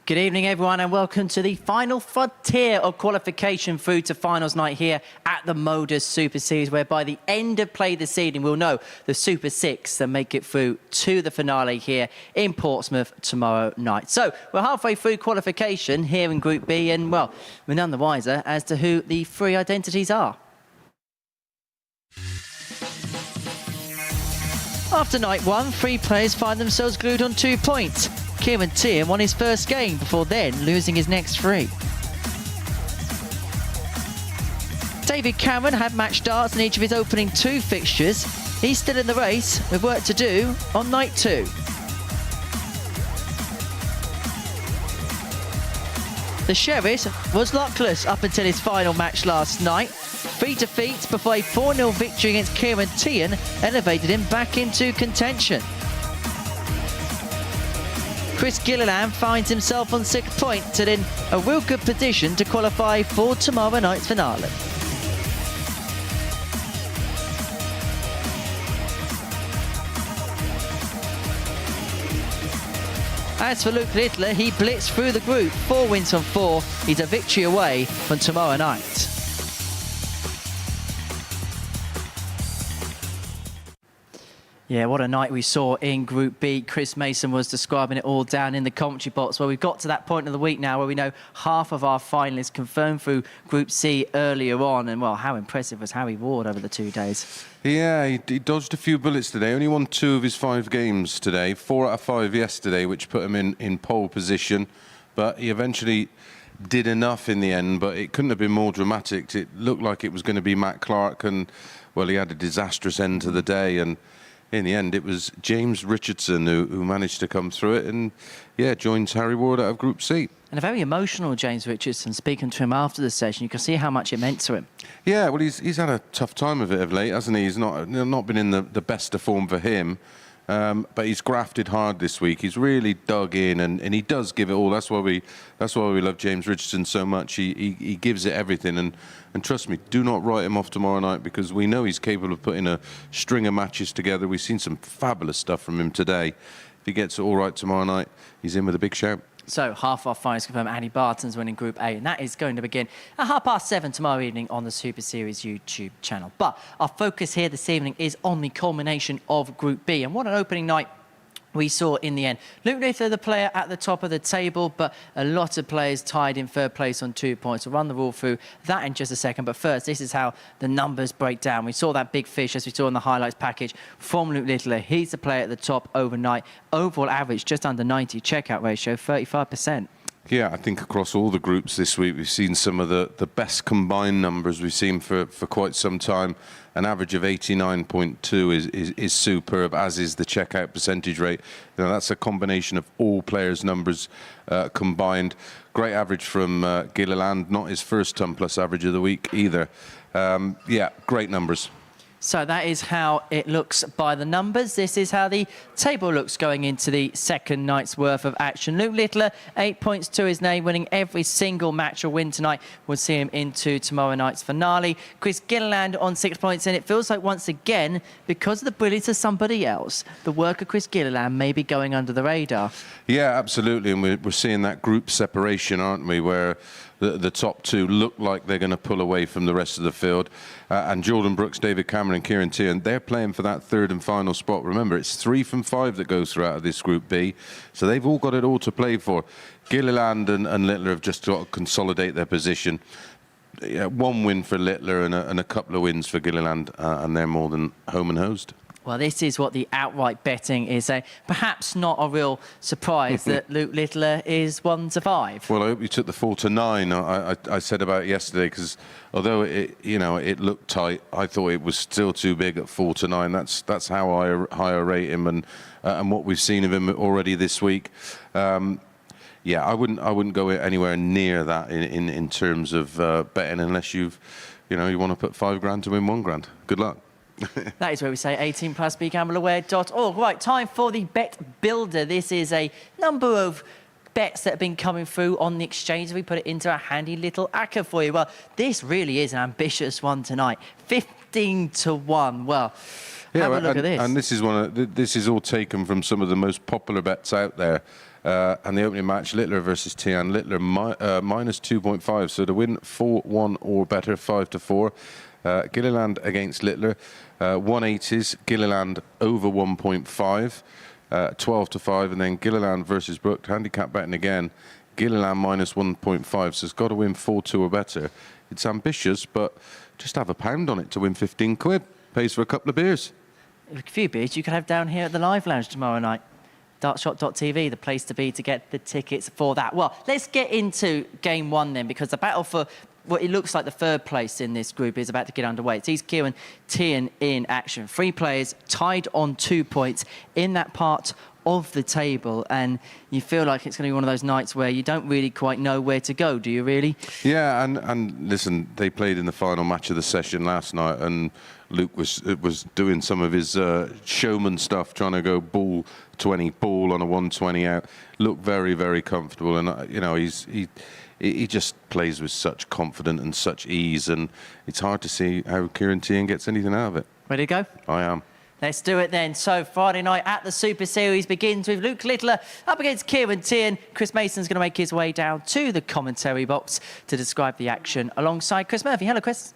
Good evening, everyone, and welcome to the final frontier of qualification through to finals night here at the MODUS Super Series, where by the end of play this evening, we'll know the Super Six that make it through to the finale here in Portsmouth tomorrow night. So we're halfway through qualification here in Group B, and, well, we're none the wiser as to who the three identities are. After night one, three players find themselves glued on 2 points. Teehan won his first game before then losing his next 3. David Cameron had match starts in each of his opening 2 fixtures. He's still in the race with work to do on night 2. The Sheriff was luckless up until his final match last night. 3 defeats before a 4-0 victory against Teehan elevated him back into contention. Gilliland finds himself on 6 points and in a real good position to qualify for tomorrow night's finale. As for Luke Littler, he blitzed through the group, 4 wins from 4. He's a victory away from tomorrow night. Yeah, what a night we saw in Group B. Chris Mason was describing it all down in the commentary box. Well, we've got to that point of the week now where we know half of our finalists confirmed through Group C earlier on. And, well, how impressive was Harry Ward over the 2 days? Yeah, he dodged a few bullets today. Only won 2 of his 5 games today. 4 out of 5 yesterday, which put him in pole position. But he eventually did enough in the end, but it couldn't have been more dramatic. It looked like it was going to be Matt Clark, and, well, he had a disastrous end to the day. And in the end, it was James Richardson who managed to come through it and, yeah, joins Harry Ward out of Group C. And a very emotional James Richardson. Speaking to him after the session, you can see how much it meant to him. Yeah, well, he's had a tough time of it of late, hasn't he? He's not been in the best of form for him. But he's grafted hard this week. He's really dug in, and he does give it all. That's why we love James Richardson so much. He gives it everything, and trust me, do not write him off tomorrow night, because we know he's capable of putting a string of matches together. We've seen some fabulous stuff from him today. If he gets it all right tomorrow night, he's in with a big shout. So, half our finals confirmed. Andy Barton's winning Group A, and that is going to begin at 7:30 tomorrow evening on the Super Series YouTube channel. But our focus here this evening is on the culmination of Group B, and what an opening night we saw in the end. Luke Littler, the player at the top of the table, but a lot of players tied in third place on 2 points. We'll run the rule through that in just a second. But first, this is how the numbers break down. We saw that big fish, as we saw in the highlights package, from Luke Littler. He's the player at the top overnight. Overall average, just under 90. Checkout ratio, 35%. Yeah, I think across all the groups this week, we've seen some of the best combined numbers we've seen for quite some time. An average of 89.2 is superb, as is the checkout percentage rate. You know, that's a combination of all players' numbers combined. Great average from Gilliland, not his first ton plus average of the week either. Yeah, great numbers. So that is how it looks by the numbers. This is how the table looks going into the second night's worth of action. Luke Littler, 8 points to his name, winning every single match or win tonight will see him into tomorrow night's finale. Gilliland on 6 points, and it feels like once again, because of the brilliance of somebody else, the work of Gilliland may be going under the radar. Yeah, absolutely, and we're seeing that group separation, aren't we, where the top 2 look like they're going to pull away from the rest of the field. And Jordan Brooks, David Cameron and Kieran Teehan, they're playing for that third and final spot. Remember, it's 3 from 5 that goes through out of this Group B. So they've all got it all to play for. Gilliland and Littler have just got to consolidate their position. Yeah, 1 win for Littler and a couple of wins for Gilliland, and they're more than home and hosed. Well, this is what the outright betting is. Perhaps not a real surprise that Luke Littler is 1 to 5. Well, I hope you took the 4 to 9. I said about it yesterday, because although it looked tight, I thought it was still too big at 4 to 9. That's how I rate him, and what we've seen of him already this week. Yeah, I wouldn't go anywhere near that in terms of betting, unless you want to put £5 to win £1. Good luck. That is where we say 18 plus, begambleaware.org. Right, time for the bet builder. This is a number of bets that have been coming through on the exchange. We put it into a handy little acca for you. Well, this really is an ambitious one tonight. 15-1. Well, have a look at this. And this is this is all taken from some of the most popular bets out there. And the opening match, Littler versus Teehan. Littler minus 2.5, so to win 4-1 or better, 5-4. Gilliland against Littler, 180s. Gilliland over 1.5, 12-5, and then Gilliland versus Brook. Handicap betting again. Gilliland minus 1.5, so it's got to win 4-2 or better. It's ambitious, but just have £1 on it to win 15 quid. Pays for a couple of beers. A few beers you could have down here at the Live Lounge tomorrow night. Dartshot.tv, the place to be to get the tickets for that. Well, let's get into game one then, because the battle for what it looks like the third place in this group is about to get underway. It's East Kieran Teehan in action. 3 players tied on 2 points in that part of the table, and you feel like it's going to be one of those nights where you don't really quite know where to go, do you really? Yeah, and listen, they played in the final match of the session last night, and Luke was doing some of his showman stuff, trying to go ball 20, ball on a 120 out. Looked very, very comfortable, and you know he just plays with such confidence and such ease, and it's hard to see how Kieran Teehan gets anything out of it. Ready to go? I am. Let's do it then. So Friday night at the Super Series begins with Luke Littler up against Kieran Teehan. Chris Mason's going to make his way down to the commentary box to describe the action alongside Chris Murphy. Hello, Chris.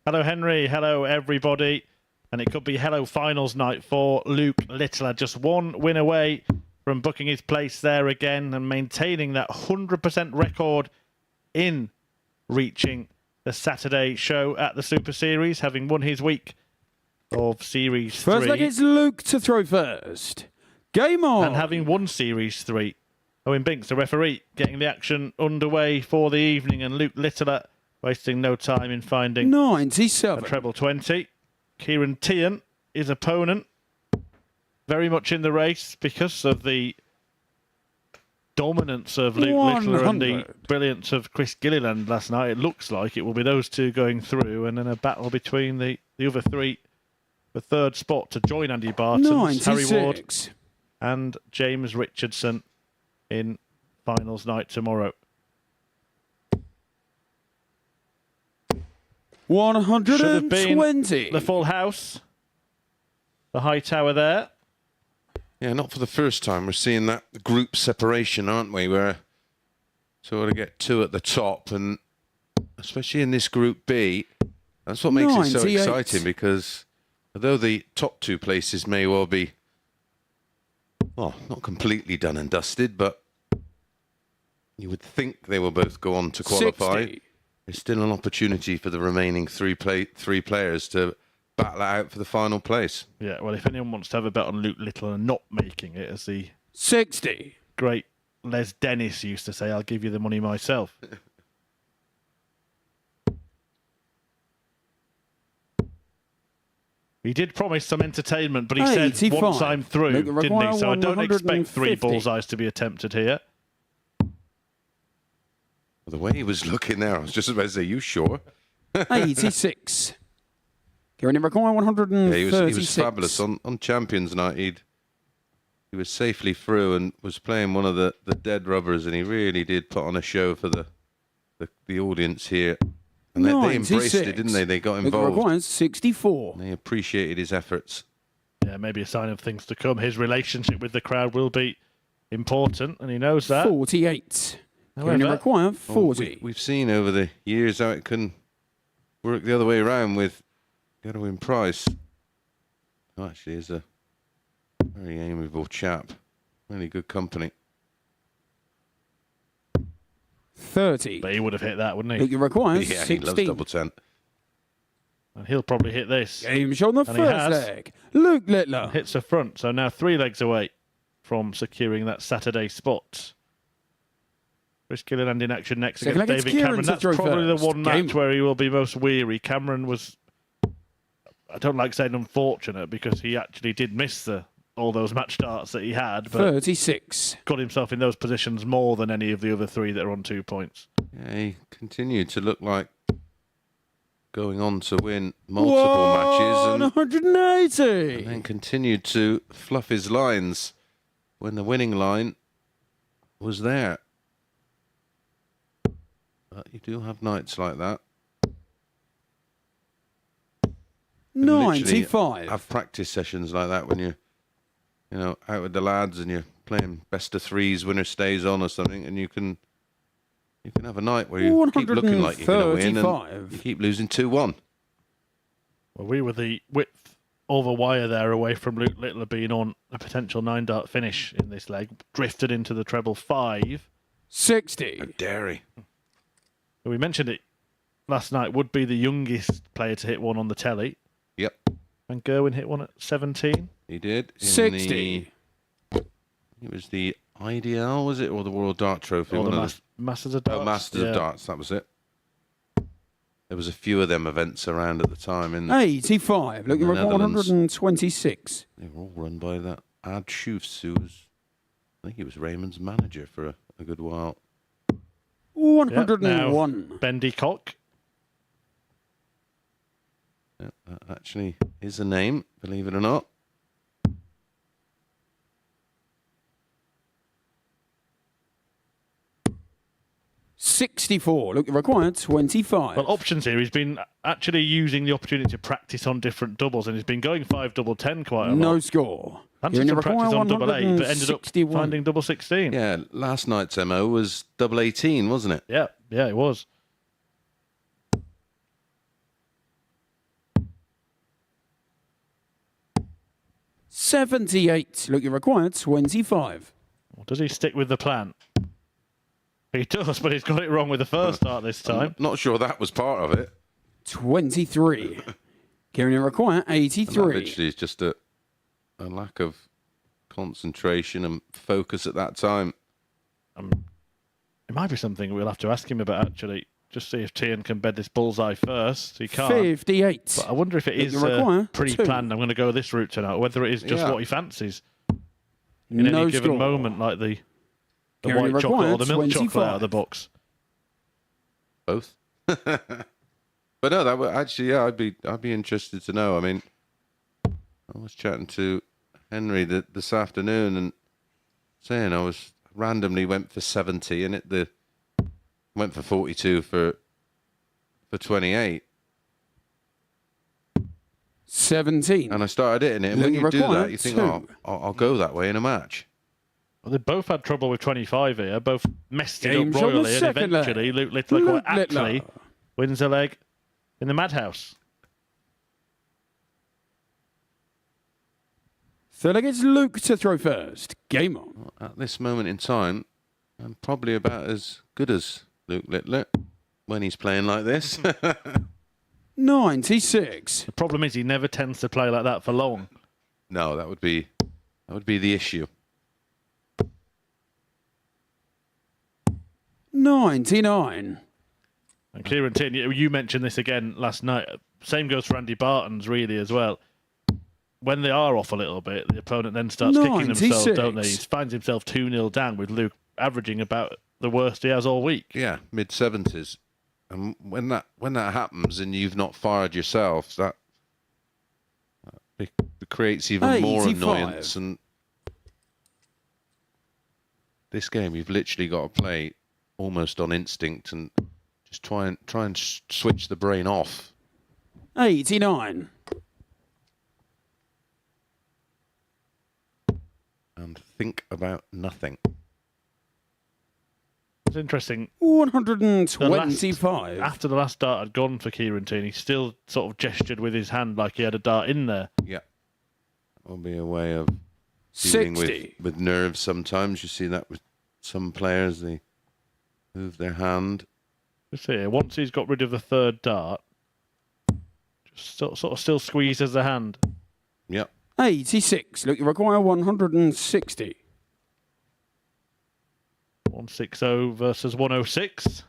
Hello, Henry. Hello, everybody. And it could be hello finals night for Luke Littler. Just 1 win away from booking his place there again and maintaining that 100% record in reaching the Saturday show at the Super Series, having won his week of Series 3. First leg, it's Luke to throw first. Game on. And having won Series 3, Owen Binks, the referee, getting the action underway for the evening, and Luke Littler wasting no time in finding 97. a treble 20. Kieran Teehan, his opponent, very much in the race because of the dominance of Luke Littler and the brilliance of Chris Gilliland last night. It looks like it will be those two going through, and then a battle between the other three. The third spot to join Andy Barton's, Harry Ward and James Richardson in finals night tomorrow. 120. Should have been the full house. The high tower there. Yeah, not for the first time. We're seeing that group separation, aren't we? Where sort of get 2 at the top, and especially in this Group B, that's what makes it so exciting, because although the top 2 places may well be, well, not completely done and dusted, but you would think they will both go on to qualify. 60. There's still an opportunity for the remaining three players to battle it out for the final place. Yeah, well, if anyone wants to have a bet on Luke Littler and not making it, as the 60. great Les Dennis used to say, I'll give you the money myself. He did promise some entertainment, but he said 85. once I'm through, didn't he? So I don't expect 3 bullseyes to be attempted here. The way he was looking there, I was just about to say, you sure? 86. Kieran requiring 136. Yeah, he was fabulous. On Champions Night, he was safely through and was playing one of the dead rubbers, and he really did put on a show for the audience here. And they embraced it, didn't they? They got involved. Requires 64. They appreciated his efforts. Yeah, maybe a sign of things to come. His relationship with the crowd will be important, and he knows that. 48. However, Kieran require 40. We've seen over the years how it can work the other way around with got to win price. Oh, actually, is a very amiable chap. Really good company. 30. But he would have hit that, wouldn't he? Luke requires Yeah, 16. he loves double 10. And he'll probably hit this. Game shown the And he first has. leg. Luke Littler. Hits the front, so now 3 legs away from securing that Saturday spot. Chris Gilliland in action next Second against leg, David it's Cameron. Kieran to That's throw probably the first. one Game. match where he will be most weary. Cameron was, I don't like saying unfortunate, because he actually did miss all those match starts that he had, but 36. got himself in those positions more than any of the other 3 that are on 2 points. Yeah, he continued to look like going on to win multiple matches and 180. then continued to fluff his lines when the winning line was there. But you do have nights like that. literally 95. have practice sessions like that when you're, out with the lads and you're playing best of threes, winner stays on or something, and you can have a night where you keep looking like you're going to win and you keep losing 2-1. Well, we were the width over wire there away from Luke Littler being on a potential 9-dart finish in this leg. Drifted into the treble 5. 60. Dairy. We mentioned it last night, would be the youngest player to hit one on the telly. Yep. And Gerwin hit one at 17. He did. 60. It was the IDL, was it? Or the World Dart Trophy? Or the Masters of Darts. Oh, Masters of Darts, that was it. There was a few of them events around at the time. 85. Look, you're at Netherlands. 126. They were all run by that Ad Schoofs, who was, I think he was Raymond's manager for a good while. 101. Now, Bendy Cock. Yeah, that actually is a name, believe it or not. $64. Look, you required 25. Well, options here. He's been actually using the opportunity to practice on different doubles, and he's been going 5 double 10 quite a lot. No score. Fancied some practice on double 8, but ended up 161. finding double 16. Yeah, last night's MO was double 18, wasn't it? Yeah, it was. $78. Look, you required 25. Well, does he stick with the plan? He does, but he's got it wrong with the first start this time. I'm not sure that was part of it. 23. Kieran, you require And that 83. literally is just a lack of concentration and focus at that time. It might be something we'll have to ask him about, actually. Just see if Teehan can bed this bullseye first. He can't. 58. But I wonder if it is require pre-planned. 2. I'm going to go this route tonight, or whether it is just Yeah. what he fancies in No any given score. moment, like the Kieran, white you chocolate or require the milk chocolate out of the 25. box. Both. But no, that would actually, yeah, I'd be interested to know. I mean, I was chatting to Henry this afternoon and saying I was randomly went for 70 and went for 42 for 28. 17. And I started hitting it. And Look, when you you do require that, you think, 2. oh, I'll go that way in a match. Well, they both had trouble with 25 here. Both messed it Game's up on the royally, and second leg. eventually Luke Littler Luke quite aptly Littler. wins a leg in the Madhouse. Third leg, it's Luke to throw first. Game on. At this moment in time, I'm probably about as good as Luke Littler when he's playing like this. 96. The problem is he never tends to play like that for long. No, that would be the issue. 99. And Kieran Teehan, you mentioned this again last night. Same goes for Andy Barton's really as well. When they are off a little bit, the opponent then starts kicking themselves, 96. don't they? He finds himself 2-0 down with Luke averaging about the worst he has all week. Yeah, mid-70s. And when that happens and you've not fired yourself, that it creates even more 85. annoyance. And this game, you've literally got to play almost on instinct and just try and switch the brain off. 89. And think about nothing. It's interesting. 125. After the last dart had gone for Kieran Teehan, he still sort of gestured with his hand like he had a dart in there. Yeah. That will be a way of dealing 60. with nerves sometimes. You see that with some players, they move their hand. Let's see here. Once he's got rid of the third dart, just sort of still squeezes the hand. Yep. 86. Look, you require 160. 160 versus 106.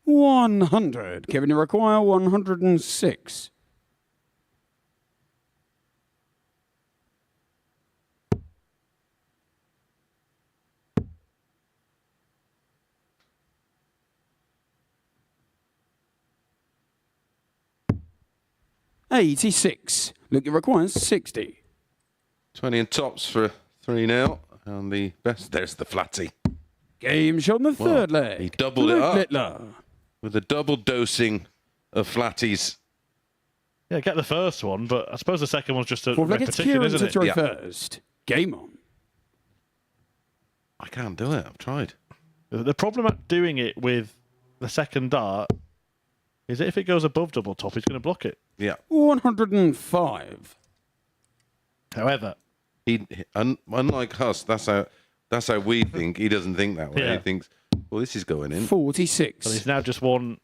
100. Kevin, you require 106. $86. Look, it requires 60. 20 and tops for 3-0. And the best, there's the flatty. Game shot on the third leg. he doubled it Luke up. Littler. With a double dosing of flatties Yeah, get the first one, but I suppose the second one's just a Four-legged repetition, Kieran isn't to it? throw Yeah. first. Game on. I can't do it. I've tried. The problem at doing it with the second dart is that if it goes above double top, he's going to block it. Yeah. 105. However, Unlike us, that's how we think. He doesn't think that way. Yeah. He thinks, well, this is going in. 46. so he's now just one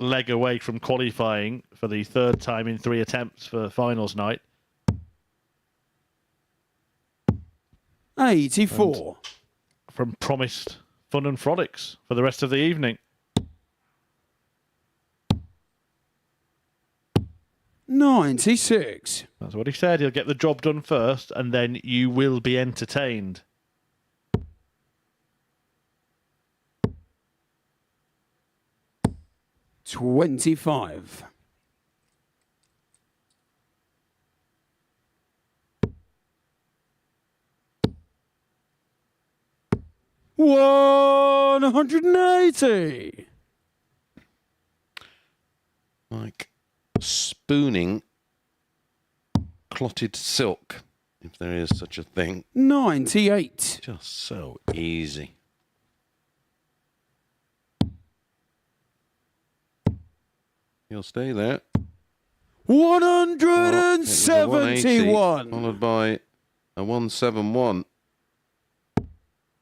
leg away from qualifying for the third time in 3 attempts for finals night. 84. From promised fun and frolics for the rest of the evening. 96. That's what he said. He'll get the job done first, and then you will be entertained. $25. $180. Like spooning clotted silk, if there is such a thing. 98. Just so easy. He'll stay there. 171. Followed by a 171.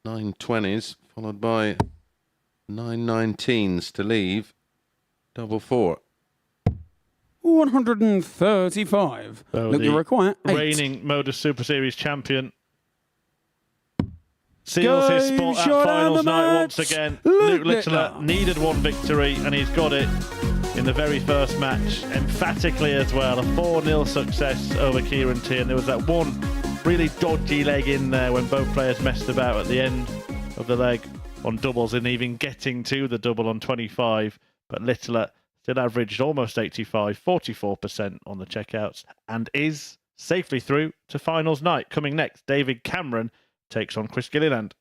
920s, followed by 919s to leave. Double four. 135. So Look, the you require 8. reigning MODUS Super Series champion seals his Game spot at shot finals on the night match. once again. Luke Luke Littler Littler. needed one victory, and he's got it in the very first match, emphatically as well. A 4-0 success over Kieran Teehan. There was that one really dodgy leg in there when both players messed about at the end of the leg on doubles and even getting to the double on 25. But Littler still averaged almost 85, 44% on the checkouts, and is safely through to finals night. Coming next, David Cameron takes on Chris Gilliland.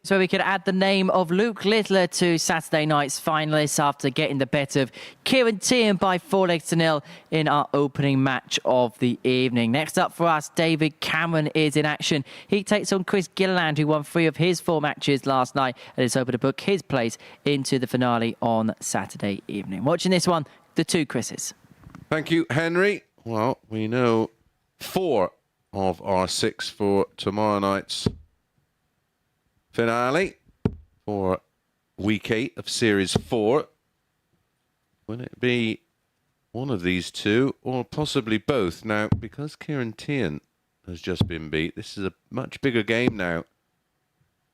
So we could add the name of Luke Littler to Saturday night's finalists after getting the better of Kieran Teehan by 4-0 in our opening match of the evening. Next up for us, David Cameron is in action. He takes on Chris Gilliland, who won 3 of his 4 matches last night and is hoping to book his place into the finale on Saturday evening. Watching this one, the 2 Chris's. Thank you, Henry. Well, we know 4 of our 6 for tomorrow night's finale for week 8 of Series 4. Will it be one of these 2 or possibly both? Now, because Kieran Teehan has just been beat, this is a much bigger game now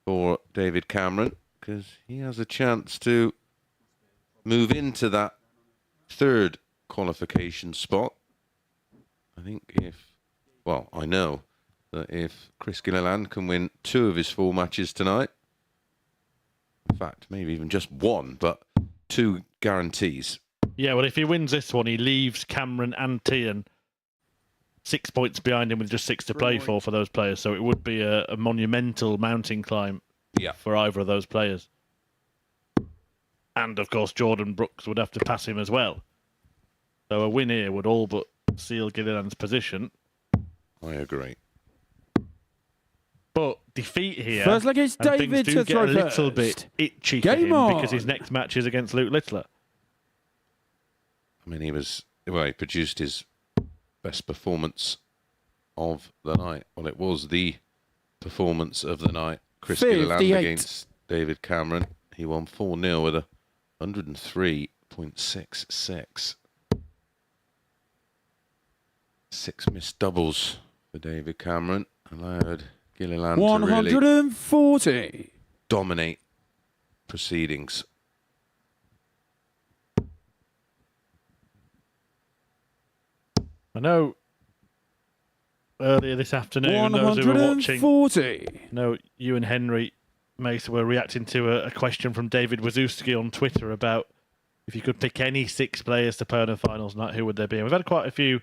for David Cameron, because he has a chance to move into that 3rd qualification spot. I think I know that if Chris Gilliland can win 2 of his 4 matches tonight, in fact, maybe even just 1, but 2 guarantees. Yeah, well, if he wins this one, he leaves Cameron and Teehan 6 points behind him with just 6 to play for those players. So it would be a monumental mountain climb for either of those players. And, of course, Jordan Brooks would have to pass him as well. So a win here would all but seal Gilliland's position. I agree. But defeat here, First leg is and David things do to get throw a little first. bit itchy Game for him on. because his next match is against Luke Littler. I mean, he produced his best performance of the night. Well, it was the performance of the night. Chris Gilliland 58. against David Cameron. He won 4-0 with a 103.66. 6 missed doubles for David Cameron. Allowed Gilliland to really 140. dominate proceedings. I know earlier this afternoon, those who were watching, 140. you and Henry Mason were reacting to a question from David Wazowski on Twitter about if you could pick any 6 players to play in the finals night, who would they be? And we've had quite a few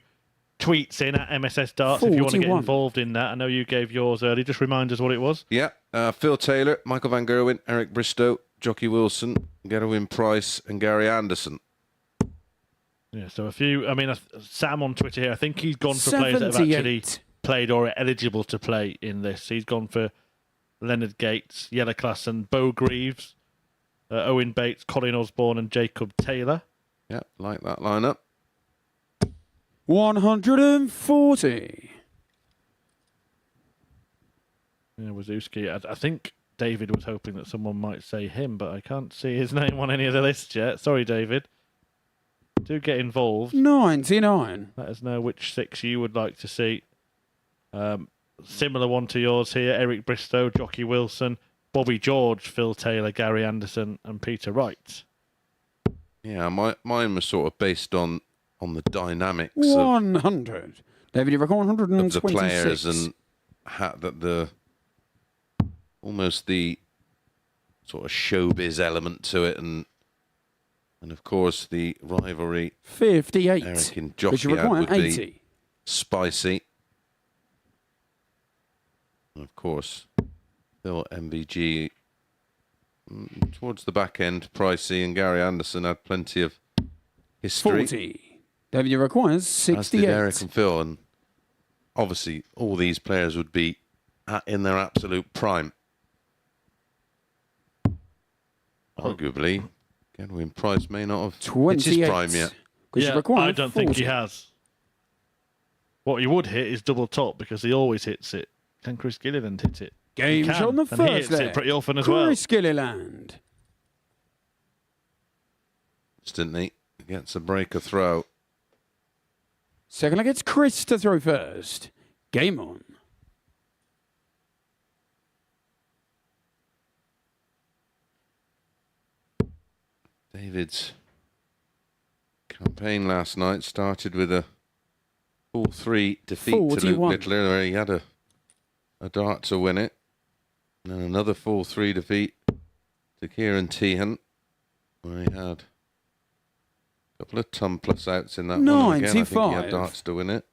tweets in at MSS Darts if you want to get 41. involved in that. I know you gave yours early. Just remind us what it was. Yeah, Phil Taylor, Michael Van Gerwen, Eric Bristow, Jockey Wilson, Gerwin Price and Gary Anderson. Yeah, so a few. I mean, Sam on Twitter here, I think he's gone for players that have 78. actually played or are eligible to play in this. He's gone for Leonard Gates, Yellow Class and Bo Greaves, Owen Bates, Colin Osborne and Jacob Taylor. Yeah, like that lineup. 140. Yeah, Wazowski. I think David was hoping that someone might say him, but I can't see his name on any of the lists yet. Sorry, David. Do get involved. 99. Let us know which 6 you would like to see. Similar one to yours here. Eric Bristow, Jockey Wilson, Bobby George, Phil Taylor, Gary Anderson and Peter Wright. Yeah, mine was sort of based on the dynamics 100. David, you reckon of 126. the players and almost the sort of showbiz element to it, and of course the rivalry 58. Eric and Because you Jockey had require would 80. be spicy. And of course, Phil MVG towards the back end, Pricey and Gary Anderson had plenty of history. 40. David, you require As did 68. Eric and Phil, and obviously all these players would be in their absolute prime. Arguably, Gedwin Price may not have hit 28. his prime yet. 'Cause you Yeah, require I don't think 40. he has. What he would hit is double top because he always hits it. Can Chris Gilliland hit it? Game He can, on the and he first hits there. it pretty often as well. Chris Gilliland. Instantly gets a breaker throw. Second leg, it's Chris to throw first. Game on. David's campaign last night started with a 4-3 defeat to Luke 41. Littler, where he had a dart to win it. And then another 4-3 defeat to Kieran Teehan, where he had a couple of ton plus outs in that one. And again, I think he 95. had darts to win it.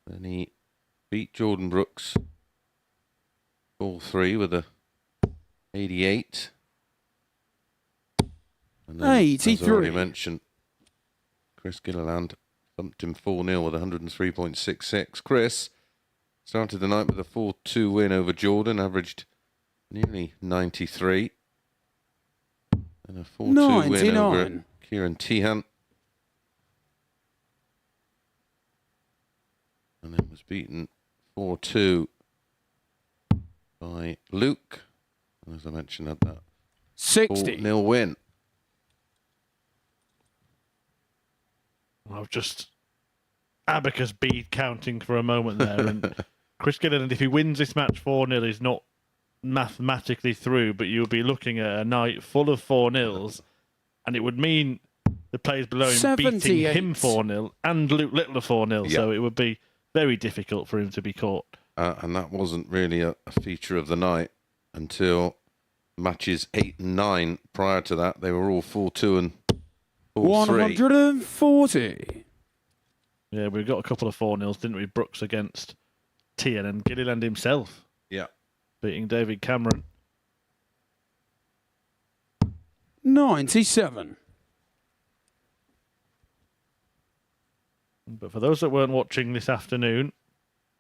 Then he beat Jordan Brooks Fall 3 with a 88. And then, as I already 83. mentioned, Chris Gilliland thumped him 4-0 with 103.66. Chris started the night with a 4-2 win over Jordan, averaged nearly 93. And a 4-2 win over 99. Kieran Teehan. And then was beaten 4-2 by Luke. And as I mentioned, had that 60. 4-0 win. I've just abacus bead counting for a moment there. And Chris Gilliland, if he wins this match 4-0, is not mathematically through, but you'll be looking at a night full of 4-0s, and it would mean the players below him beating 78. him 4-0 and Luke Littler 4-0, Yeah. so it would be very difficult for him to be caught. And that wasn't really a feature of the night until matches 8 and 9. Prior to that, they were all 4-2 and 4-3. 140. Yeah, we got a couple of 4-0s, didn't we? Brooks against Teehan and Gilliland himself Yeah. beating David Cameron. 97. But for those that weren't watching this afternoon,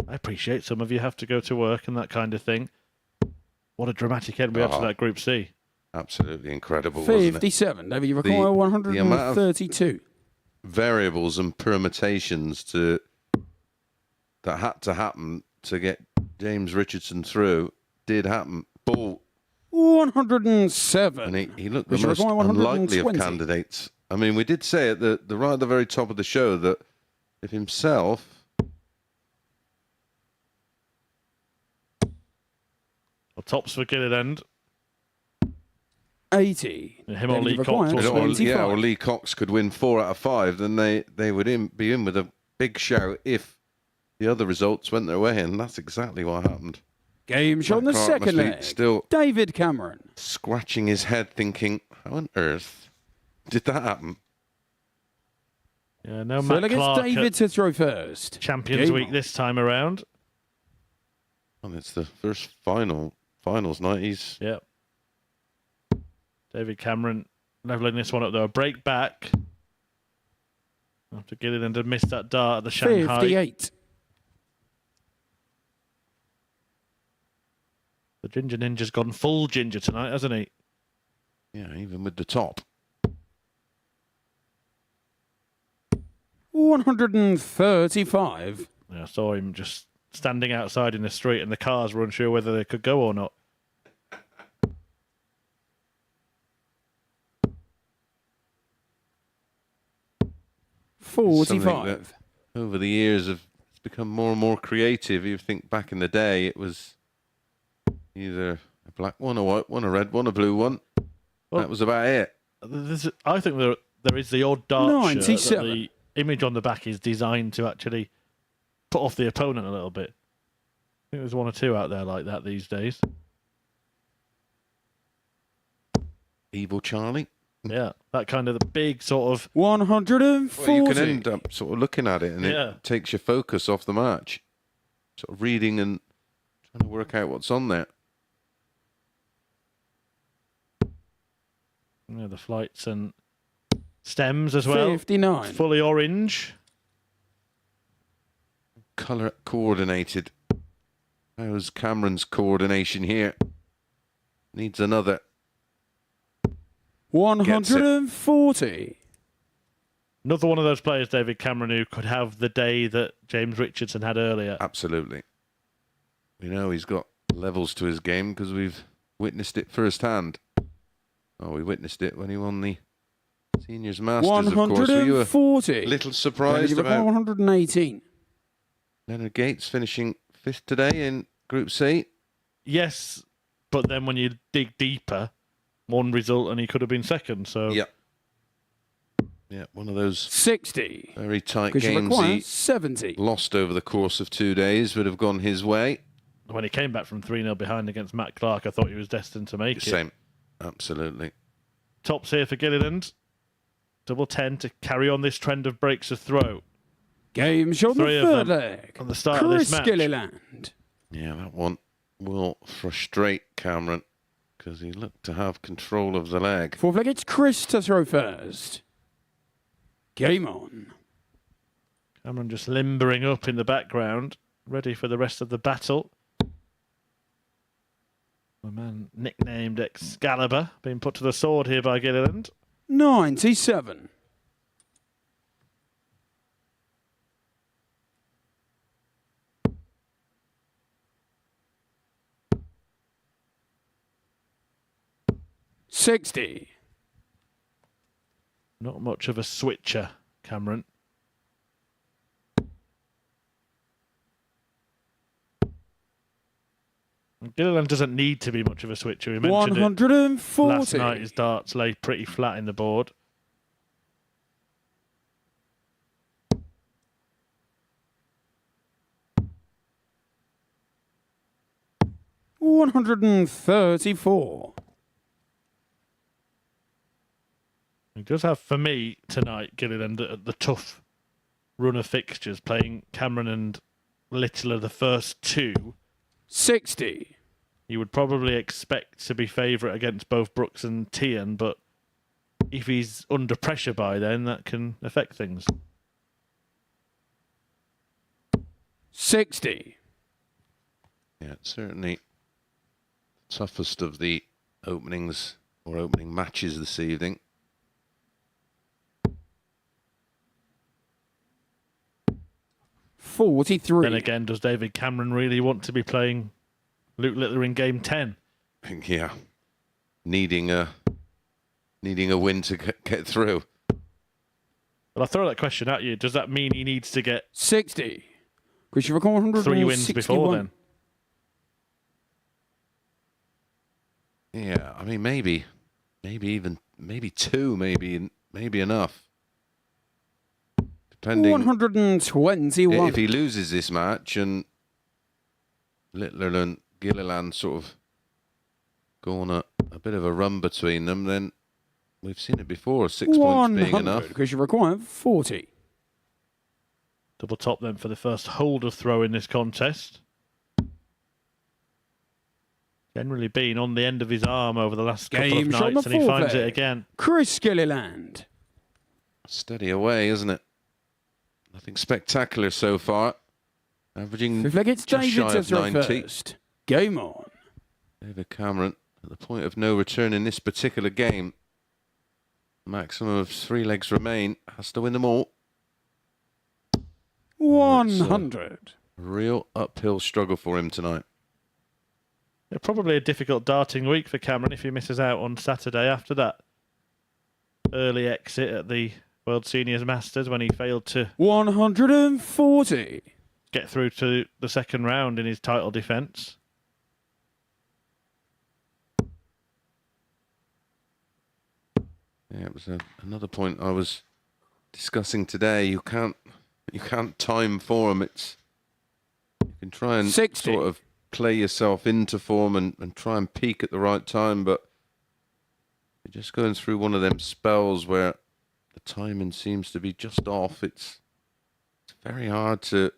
I appreciate some of you have to go to work and that kind of thing. What a dramatic end we had to that Group C. Absolutely incredible, wasn't it? 57. David, you require The amount of 132. variables and permutations that had to happen to get James Richardson through did happen. Ball, 107. and he looked the Which you most require unlikely of 120. candidates. I mean, we did say at the right at the very top of the show that if himself, Well, tops for Gilliland. 80. Him or David, Lee you Cox require was- or 25. Lee Cox could win 4 out of 5, then they would be in with a big shout if the other results went their way, and that's exactly what happened. Game shot on the Clark must second be leg. still David Cameron. scratching his head, thinking, "How on earth did that happen?" Yeah, no So Matt it's Clark David at to throw first. Champions Game Week on. this time around. And it's the first finals night. He's Yeah. David Cameron levelling this one up though. A break back. After Gilliland had missed that dart at the Shanghai. 58. The Ginger Ninja's gone full ginger tonight, hasn't he? even with the top. 135. Yeah, I saw him just standing outside in the street and the cars were unsure whether they could go or not. Something 45. that over the years have become more and more creative. You think back in the day, it was either a black one, a white one, a red one, a blue one. Well, that was about it. I think there is the odd dart shirt that 97. the image on the back is designed to actually put off the opponent a little bit. I think there's one or two out there like that these days. Evil Charlie. Yeah, that kind of the big sort of 140. Well, you can end up sort of looking at it, and Yeah. it takes your focus off the match. Sort of reading and trying to work out what's on there. yeah, the flights and stems as well. 59. Fully orange. Colour coordinated. How's Cameron's coordination here? Needs another. 140. Another one of those players, David Cameron, who could have the day that James Richardson had earlier. Absolutely. We know he's got levels to his game because we've witnessed it firsthand. Oh, we witnessed it when he won the Seniors Masters, of course. Were you a 140. little surprised about 118. Leonard Gates finishing 5th today in Group C? Yes, but then when you dig deeper, one result and he could have been second. So Yeah. Yeah, one of those 60. very tight Because you games require he 70. lost over the course of 2 days would have gone his way. when he came back from 3-0 behind against Matt Clark, I thought he was destined to make it. Same. Absolutely. Tops here for Gilliland. Double 10 to carry on this trend of breaks of throw. Game shot on the Three of third them leg. on the start of this Chris match. Gilliland. Yeah, that one will frustrate Cameron because he looked to have control of the leg. Fourth leg, it's Chris to throw first. Game on. Cameron just limbering up in the background, ready for the rest of the battle. The man nicknamed Excalibur being put to the sword here by Gilliland. 97. $60. Not much of a switcher, Cameron. Gilliland doesn't need to be much of a switcher. We mentioned 140. it last night. His darts lay pretty flat in the board. $134. He does have, for me, tonight, Gilliland, the tough run of fixtures, playing Cameron and Littler the first two. 60. You would probably expect to be favourite against both Brooks and Teehan, but if he's under pressure by then, that can affect things. 60. Yeah, certainly the toughest of the openings or opening matches this evening. $43. Then again, does David Cameron really want to be playing Luke Littler in game 10? Yeah, needing a win to get through. Well, I'll throw that question at you. Does that mean he needs to get 60. Christopher Cole, 161. 3 wins before then? Yeah, I mean maybe 2, maybe enough. Depending 121. if he loses this match and Littler and Gilliland sort of go on a bit of a run between them, then we've seen it before, 6 points being enough. Because you require 40. Double top then for the first holder throw in this contest. Generally been on the end of his arm over the last couple of nights, and he finds it again. Chris Gilliland. Steady away, isn't it? Nothing spectacular so far. Averaging Fifth leg, it's just David shy to of throw 90. first. Game on. David Cameron at the point of no return in this particular game. Maximum of 3 legs remain. Has to win them all. 100. Real uphill struggle for him tonight. Yeah, probably a difficult darting week for Cameron if he misses out on Saturday after that early exit at the World Seniors Masters when he failed to 140. get through to the second round in his title defence. Yeah, it was another point I was discussing today. You can't time form. You can try and 60. sort of play yourself into form and try and peak at the right time, but you're just going through one of them spells where the timing seems to be just off. It's very hard to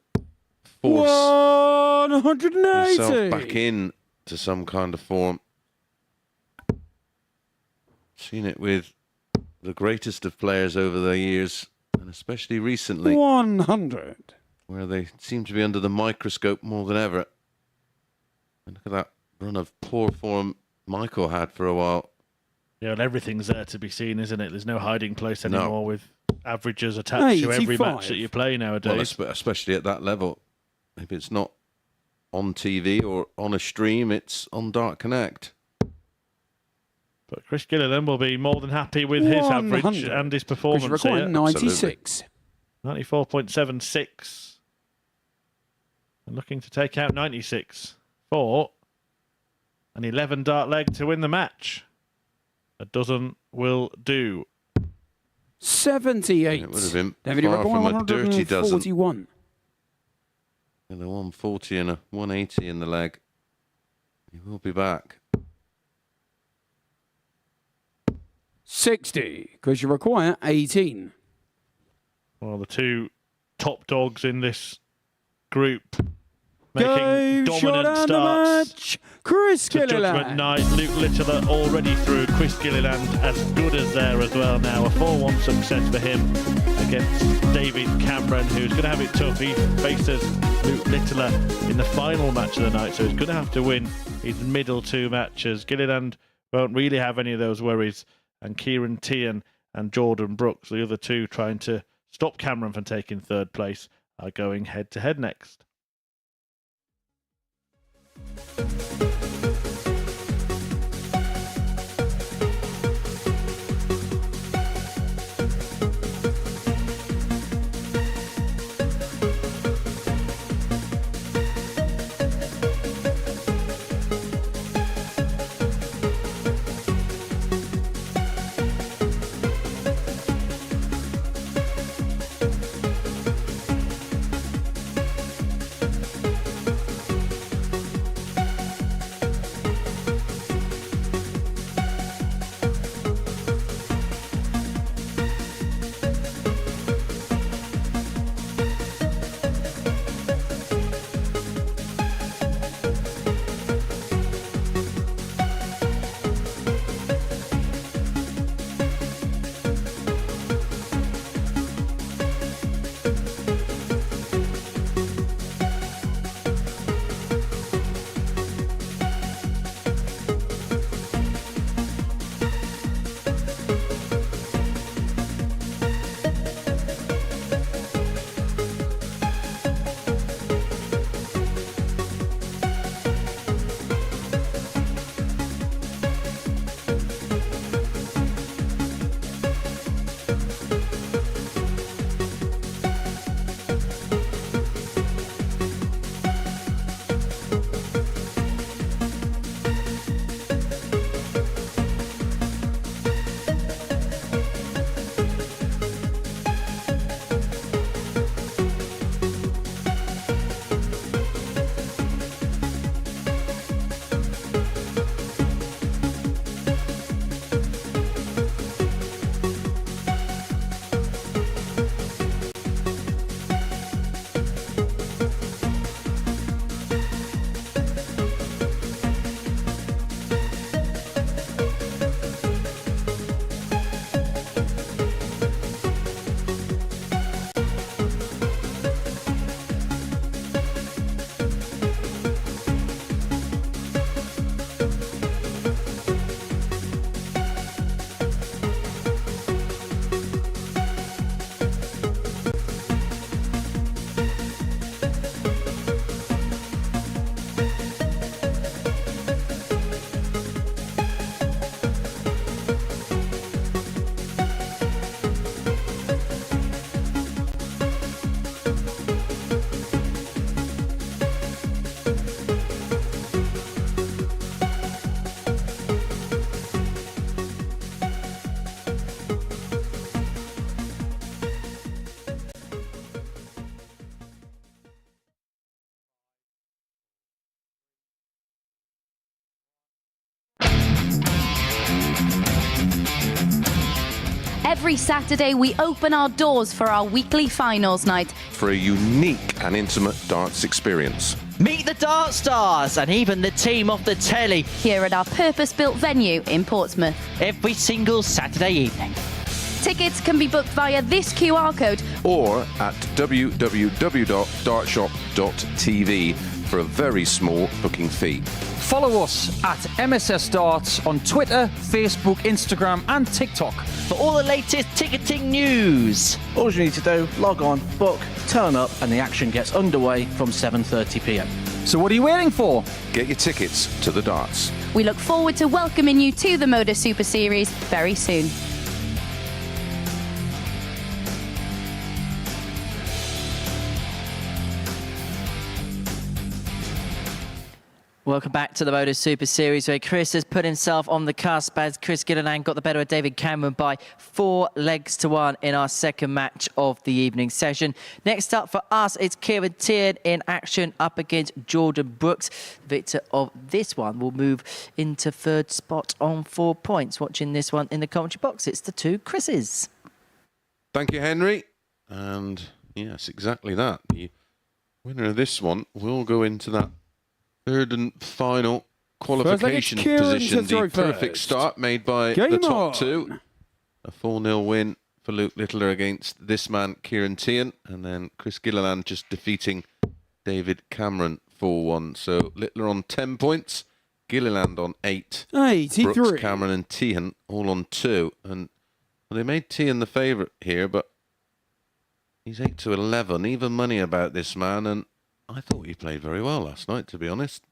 force 180. yourself back in to some kind of form. Seen it with the greatest of players over the years, and especially recently, 100. where they seem to be under the microscope more than ever. And look at that run of poor form Michael had for a while. Yeah, and everything's there to be seen, isn't it? There's no hiding place No. anymore with averages attached to every 85. match that you play nowadays. Well, especially at that level. If it's not on TV or on a stream, it's on Dart Connect. But Chris Gilliland will be more than happy with his average 100. and his Chris performance require here. 96. 94.76. And looking to take out 96 for an 11 dart leg to win the match. A dozen will do. 78. It would have been David far require from a dirty dozen. 141. And a 140 and a 180 in the leg. He will be back. 60. Because you require 18. Well, the two top dogs in this group making dominant starts. Chris To Judgment Gilliland. Night. Luke Littler already through. Chris Gilliland as good as there as well now. A 4-1 success for him against David Cameron, who's going to have it tough. He faces Luke Littler in the final match of the night, so he's going to have to win his middle 2 matches. Gilliland won't really have any of those worries, and Kieran Teehan and Jordan Brooks, the other 2 trying to stop Cameron from taking 3rd place, are going head-to-head next. Every Saturday, we open our doors for our weekly finals night. For a unique and intimate darts experience. Meet the Dart Stars and even the team off the telly Here at our purpose-built venue in Portsmouth. every single Saturday evening. Tickets can be booked via this QR code. Or at www.dartshop.tv for a very small booking fee. Follow us at MSS Darts on Twitter, Facebook, Instagram and TikTok. For all the latest ticketing news. All you need to do, log on, book, turn up, and the action gets underway from 7:30 p.m. So what are you waiting for? Get your tickets to the darts. We look forward to welcoming you to the MODUS Super Series very soon. Welcome back to the MODUS Super Series, where Chris has put himself on the cusp as Chris Gilliland got the better of David Cameron by 4 legs to 1 in our second match of the evening session. Next up for us, it's Kieran Teehan in action up against Jordan Brooks. The victor of this one will move into 3rd spot on 4 points. Watching this one in the commentary box, it's the 2 Chris's. Thank you, Henry. And yes, exactly that. Winner of this one will go into that third and final qualification Kieran to position. throw The perfect first. start made by Game the top on. two. A 4-0 win for Luke Littler against this man, Kieran Teehan, and then Chris Gilliland just defeating David Cameron 4-1. So Littler on 10 points, Gilliland on 8. 83. Brooks, Cameron and Teehan all on 2. And well, they made Teehan the favourite here, but he's 8 to 11. Even money about this man, and I thought he played very well last night, to be honest,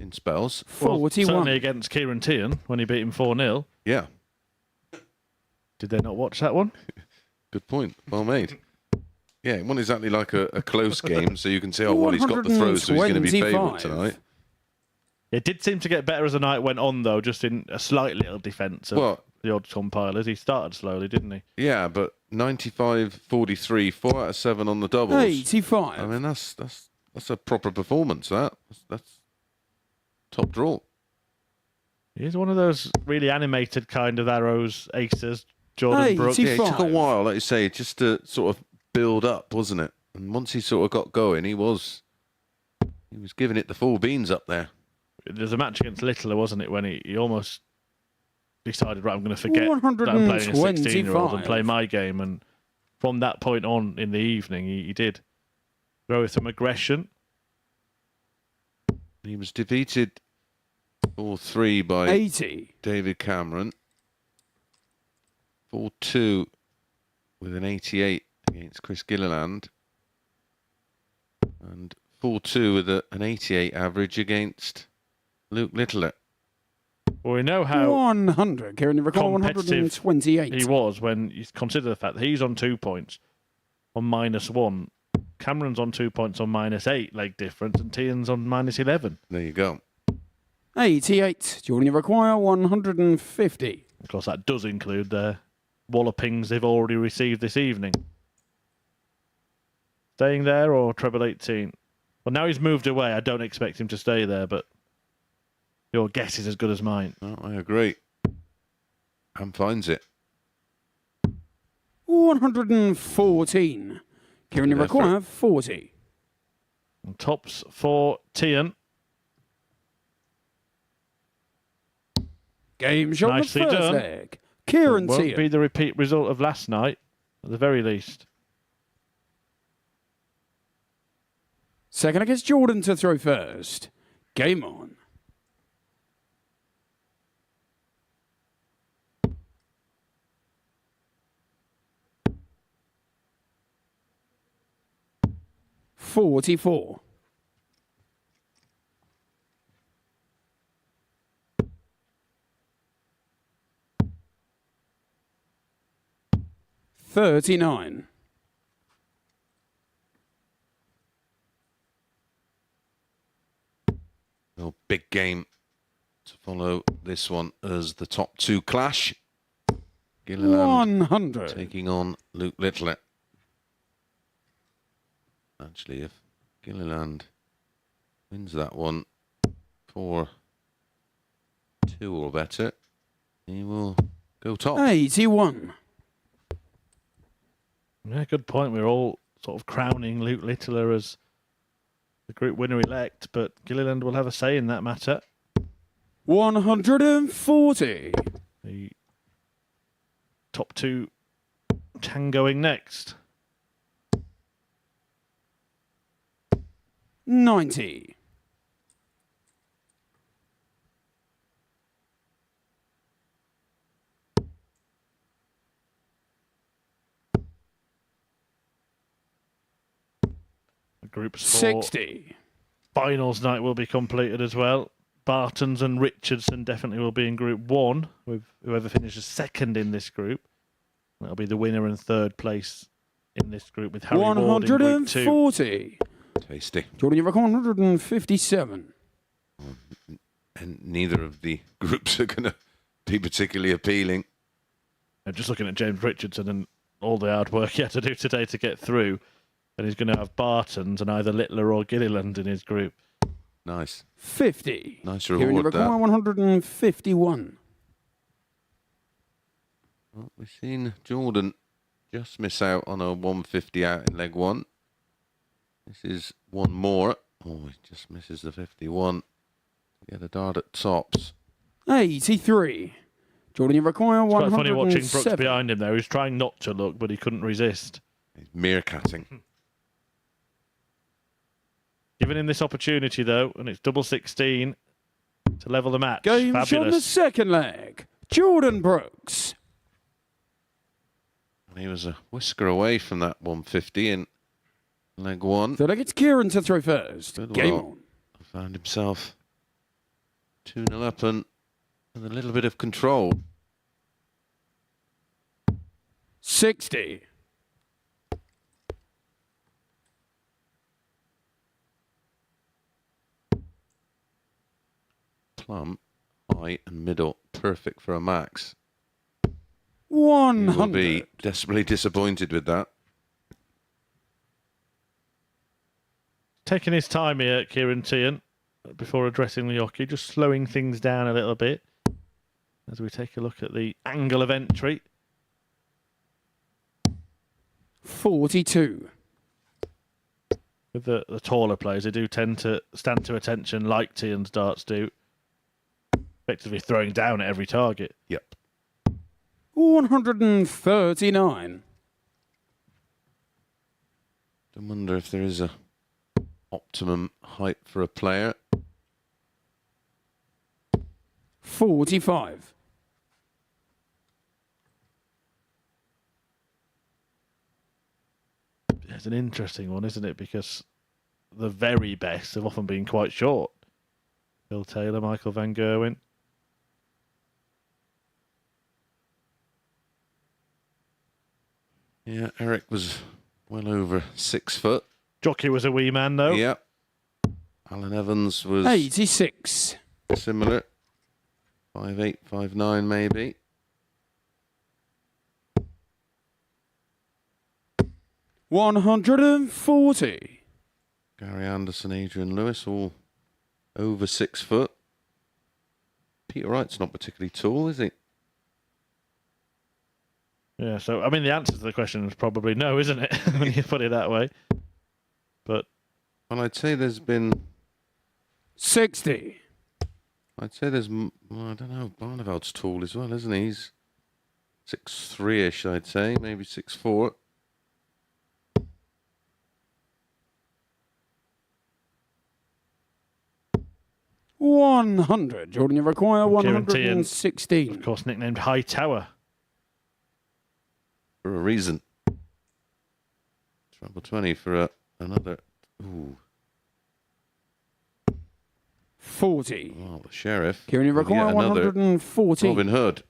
in spells. Well, 41. certainly against Kieran Teehan when he beat him 4-0. Yeah, Did they not watch that one? good point. Well made. Yeah, it wasn't exactly like a close game, so you can say, oh, well, he's got the throws, so he's going to be favourite 125. tonight. It did seem to get better as the night went on, though, just in a slight little defence of Well, the odds compilers. He started slowly, didn't he? yeah, but 95-43, 4 out of 7 on the doubles. 85. I mean, that's a proper performance. That's top draw. He's one of those really animated kind of arrows, aces, Jordan Brooks. Yeah, it took a 55. while, like you say, just to sort of build up, wasn't it? And once he sort of got going, he was giving it the full beans up there. There's a match against Littler, wasn't it, when he almost decided, right, I'm going to forget that I'm playing a 16-year-old and play my game. And from that point on in the evening, he did throw with some aggression. He was defeated 4-3 by 80. David Cameron. 4-2 with an 88 against Chris Gilliland. And 4-2 with an 88 average against Luke Littler. Well, we know how 100. Kieran, you recall competitive 128. he was when you consider the fact that he's on 2 points on -1. Cameron's on 2 points on -8 leg difference, and Teehan's on -11. There you go. 88. Jordan, you require 150. Of course, that does include the wallopings they've already received this evening. Staying there or treble 18? Well, now he's moved away. I don't expect him to stay there, but your guess is as good as mine. Oh, I agree. And finds it. 114. Kieran, you Good effort. require 40. And tops for Teehan. Game shot Nicely the first done. leg. Kieran Won't be Teehan. the repeat result of last night, at the very least. Second against Jordan to throw first. Game on. $44. $39. Well, big game to follow this one as the top two clash. Gilliland 100. taking on Luke Littler. Actually, if Gilliland wins that one 4-2 or better, he will go top. 81. Yeah, good point. We're all sort of crowning Luke Littler as the group winner elect, but Gilliland will have a say in that matter. 140. The top two tangoing next. 90. The group's 60. finals night will be completed as well. Bartons and Richardson definitely will be in Group 1, with whoever finishes second in this group. That'll be the winner and third place in this group, with Harry Ward in Group 2. 140. Tasty. Jordan, you reckon 157. And neither of the groups are going to be particularly appealing. Just looking at James Richardson and all the hard work he had to do today to get through, and he's going to have Bartons and either Littler or Gilliland in his group. Nice. 50. Nice Kieran, you reward, reckon that. 151. Well, we've seen Jordan just miss out on a 150 out in leg one. This is one more. Oh, he just misses the 51. Get a dart at tops. 83. Jordan, you require It's quite funny watching Brooks 107. behind him there. He was trying not to look, but he couldn't resist. He's meerkatting. Giving him this opportunity, though, and it's double 16 to level the match. Game shot in the Fabulous. second leg. Jordan Brooks. And he was a whisker away from that 150 in leg one. Third leg, it's Kieran to throw first. Good Game well. on. Found himself 2-0 up and with a little bit of control. 60. Plumb, high and middle, perfect for a max. 100. He will be desperately disappointed with that. Taking his time here, Kieran Teehan, before addressing the hockey, just slowing things down a little bit as we take a look at the angle of entry. 42. With the taller players, they do tend to stand to attention like Teehan's darts do, effectively throwing down at every target. Yep. 139. I wonder if there is a optimum height for a player. 45. It's an interesting one, isn't it? Because the very best have often been quite short. Phil Taylor, Michael Van Gerwen. Yeah, Eric was well over 6 foot. Jockey was a wee man, though. Yep. Alan Evans was 86. similar. 5'8", 5'9", maybe. 140. Gary Anderson, Adrian Lewis, all over 6 foot. Peter Wright's not particularly tall, is he? Yeah, so, I mean, the answer to the question is probably no, isn't it? When you put it that way. But Well, I'd say there's been... 60. I'd say there's... Well, I don't know. Barneveld's tall as well, isn't he? He's 6'3"-ish, I'd say. Maybe 6'4". $100. Jordan, you require Kieran Teehan, 116. of course, nicknamed High Tower. For a reason. Treble 20 for another... Ooh. 40. Oh, the Sheriff. Kieran, you Will require get another 114. Robin Hood.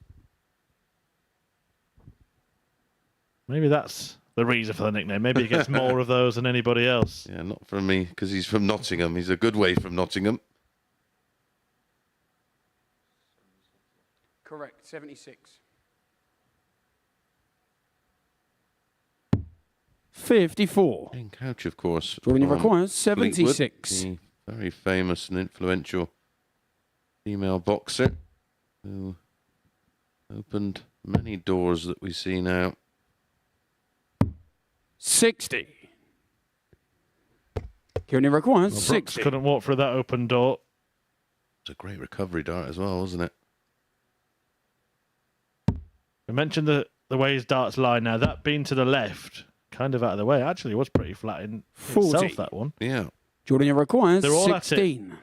Maybe that's the reason for the nickname. Maybe he gets more of those than anybody else. Yeah, not from me, because he's from Nottingham. He's a good way from Nottingham. Correct, 76. 54. Jane Couch, of course. Jordan, you from require Fleetwood, 76. the very famous and influential female boxer who opened many doors that we see now. 60. Kieran, you require Well, Brooks 60. couldn't walk through that open door. It's a great recovery dart as well, wasn't it? We mentioned the way his darts lie now. That being to the left, kind of out of the way, actually was pretty flat in 40. itself, that one. Yeah. Jordan, you require They're all at it. 16.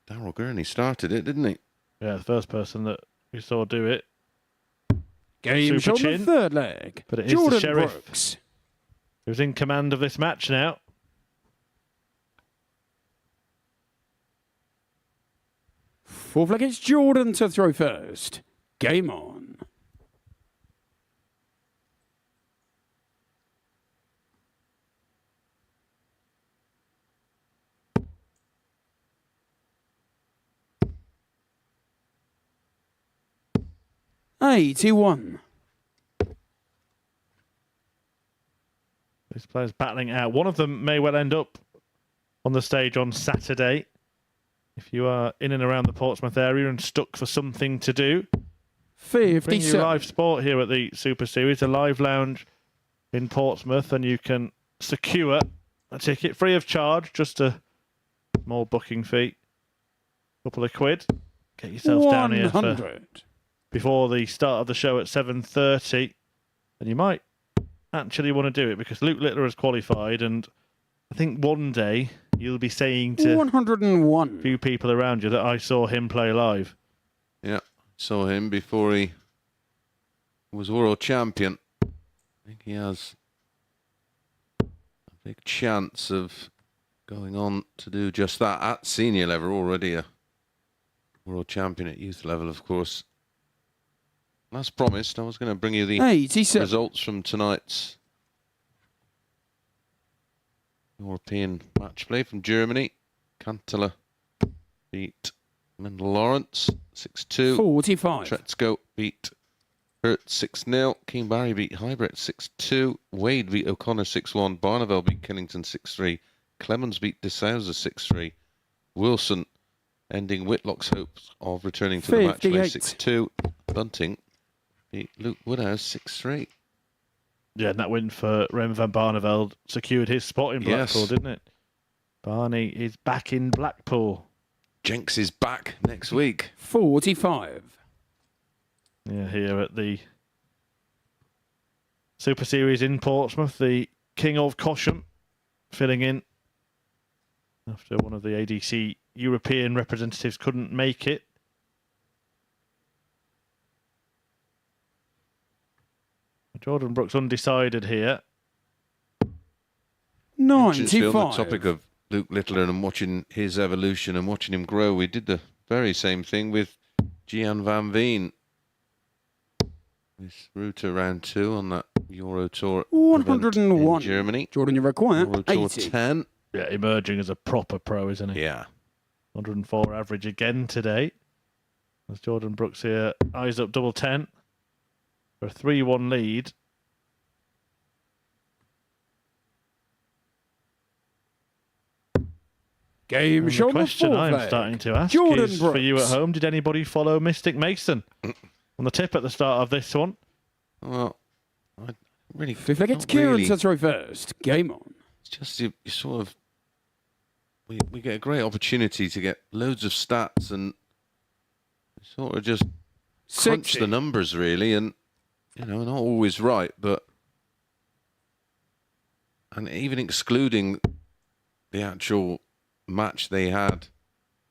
Darryl Gurney started it, didn't he? Yeah, the first person that we saw do it. Game Super shot in the chin. third leg. But it is the Jordan Sheriff. Brooks. Who's in command of this match now. Fourth leg, it's Jordan to throw first. Game on. $81. These players battling out. One of them may well end up on the stage on Saturday. If you are in and around the Portsmouth area and stuck for something to do, bring you 57. live sport here at the Super Series, a live lounge in Portsmouth, and you can secure a ticket free of charge, just a small booking fee, couple of quid. Get yourself down here before the start of the show at 7:30, and you might actually want to do it because Luke Littler has qualified, and I think one day you'll be saying to 101. a few people around you that I saw him play live. Yeah, saw him before he was world champion. I think he has a big chance of going on to do just that at senior level. Already a world champion at youth level, of course. As promised, I was going to bring you the 87. results from tonight's European match play from Germany. Kanteler beat Mendel Lawrence 6-2. 45. Tretzko beat Hurt 6-0. Keen Barry beat Hybrid 6-2. Wade beat O'Connor 6-1. Barneveld beat Killington 6-3. Clemens beat DeSouza 6-3. Wilson ending Whitlock's hopes of returning to the match play 6-2. Bunting beat Luke Woodhouse 6-3. Yeah, and that win for Rem van Barneveld secured his spot in Blackpool, didn't it? Barney is back in Blackpool. Jenks is back next week. 45. Yeah, here at the Super Series in Portsmouth, the King of Cosham filling in after one of the ADC European representatives couldn't make it. Jordan Brooks undecided here. 95. On the topic of Luke Littler and watching his evolution and watching him grow, we did the very same thing with Gian Van Veen. This route to round 2 on that Euro Tour 101. in Germany. Jordan, you require Euro Tour 80. 10. Yeah, emerging as a proper pro, isn't he? Yeah. 104 average again today. As Jordan Brooks here eyes up double 10 for a 3-1 lead. Game And show the question I'm flag. starting to ask Jordan is Brooks. for you at home, did anybody follow Mystic Mason on the tip at the start of this one? Well, I really. Fifth leg, it's not Kieran really. to throw first. Game on. It's just you sort of. We get a great opportunity to get loads of stats and sort of just crunch 60. the numbers really, and not always right, but and even excluding the actual match they had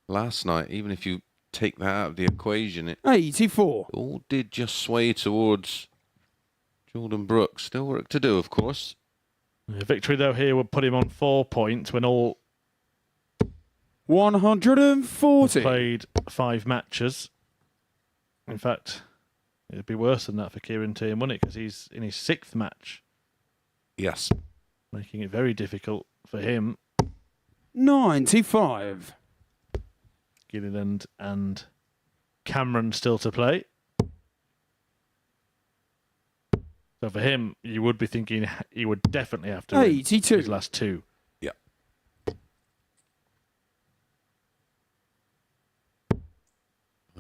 last night, even if you take that out of the equation, it 84. all did just sway towards Jordan Brooks. Still work to do, of course. A victory, though, here would put him on 4 points when all 140. played 5 matches. In fact, it'd be worse than that for Kieran Teehan, wouldn't it? Because he's in his 6th match, Yes. making it very difficult for him. 95. Gilliland and Cameron still to play. So for him, you would be thinking he would definitely have to win 82. his last 2. Yeah.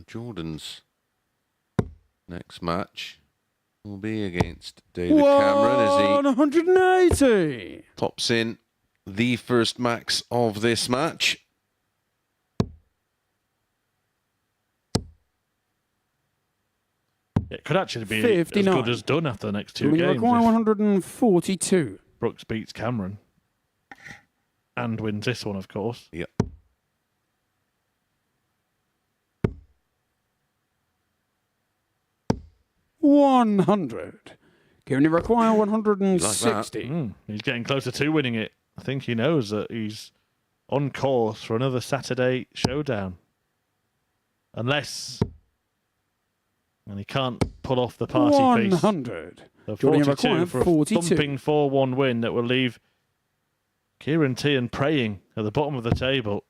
Jordan's next match will be against David Cameron as he 180. pops in the first max of this match. It could actually be 59. as good as done after the next 2 Jordan, you games. require If 142. Brooks beats Cameron and wins this one, of course. Yep. $100. Given you require 160. He's getting closer to winning it. I think he knows that he's on course for another Saturday showdown. Unless... And he can't pull off the party piece. 100. So Jordan, you 42 require for a 42. thumping 4-1 win that will leave Kieran Teehan praying at the bottom of the table.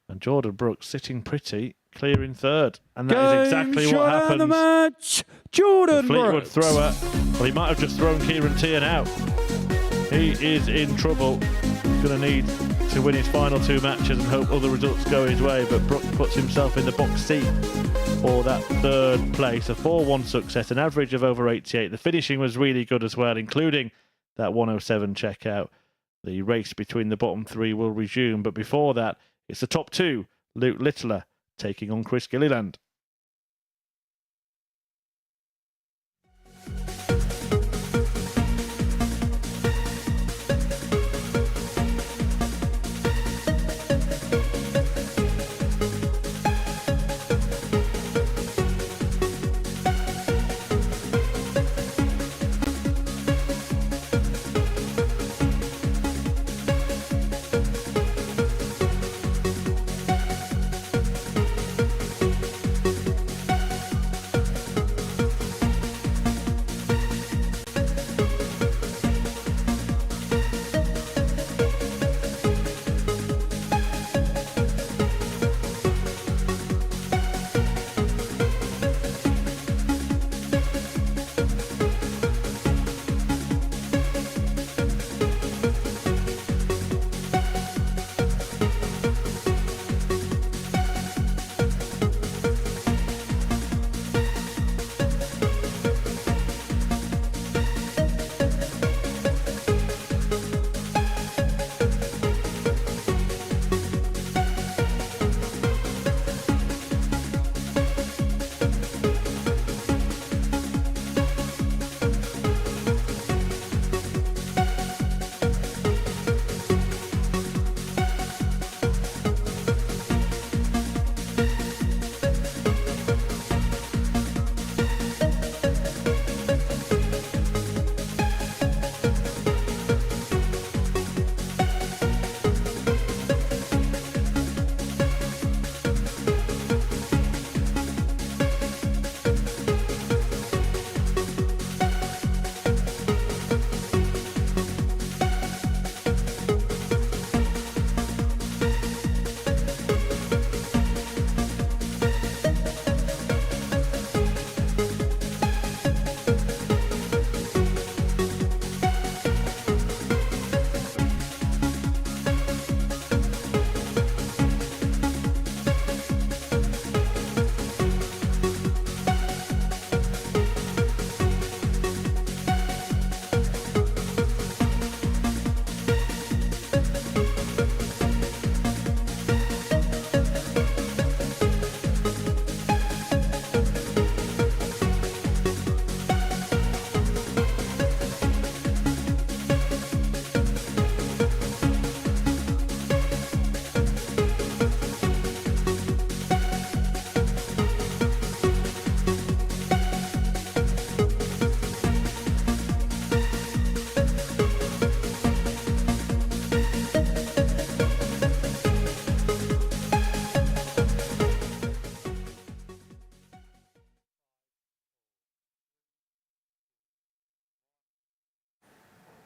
And Jordan Brooks sitting pretty, clear in 3rd. And that is exactly what shot out of the happens. match. Jordan Fleetwood Brooks. thrower. Well, he might have just thrown Kieran Teehan out. He is in trouble. He's going to need to win his final 2 matches and hope other results go his way. But Brooks puts himself in the box seat for that 3rd place. A 4-1 success, an average of over 88. The finishing was really good as well, including that 107 checkout, the race between the bottom 3 will resume. But before that, it's the top 2. Luke Littler taking on Chris Gilliland.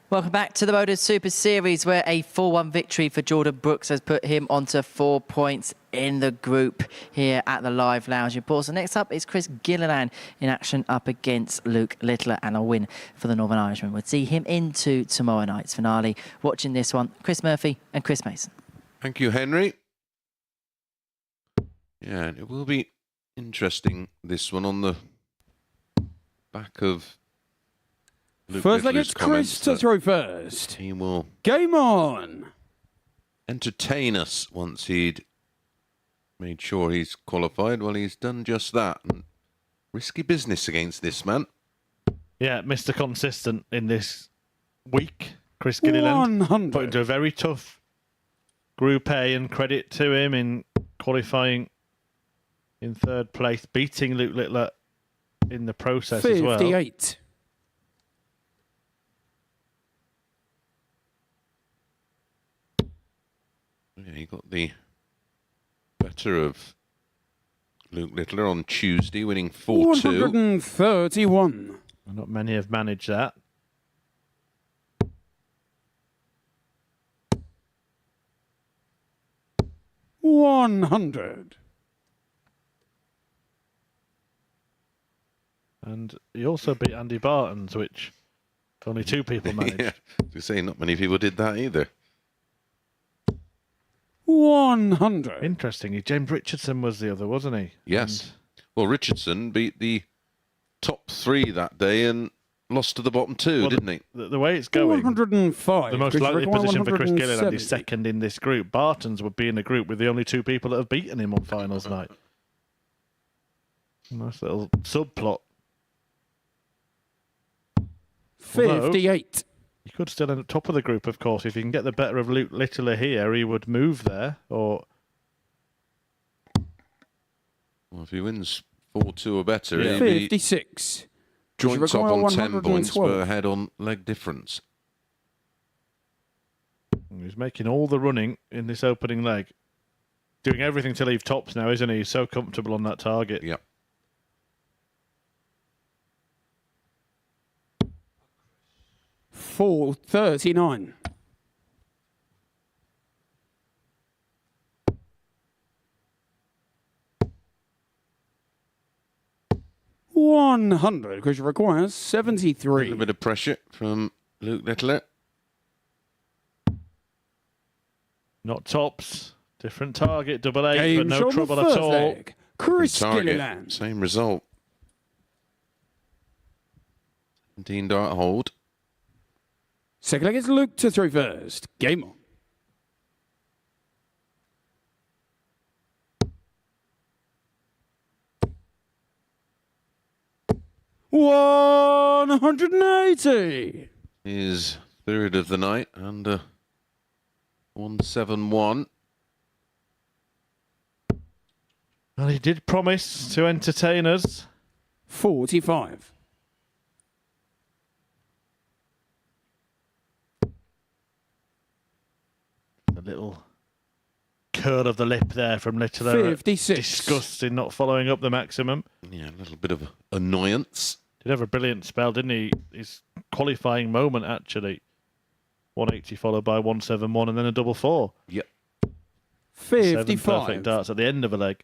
Welcome back to the MODUS Super Series, where a 4-1 victory for Jordan Brooks has put him onto 4 points in the group here at the Live Lounge. Of course, next up is Chris Gilliland in action up against Luke Littler, and a win for the Northern Irishman would see him into tomorrow night's finale. Watching this one, Chris Murphy and Chris Mason. Thank you, Henry. Yeah, it will be interesting, this one, on the back of Luke First leg, Littler's it's Chris comments to that throw first. he will Game on. entertain us once he'd made sure he's qualified. Well, he's done just that. And risky business against this man. Yeah, Mr. Consistent in this week, Chris Gilliland. 100. Put into a very tough Group A, and credit to him in qualifying in 3rd place, beating Luke Littler in the process as well. 58. Yeah, he got the better of Luke Littler on Tuesday, winning 4-2. 131. Not many have managed that. $100. And he also beat Andy Barton's, which only 2 people managed. Yeah, to say not many people did that either. 100. Interestingly, James Richardson was the other, wasn't he? Yes. Well, Richardson beat the top 3 that day, and lost to the bottom two, didn't he? The way it's going, 105. the most because you likely require position for Chris Gilliland 170. is second in this group. Barton's would be in the group with the only 2 people that have beaten him on finals night. Nice little subplot. 58. He could still end up top of the group, of course. If he can get the better of Luke Littler here, he would move there. Or Well, if he wins 4-2 or better, Yeah. he'll be 56. joint top require on 10 points, 112. but ahead on leg difference. he's making all the running in this opening leg. Doing everything to leave tops now, isn't he? He's so comfortable on that target. Yep. Four 39. $100 because you require A little 73. bit of pressure from Luke Littler. Not tops. Different target, double eight, Game but no shot on the trouble at first all. leg. Chris Target, Gilliland. same result. 17 dart hold. Second leg is Luke to throw first. Game on. $180. His third of the night and 171. Well, he did promise to entertain us. 45. A little curl of the lip there from Littler. 56. Disgust in not following up the maximum. Yeah, a little bit of annoyance. Did have a brilliant spell, didn't he? His qualifying moment, actually. 180 followed by 171 and then a double four. Yep. 7 55. perfect darts at the end of a leg.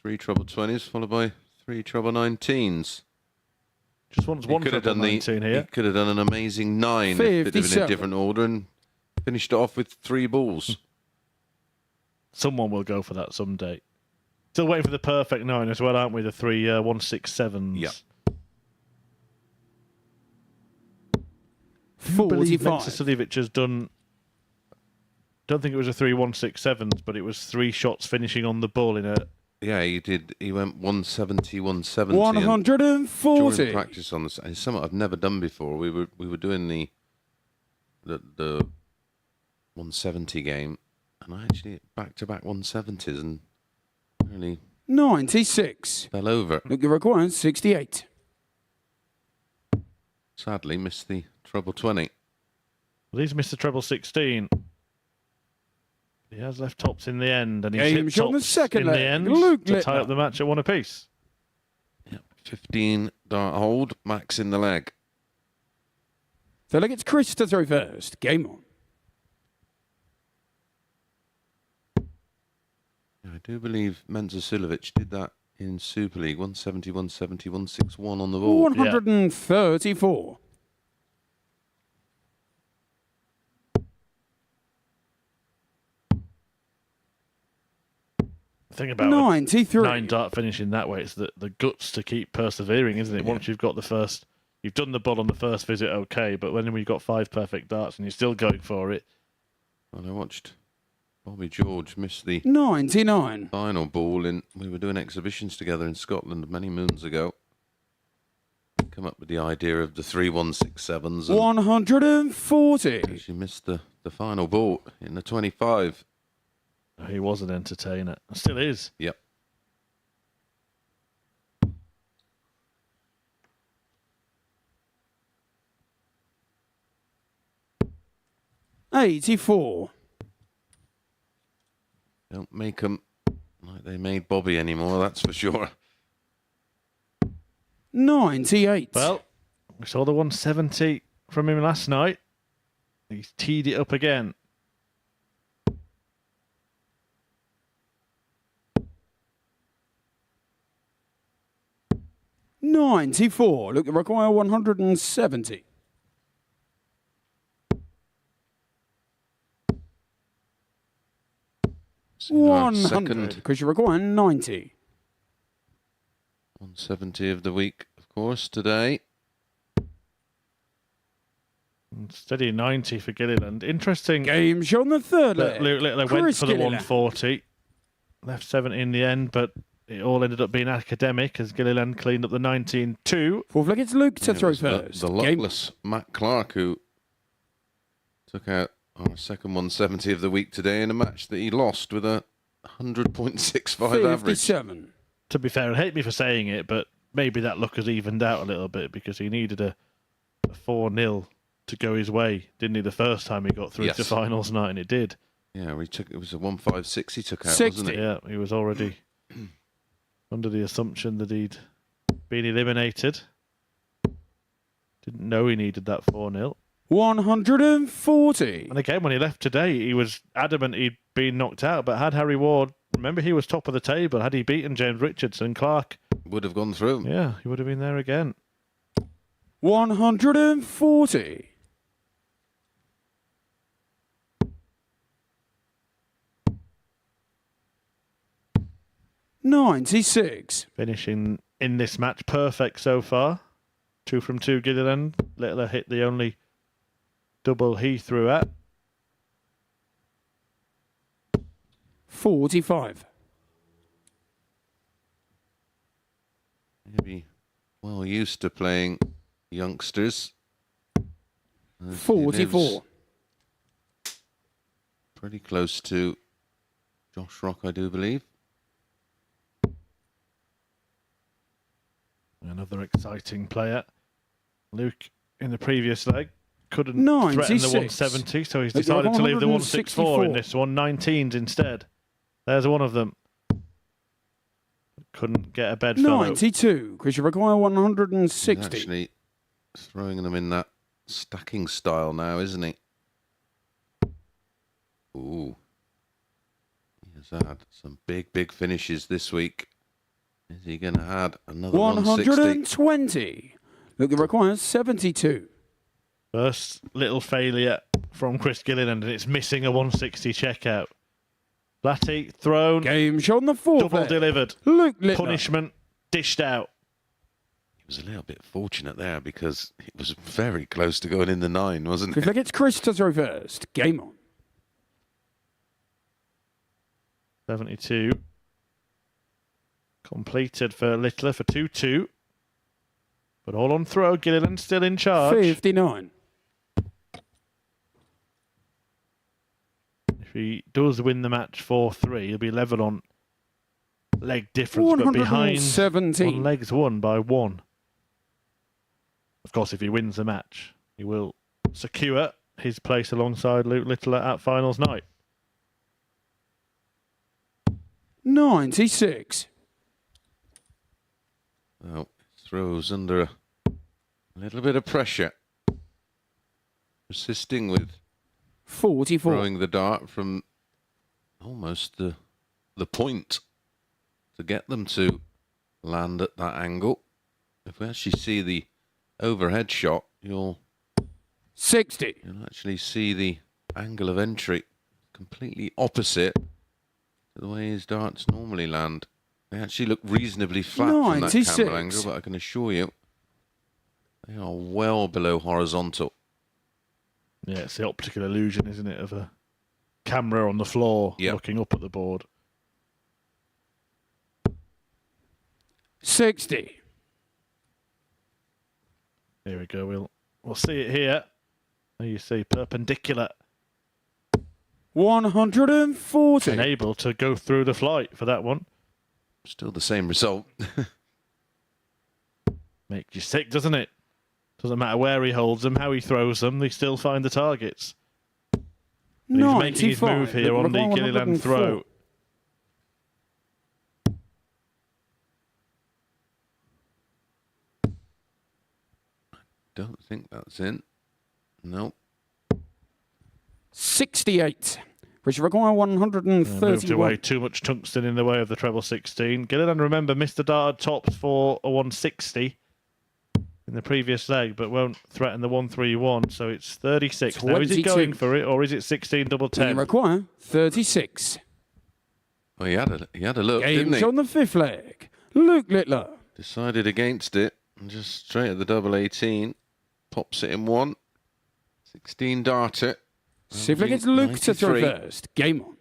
3 treble 20s followed by 3 treble 19s. Just wants one could have triple done 19 He here. could have done an amazing 9 if it had been in a 57. different order and finished it off with 3 balls. Someone will go for that someday. Still waiting for the perfect 9 as well, aren't we? The 3 167s. Yep. I believe 45. Nexus has done. Don't think it was a 3 167s, but it was 3 shots finishing on the ball in a. Yeah, he did. He went 170, 170. and 140. during practice on this, it's something I've never done before. We were doing the 170 game, and I actually back-to-back 170s and really 96. fell over. Look, you require 68. Sadly, missed the treble 20. Well, he's missed the treble 16. He has left tops in the end, and he's Game hit shot on the tops second in the leg. end Luke to tie Littler. up the match at 1 apiece. 15 dart hold, max in the leg. So look, it's Chris to throw first. Game on. I do believe Menza Silovic did that in Super League. 170, 170, 161 on the ball. 134. The thing about 93. 9 dart finishing that way, it's the guts to keep persevering, isn't it? Once you've got the first, you've done the ball on the first visit, okay, but when you've got 5 perfect darts and you're still going for it. And I watched Bobby George miss the 99. final ball in. We were doing exhibitions together in Scotland many moons ago. Come up with the idea of the 3 167s. And 140. she missed the final ball in the 25. He was an entertainer. Still is. Yep. $84. Don't make them like they made Bobby anymore, that's for sure. 98. Well, we saw the 170 from him last night. He's teed it up again. $94. Look, you require 170. See our 100. second Because you require 90. 170 of the week, of course, today. Steady 90 for Gilliland. Interesting. Games on the third Luke leg. Littler went Chris for the Gilliland. 140. Left 70 in the end, but it all ended up being academic as Gilliland cleaned up the 19-2. Fourth leg, it's Luke to It throw was first. The Game luckless Matt Clark who took out our second 170 of the week today in a match that he lost with a 100.65 average. 57. To be fair, and hate me for saying it, but maybe that luck has evened out a little bit because he needed a 4-0 to go his way, didn't he, the first time he got through Yes. to finals night, and it did. Yeah, it was a 156 he took out, 60. wasn't it? Yeah, he was already under the assumption that he'd been eliminated. Didn't know he needed that 4-0. 140. And again, when he left today, he was adamant he'd been knocked out, but had Harry Ward, remember he was top of the table, had he beaten James Richardson, Clark, Would have gone through. yeah, he would have been there again. 140. $96. Finishing in this match perfect so far. 2 from 2 Gilliland. Littler hit the only double he threw at. 45. Maybe well used to playing youngsters. As he 44. lives pretty close to Josh Rock, I do believe. Another exciting player. Luke, in the previous leg, couldn't 96. threaten the 170, so he's Look, you're decided to leave the 164 in 164. this one. 19s instead. There's one of them. Couldn't get a bedfellow. 92. Chris, you require 160. He's actually throwing them in that stacking style now, isn't he? Ooh. He has had some big finishes this week. Is he going to add another 160? 120. Look, it requires 72. First little failure from Chris Gilliland, and it's missing a 160 checkout. Blatty thrown, Games on the fourth double leg. delivered. Luke Littler. Punishment dished out. He was a little bit fortunate there because it was very close to going in the 9, wasn't Fifth it? leg, it's Chris to throw first. Game on. 72. Completed for Littler for 2-2. But all on throw, Gilliland still in charge. 59. If he does win the match 4-3, he'll be level on leg difference, but behind 117. on legs won by 1. Of course, if he wins the match, he will secure his place alongside Luke Littler at finals night. 96. Well, throws under a little bit of pressure. Persisting with 44. throwing the dart from almost the point to get them to land at that angle. If we actually see the overhead shot, you'll 60. actually see the angle of entry completely opposite to the way his darts normally land. They actually look reasonably flat from that 96. camera angle, but I can assure you they are well below horizontal. Yeah, it's the optical illusion, isn't it, of a camera on the floor Yep. looking up at the board. 60. Here we go. We'll see it here. There you see perpendicular 140. and able to go through the flight for that one. Still the same result. Makes you sick, doesn't it? Doesn't matter where he holds them, how he throws them, they still find the targets. But he's making his 95. move here Look, on the require Gilliland 104. throw. Don't think that's in. Nope. 68. Which require Moved away 131. too much tungsten in the way of the treble 16. Gilliland, remember, missed the dart tops for a 160 in the previous leg, but won't threaten the 131, so it's 36. Now, is he 22. going for it, or is it 16 double And you 10? require 36. Well, he had a look, Games didn't he? on the fifth leg. Luke Littler. decided against it and just straight at the double 18. Pops it in 1. 16 darter. Simply gets Luke to throw 93. first. Game on.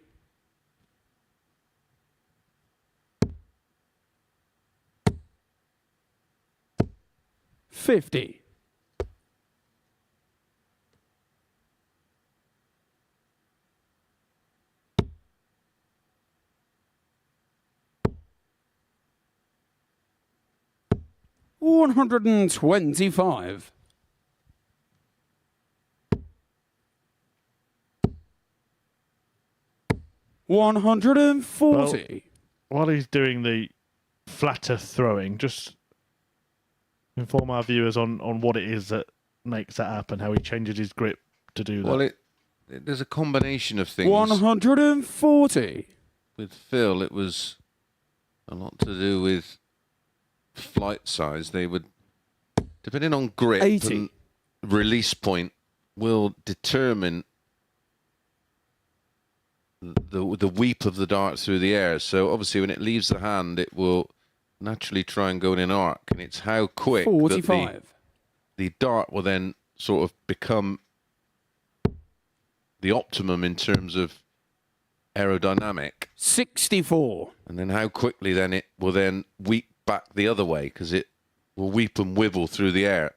$50. $125. $140. While he's doing the flatter throwing, just inform our viewers on what it is that makes that happen, how he changes his grip to do that. Well, there's a combination of things. 140. With Phil, it was a lot to do with flight size. They would, depending on grip 80. and release point, will determine the weep of the dart through the air. So obviously when it leaves the hand, it will naturally try and go in an arc, and it's how quick 45. that the dart will then sort of become the optimum in terms of aerodynamic, 64. and then how quickly then it will then weep back the other way, because it will weep and wibble through the air.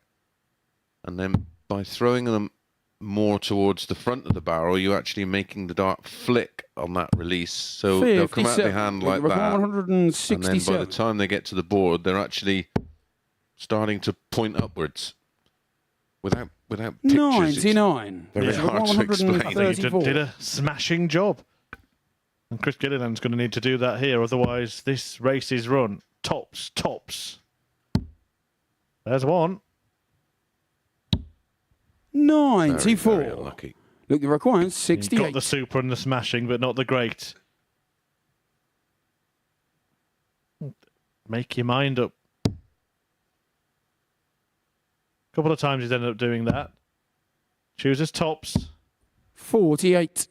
And then by throwing them more towards the front of the barrel, you're actually making the dart flick on that release. So they'll come out of the hand like that. 167. And then by the time they get to the board, they're actually starting to point upwards without pictures. It's 99. very hard to explain. I think he did a smashing job. And Chris Gilliland's going to need to do that here, otherwise this race is run. Tops, tops. There's one. 94. Very unlucky. Look, the requirement He's 68. got the super and the smashing, but not the great. Make your mind up. A couple of times he's ended up doing that. Chooses tops. 48.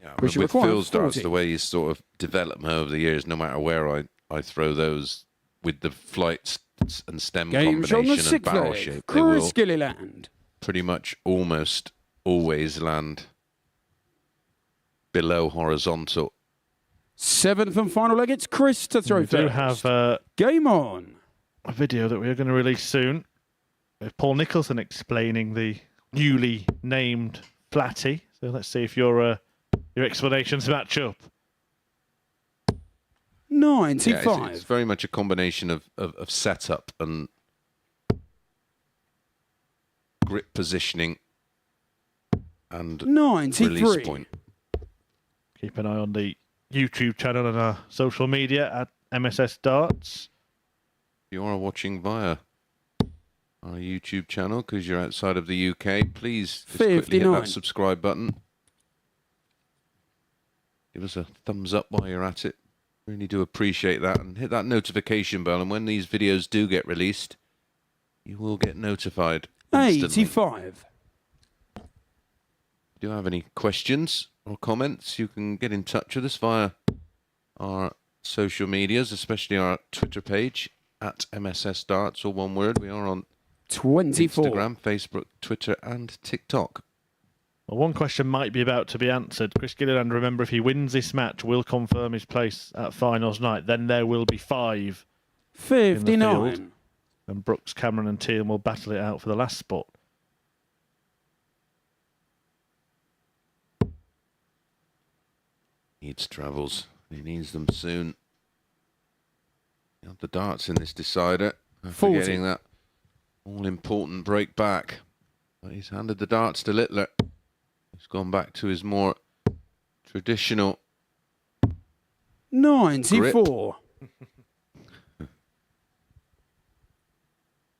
Yeah, Which with requires Phil's darts, 40. the way he's sort of developed them over the years, no matter where I throw those, with the flight and stem Game shot on the combination and sixth barrel leg. shape, they will Chris Gilliland. pretty much almost always land below horizontal. Seventh and final leg. It's Chris to throw We first. do have Game on. a video that we're going to release soon with Paul Nicholson explaining the newly named Flatty. So let's see if your explanations match up. 95. Yeah, it's very much a combination of setup and grip positioning and 93. release point. Keep an eye on the YouTube channel and our social media at MSS Darts. If you are watching via our YouTube channel because you're outside of the UK, please just quickly hit 59. that subscribe button. Give us a thumbs up while you're at it. Really do appreciate that. And hit that notification bell. And when these videos do get released, you will get notified instantly. 85. If you have any questions or comments, you can get in touch with us via our social medias, especially our Twitter page at MSS Darts, or one word. We are on 24. Instagram, Facebook, Twitter, and TikTok. Well, one question might be about to be answered. Chris Gilliland, remember, if he wins this match, will confirm his place at finals night. Then there will be 5 in the 59. field, and Brooks, Cameron, and Teehan will battle it out for the last spot. Needs travels. He needs them soon. You have the darts in this decider. I'm 40. forgetting that all-important break back. But he's handed the darts to Littler. He's gone back to his more traditional 94.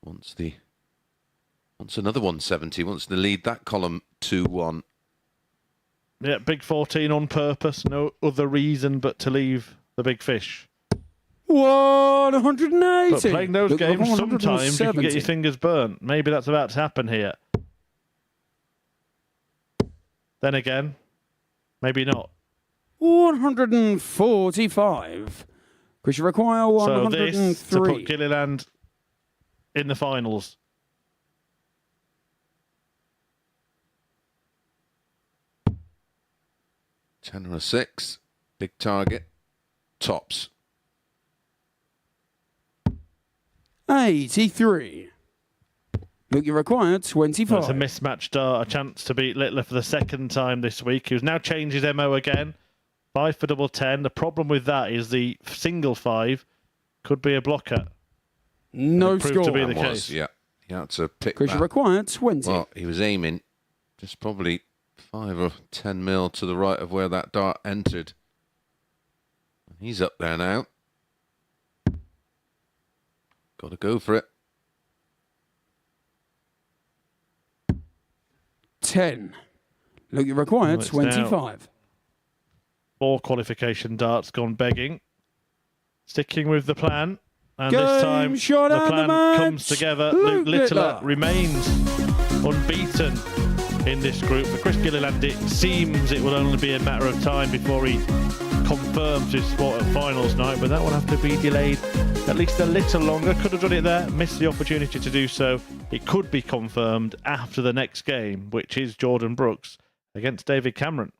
wants another 170. Wants to lead that column 2-1. Yeah, big 14 on purpose. No other reason but to leave the big fish. 180. But playing those Look, games, sometimes you can get 170. your fingers burnt. Maybe that's about to happen here. Then again, maybe not. 145. Question require So this to 103. put Gilliland in the finals. Ten or a 6. Big target. Tops. 83. Look, you require 25. It's a mismatched dart, a chance to beat Littler for the second time this week. Who's now changed his MO again. 5 for double 10. The problem with that is the single 5 could be a blocker. No Proved score. to be the That case. yeah. He had to pick Question that. required 20. Well, he was aiming just probably 5 or 10 mil to the right of where that dart entered. He's up there now. Got to go for it. 10. Look, you required Well, it's now 25. 4 qualification darts gone begging. Sticking with the plan. And Game this time shot the and the plan match. comes together. Luke Luke Littler Littler remains unbeaten in this group. For Chris Gilliland, it seems it will only be a matter of time before he confirms his spot at finals night, but that will have to be delayed at least a little longer. Could have done it there, missed the opportunity to do so. It could be confirmed after the next game, which is Jordan Brooks against David Cameron.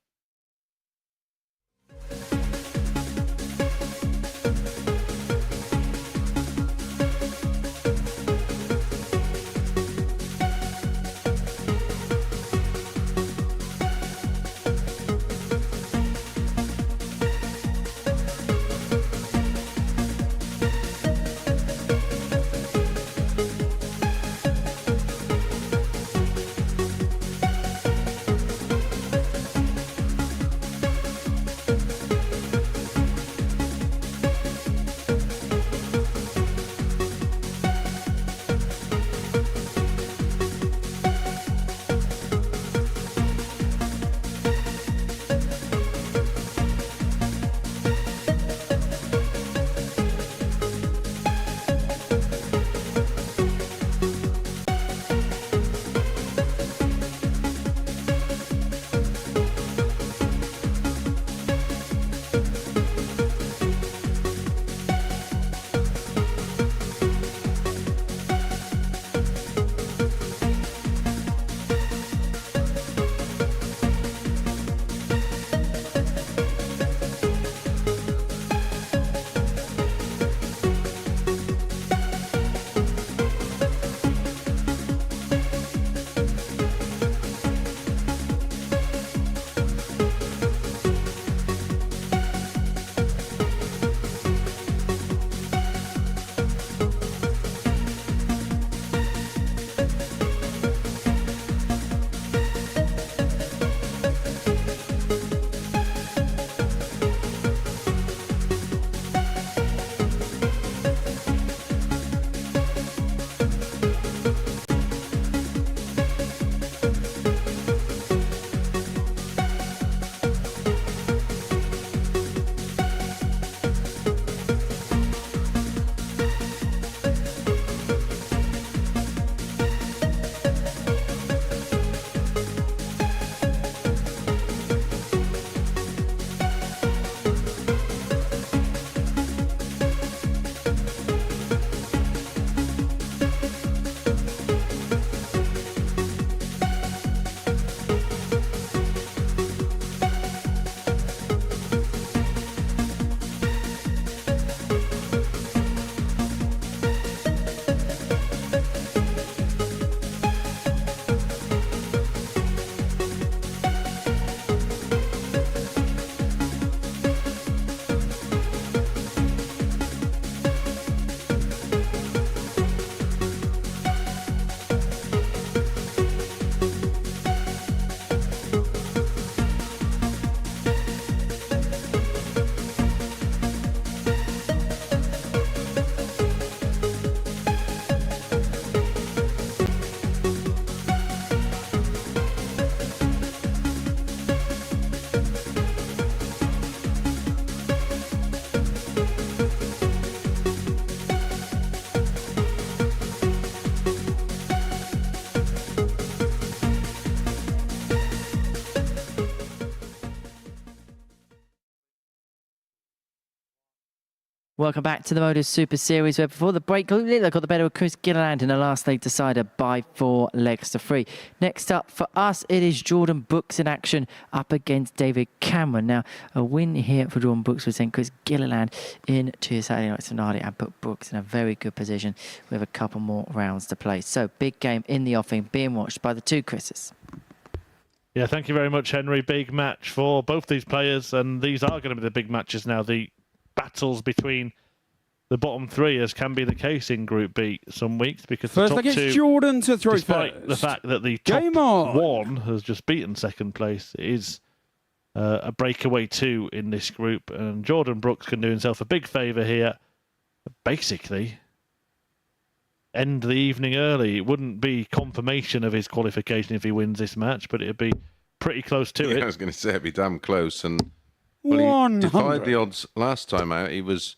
Welcome back to the MODUS Super Series, where before the break, Gilliland got the better of Chris Gilliland in the last leg decider by 4 legs to 3. Next up for us, it is Jordan Brooks in action up against David Cameron. Now, a win here for Jordan Brooks would send Chris Gilliland into the Saturday night finale and put Brooks in a very good position with a couple more rounds to play. So, big game in the offing, being watched by the two Chris's. Yeah, thank you very much, Henry. Big match for both these players, and these are going to be the big matches now. The battles between the bottom 3, as can be the case in Group B some weeks, because First the top against 2, Jordan to throw despite first. the fact that the top Game on. 1 has just beaten second place, it is a breakaway 2 in this group, and Jordan Brooks can do himself a big favour here. Basically, end the evening early. It wouldn't be confirmation of his qualification if he wins this match, but it'd be pretty close to Yeah, it. I was going to say it'd be damn close. And well, he 100. defied the odds last time out. He was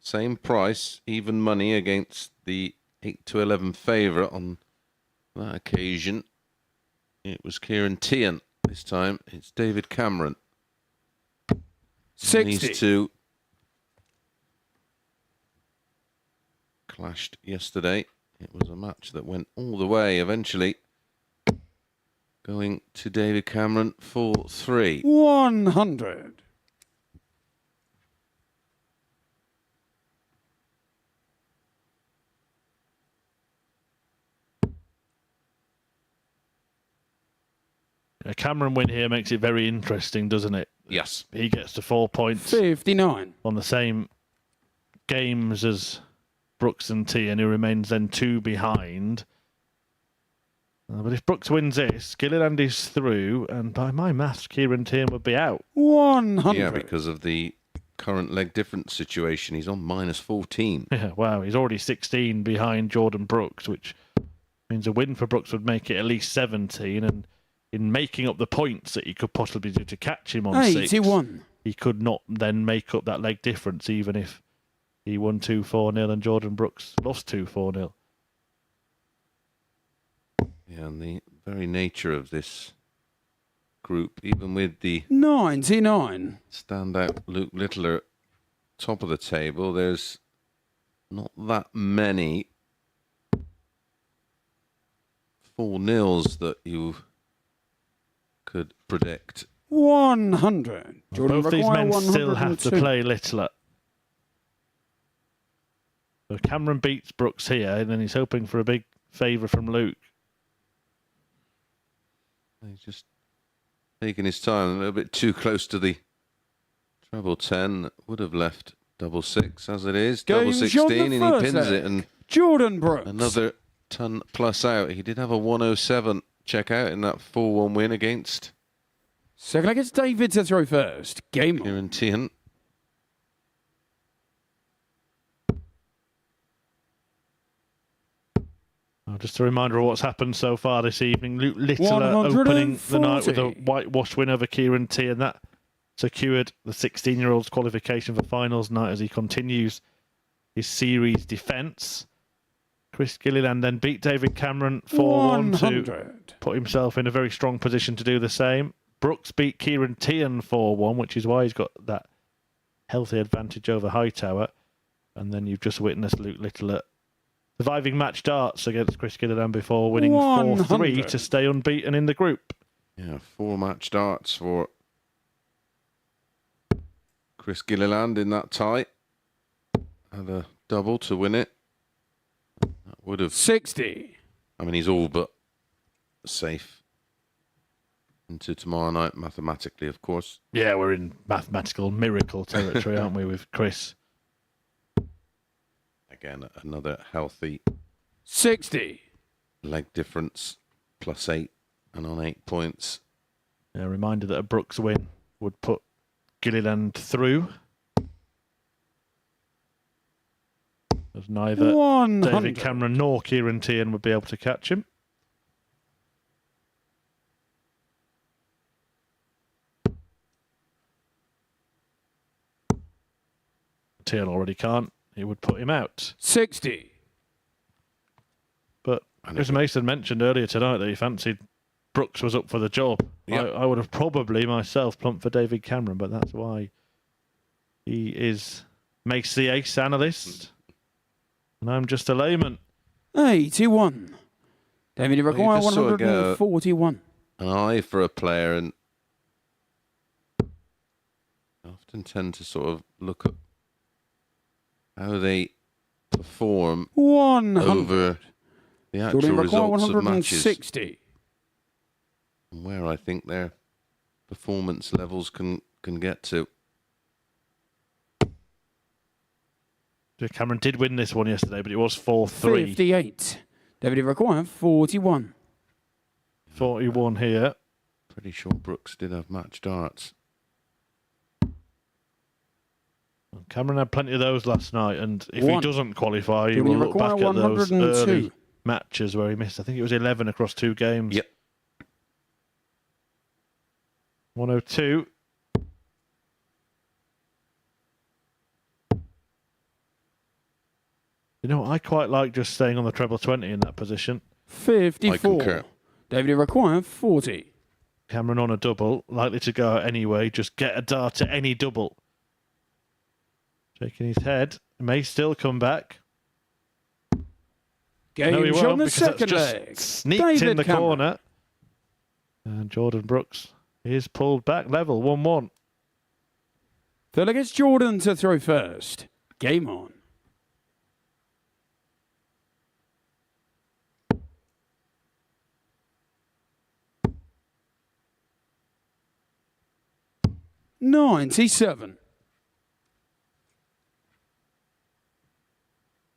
same price, even money against the 8-11 favourite on that occasion. It was Kieran Teehan. This time it's David Cameron. 60. These two clashed yesterday. It was a match that went all the way eventually, going to David Cameron for 3. 100. A Cameron win here makes it very interesting, doesn't it? Yes. He gets to 4 points 59. on the same games as Brooks and Teehan, who remains then 2 behind. But if Brooks wins this, Gilliland is through, and by my maths, Kieran Teehan would be out. 100. Yeah, because of the current leg difference situation. He's on minus 14. Yeah, wow, he's already 16 behind Jordan Brooks, which means a win for Brooks would make it at least 17, and in making up the points that he could possibly do to catch him on 6, 81. he could not then make up that leg difference, even if he won 2-4-0 and Jordan Brooks lost 2-4-0. Yeah, and the very nature of this group, even with the 99. standout Luke Littler top of the table, there's not that many 4-0s that you could predict. 100. Jordan Both these require men still have to 102. play Littler. So Cameron beats Brooks here, and then he's hoping for a big favour from Luke. He's just taking his time, a little bit too close to the treble 10. Would have left double 6 as it is. Double Game's 16, on the and he first pins leg. it. And Jordan Brooks. another ton plus out. He did have a 107 check out in that 4-1 win against Second against David to throw first. Game on. Kieran Teehan. Just a reminder of what's happened so far this evening. Luke Littler 140. opening the night with a whitewash win over Kieran Teehan, and that secured the 16-year-old's qualification for finals night as he continues his series defence. Chris Gilliland then beat David Cameron 4-1 to 100. put himself in a very strong position to do the same. Brooks beat Kieran Teehan 4-1, which is why he's got that healthy advantage over Hightower. And then you've just witnessed Luke Littler surviving match darts against Chris Gilliland before winning 4-3 100. to stay unbeaten in the group. Yeah, 4 match darts for Chris Gilliland in that tie. Had a double to win it. That would have... 60. I mean, he's all but safe into tomorrow night, mathematically, of course. Yeah, we're in mathematical miracle territory, aren't we, with Chris? Again, another healthy 60. leg difference, +8 and on 8 points. A reminder that a Brooks win would put Gilliland through, as neither 100. David Cameron nor Kieran Teehan would be able to catch him. Teehan already can't. It would put him out. 60. But Chris Mason mentioned earlier tonight that he fancied Brooks was up for the job. Yep. I would have probably myself plumped for David Cameron, but that's why he is makes the ace analyst. And I'm just a layman. 81. David, you require just sort of get 141. an eye for a player, and I often tend to sort of look at how they perform 100. over the actual Jordan require results of matches, 160. and where I think their performance levels can get to. Cameron did win this one yesterday, but it was 4-3. 58. David, you require 41. 41 here. Pretty sure Brooks did have match darts. Cameron had plenty of those last night, and if he One. doesn't qualify, he Jordan, will you look back require at those 102. early matches where he missed. I think it was 11 across 2 games. Yep. 102. You know, I quite like just staying on the treble 20 in that position. 54. I concur. David, you require 40. Cameron on a double, likely to go out anyway. Just get a dart at any double. Shaking his head. May still come back. Game No, he on won't, the because that's second just leg. sneaked David in the Cameron. corner. And Jordan Brooks is pulled back level, 1-1. Third leg, it's Jordan to throw first. Game on. $97.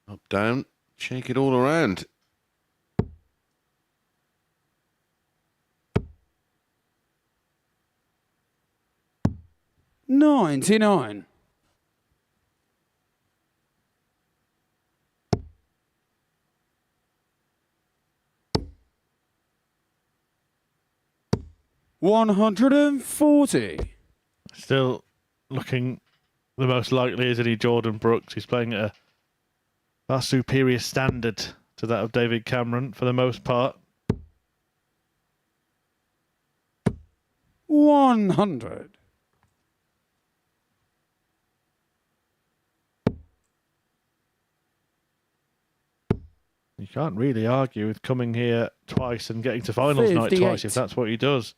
Up, down, shake it all around. $99. $140. Still looking the most likely, isn't he, Jordan Brooks? He's playing at a far superior standard to that of David Cameron for the most part. 100. You can't really argue with coming here twice and getting to finals night 58. twice if that's what he does.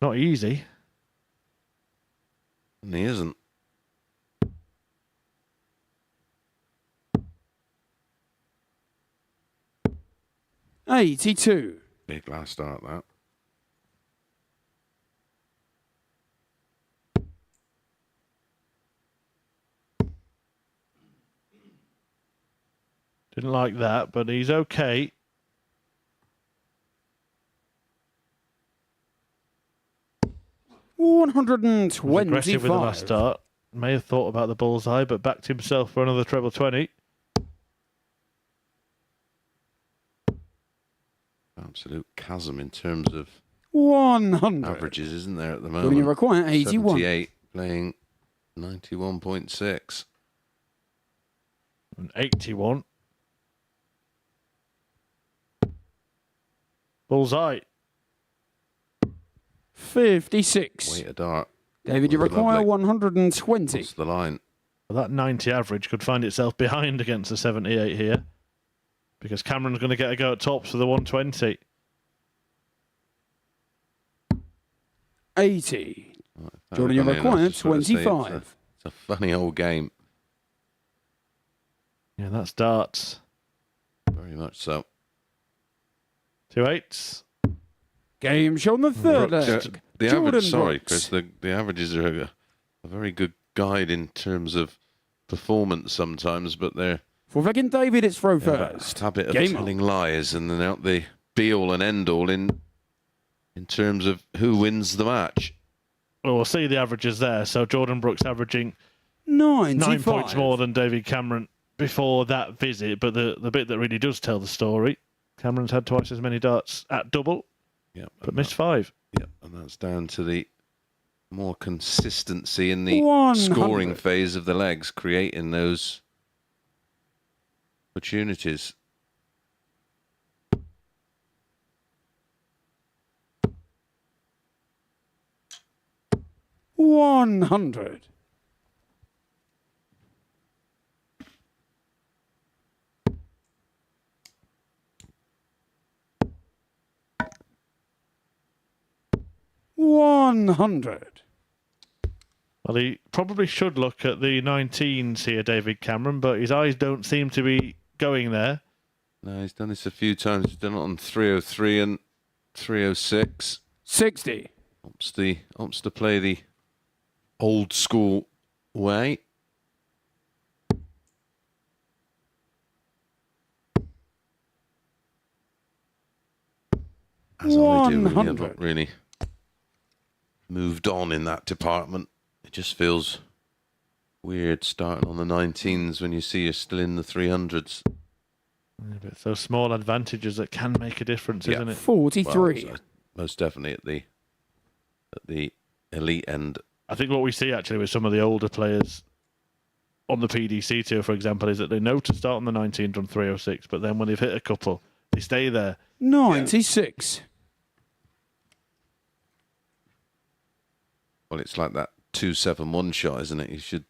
Not easy. And he isn't. $82. Big last start, that. Didn't like that, but he's okay. Was aggressive with the last 125. start. May have thought about the bullseye, but backed himself for another treble 20. Absolute chasm in terms of 100. averages, isn't there, at the Jordan, you moment? require 81. 78, playing 91.6. And 81. Bullseye. 56. Wait a dart. David, you Lovely. require 120. What's the line? Well, that 90 average could find itself behind against the 78 here. Because Cameron's going to get a go at tops for the 120. 80. Right, Jordan, you funny enough, require just wanna say 25. It's a funny old game. Yeah, that's darts. Very much so. 2 8s. Game shown the third Brooks. leg. The Jordan average, sorry, Brooks. Chris, the averages are a very good guide in terms of performance sometimes, but they're For fucking David, it's throw a first. habit of Game telling lies and then out the be-all and end-all in terms of who wins the match. Well, we'll see the averages there. So Jordan Brooks averaging 95. 9 points more than David Cameron before that visit. But the bit that really does tell the story, Cameron's had twice as many darts at double, Yep, but missed 5. Yep, and that's down to the more consistency in the 100. scoring phase of the legs, creating those opportunities. $100. 100. Well, he probably should look at the 19s here, David Cameron, but his eyes don't seem to be going there. No, he's done this a few times. He's done it on 303 and 306. 60. Opts to play the old school way. As I do, really, I've not really moved on in that department. It just feels weird starting on the 19s when you see you're still in the 300s. Yeah, but those small advantages that can make a difference, isn't it? 43. Well, most definitely at the elite end. I think what we see actually with some of the older players on the PDC tour, for example, is that they know to start on the 19s on 306, but then when they've hit a couple, they stay there. 96. Well, it's like that 271 shot, isn't it? You should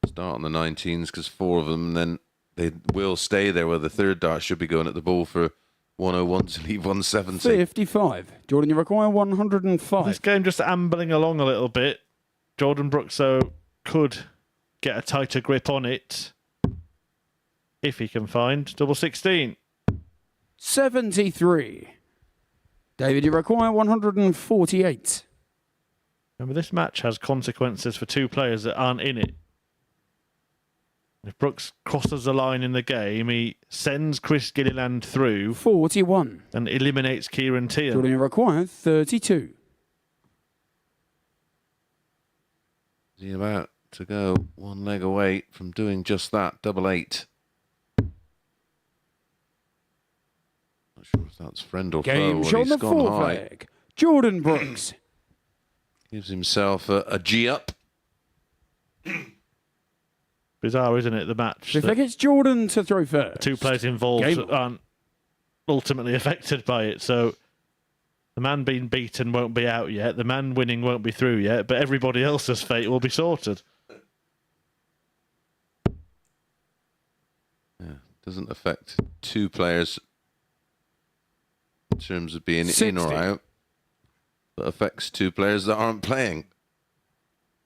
start on the 19s because 4 of them, then they will stay there where the third dart should be going at the ball for 101 to leave 170. 55. Jordan, you require 105. This game just ambling along a little bit. Jordan Brooks, though, could get a tighter grip on it if he can find double 16. 73. David, you require 148. Remember, this match has consequences for 2 players that aren't in it. If Brooks crosses the line in the game, he sends Chris Gilliland through 41. and eliminates Kieran Teehan. Jordan, you require 32. He's about to go one leg away from doing just that, double 8. Not sure if that's friend or Game foe. show He's the gone 4 high. flag. Jordan Brooks. Gives himself a G up. Bizarre, isn't it, the match? If it's Jordan to throw first. 2 players involved Game. aren't ultimately affected by it. So the man being beaten won't be out yet. The man winning won't be through yet. But everybody else's fate will be sorted. Yeah, doesn't affect 2 players in terms of being 60. in or out, but affects 2 players that aren't playing.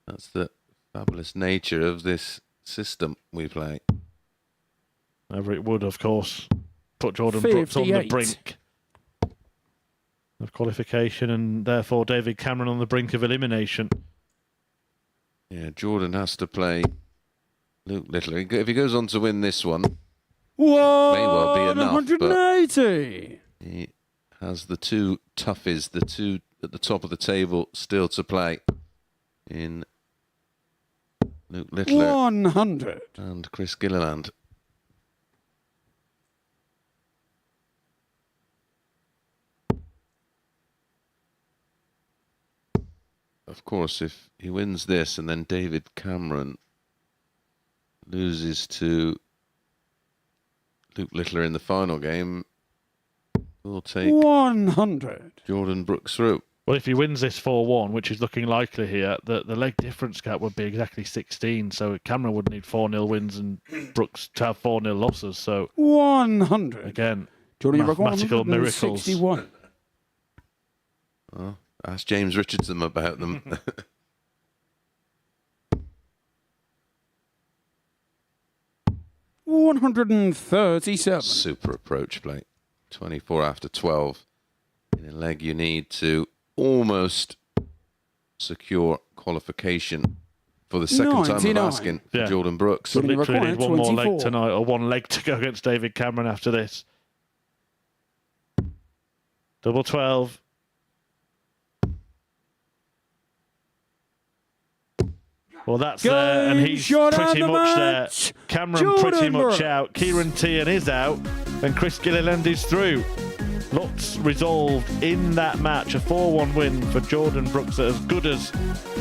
That's the fabulous nature of this system we play. However, it would, of course, put Jordan Brooks on the 58. brink of qualification and therefore David Cameron on the brink of elimination. Yeah, Jordan has to play Luke Littler. If he goes on to win this one, May well be enough, but- 180. he has the 2 toughies, the 2 at the top of the table still to play in Luke Littler 100. and Chris Gilliland. Of course, if he wins this and then David Cameron loses to Luke Littler in the final game, we'll take 100. Jordan Brooks through. Well, if he wins this 4-1, which is looking likely here, the leg difference gap would be exactly 16. So Cameron would need 4-0 wins and Brooks to have 4-0 losses. So 100. again, Jordan, you mathematical miracles. 161. Well, ask James Richardson about them. 137. Super approach play. 24 after 12. In a leg you need to almost secure qualification for the second time of 99. asking for Yeah. Jordan Brooks. So Jordan literally required need one more leg 24. tonight, or 1 leg to go against David Cameron after this. Double 12. Well, that's there, and he's shot on pretty the much match. there. Cameron Jordan pretty much Brooks. out. Kieran Teehan is out, and Chris Gilliland is through. Lots resolved in that match. A 4-1 win for Jordan Brooks, that as good as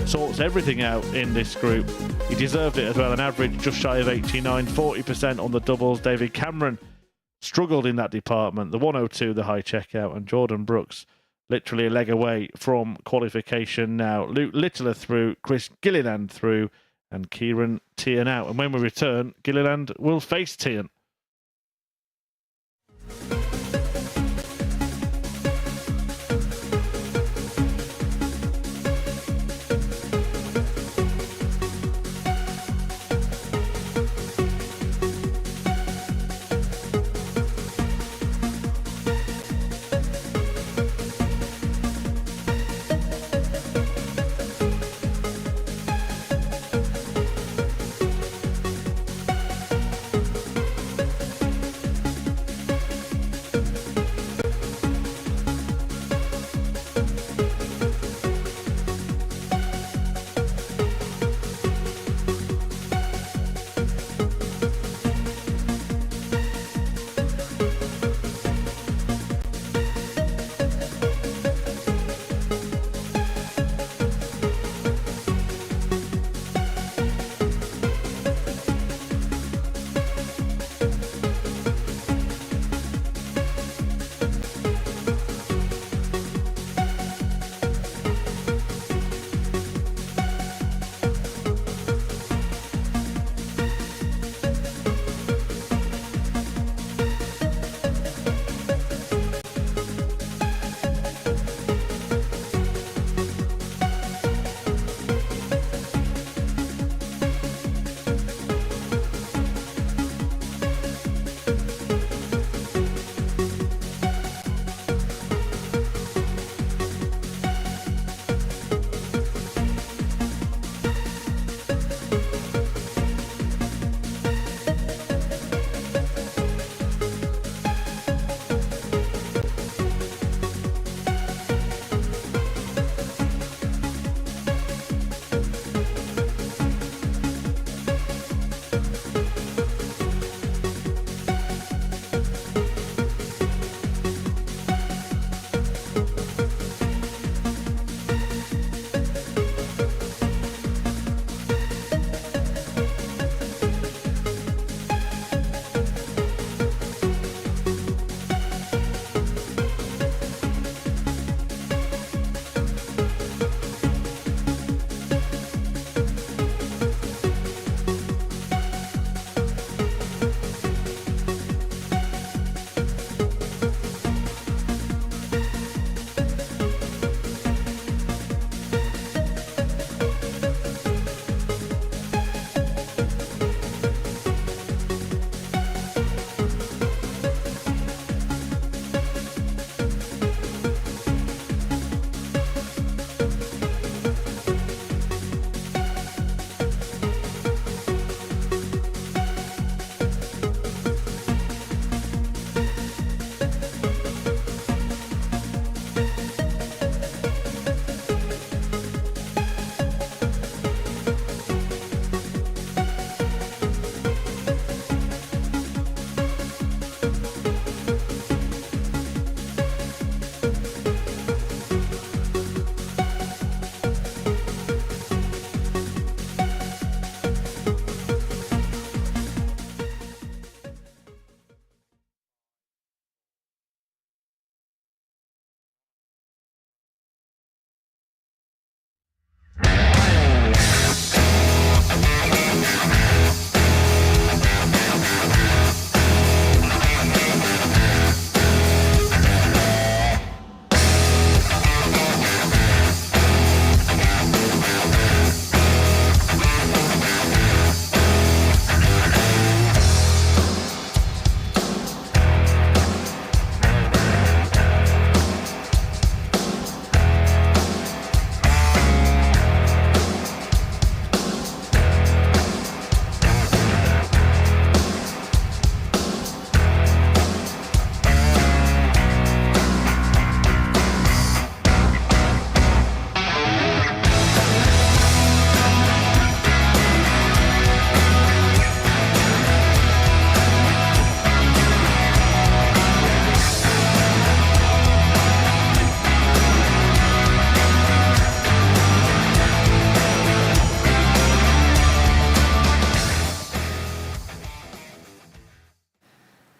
sorts everything out in this group. He deserved it as well. An average just shy of 89, 40% on the doubles. David Cameron struggled in that department. The 102, the high checkout, and Jordan Brooks literally a leg away from qualification now. Luke Littler through, Chris Gilliland through, and Kieran Teehan out. And when we return, Gilliland will face Teehan.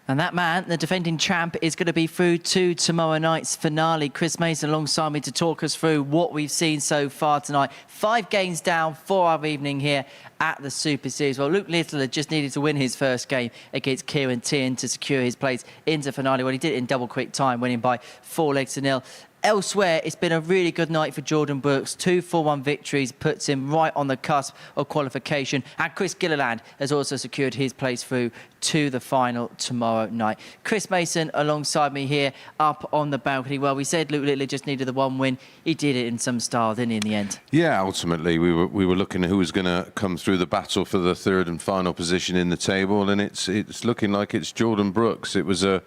And that man, the defending champ, is going to be through to tomorrow night's finale. Chris Mason alongside me to talk us through what we've seen so far tonight. 5 games down for our evening here at the Super Series. Well, Luke Littler just needed to win his first game against Kieran Teehan to secure his place into finale. Well, he did it in double quick time, winning by 4-0. Elsewhere, it's been a really good night for Jordan Brooks. 2 4-1 victories puts him right on the cusp of qualification. And Chris Gilliland has also secured his place through to the final tomorrow night. Chris Mason alongside me here up on the balcony. Well, we said Luke Littler just needed the 1 win. He did it in some style, didn't he, in the end? Yeah, ultimately we were looking at who was going to come through the battle for the 3rd and final position in the table, and it's looking like it's Jordan Brooks. It was a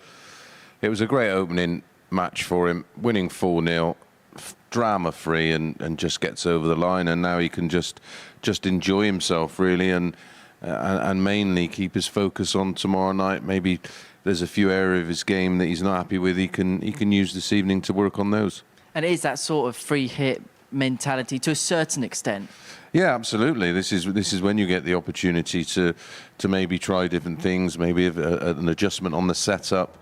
great opening match for him, winning 4-0, drama-free, and just gets over the line, and now he can just enjoy himself really, and mainly keep his focus on tomorrow night. Maybe there's a few areas of his game that he's not happy with. He can use this evening to work on those. And it is that sort of free hit mentality to a certain extent. Yeah, absolutely. This is when you get the opportunity to maybe try different things, maybe an adjustment on the setup.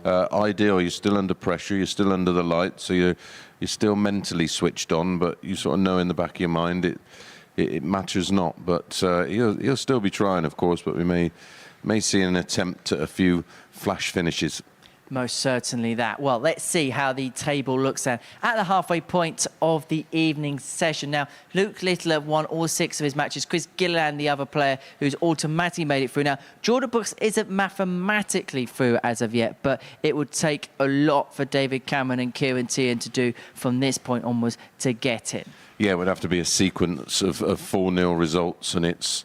Ideal, you're still under pressure, you're still under the light, so you're still mentally switched on, but you sort of know in the back of your mind it matters not. But he'll still be trying, of course, but we may see an attempt at a few flash finishes. Most certainly that. Well, let's see how the table looks then. At the halfway point of the evening session. Now, Luke Littler won all 6 of his matches. Chris Gilliland, the other player who's automatically made it through. Now, Jordan Brooks isn't mathematically through as of yet, but it would take a lot for David Cameron and Kieran Teehan to do from this point onwards to get it. Yeah, it would have to be a sequence of 4-0 results, and it's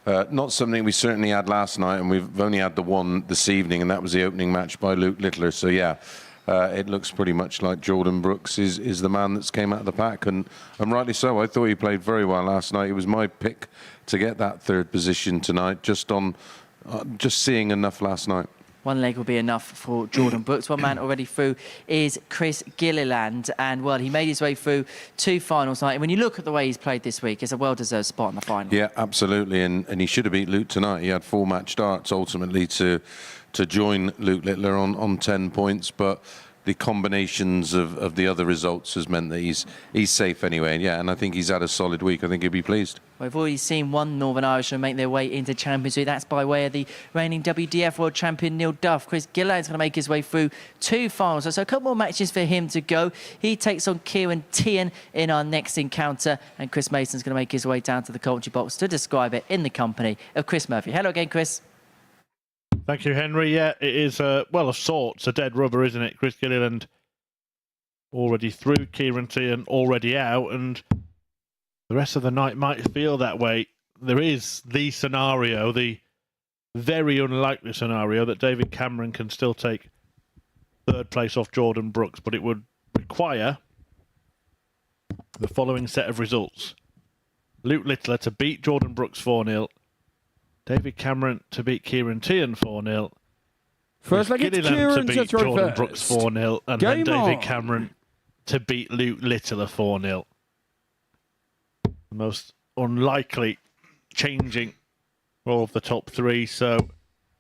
not something we certainly had last night, and we've only had the one this evening, and that was the opening match by Luke Littler. So yeah, it looks pretty much like Jordan Brooks is the man that's came out of the pack, and rightly so. I thought he played very well last night. It was my pick to get that 3rd position tonight, just seeing enough last night. 1 leg will be enough for Jordan Brooks. 1 man already through is Chris Gilliland. And, well, he made his way through 2 finals tonight. And when you look at the way he's played this week, it's a well-deserved spot in the final. Yeah, absolutely. And he should have beat Luke tonight. He had 4 match starts, ultimately, to join Luke Littler on 10 points. But the combinations of the other results has meant that he's safe anyway. And, yeah, and I think he's had a solid week. I think he'll be pleased. We've already seen 1 Northern Irishman make their way into Champions League. That's by way of the reigning WDF World Champion Neil Duff. Chris Gilliland's going to make his way through 2 finals. So a couple more matches for him to go. He takes on Kieran Teehan in our next encounter. And Chris Mason's going to make his way down to the commentary box to describe it in the company of Chris Murphy. Hello again, Chris. Thank you, Henry. Yeah, it is, well, of sorts, a dead rubber, isn't it? Chris Gilliland already through, Kieran Teehan already out, and the rest of the night might feel that way. There is the scenario, the very unlikely scenario, that David Cameron can still take 3rd place off Jordan Brooks, but it would require the following set of results. Luke Littler to beat Jordan Brooks 4-0. David Cameron to beat Kieran Teehan 4-0. First leg, it's Kieran to beat to throw Jordan first. Brooks 4-0. And Game then David on. Cameron to beat Luke Littler 4-0. The most unlikely changing all of the top 3. So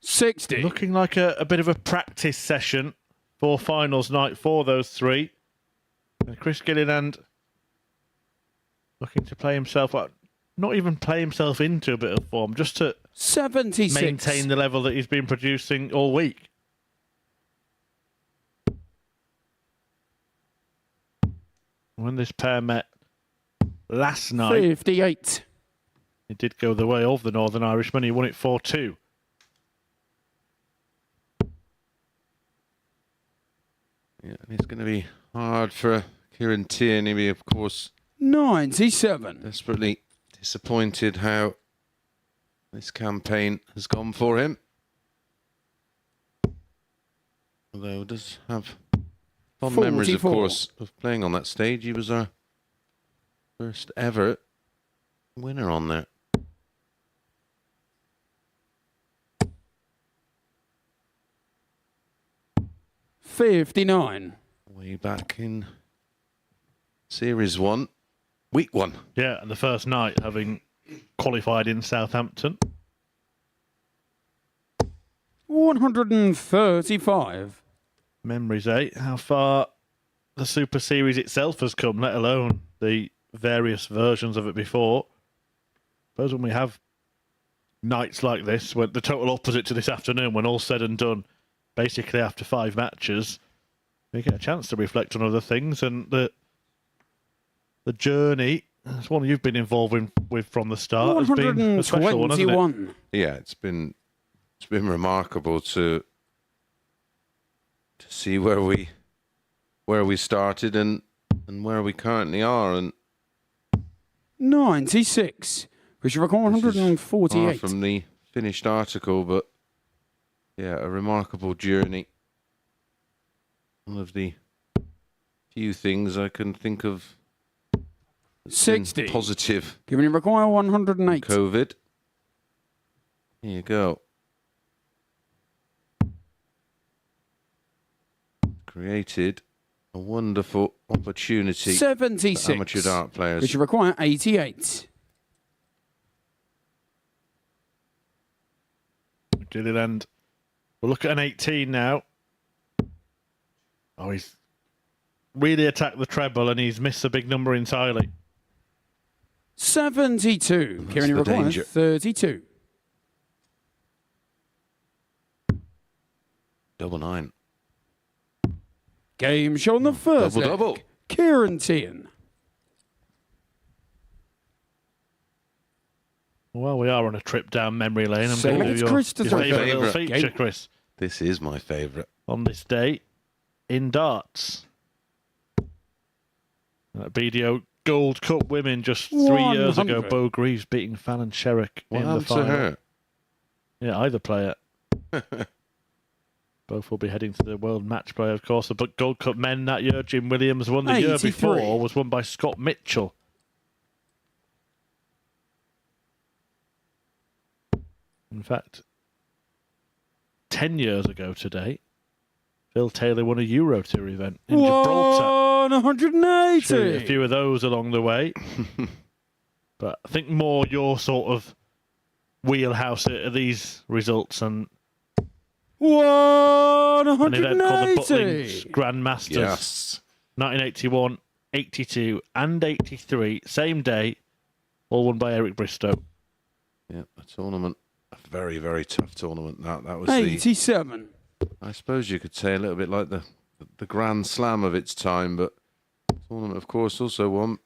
60. looking like a bit of a practice session for finals night for those 3. And Chris Gilliland looking to play himself up. Not even play himself into a bit of form, just to 76. maintain the level that he's been producing all week. When this pair met last night, 58. it did go the way of the Northern Irishman. He won it 4-2. Yeah, and it's going to be hard for Kieran Teehan. He'll be, of course, 97. desperately disappointed how this campaign has gone for him. Although he does have fond memories, of 44. course, of playing on that stage. He was our first ever winner on there. $59. Way back in Series 1, Week 1. Yeah, and the first night having qualified in Southampton. 135. Memories, eh? How far the Super Series itself has come, let alone the various versions of it before. I suppose when we have nights like this, when the total opposite to this afternoon, when all's said and done, basically after 5 matches, we get a chance to reflect on other things, and the journey, it's one you've been involved with from the start, has been a special one, hasn't it? 121. Yeah, it's been remarkable to see where we started and where we currently are, and 96. Which you record far 148. from the finished article, but yeah, a remarkable journey. One of the few things I can think of that's 60. been positive. Giving you require 108. COVID. Here you go. Created a wonderful opportunity 76. for amateur dart players. Which you require 88. Gilliland. We'll look at an 18 now. Oh, he's really attacked the treble and he's missed a big number entirely. 72. Kieran, you the require danger. 32. Double 9. Game show on the first Double, leg. double. Kieran Teehan. Well, we are on a trip down memory lane. I'm So going to it's do your Chris to throw favourite little first. feature, Game. Chris, This is my favourite. on this day in darts. BDO Gold Cup women just 3 years ago. 100. Bo Greaves beating Fallon Sherrick What in the happened to final. her? Yeah, either player. Both will be heading to the World Match Play, of course. The Gold Cup men that year, Jim Williams won. The year 83. before was won by Scott Mitchell. In fact, 10 years ago today, Phil Taylor won a Euro Tour event in Gibraltar. 180. Sure, a few of those along the way. But I think more your sort of wheelhouse are these results, and an event called the 180. Butlins Grandmasters. Yes. 1981, 82 and 83, same day, all won by Eric Bristow. Yeah, a tournament. A very, very tough tournament. That was 87. I suppose you could say a little bit like the Grand Slam of its time, but the tournament, of course, also won,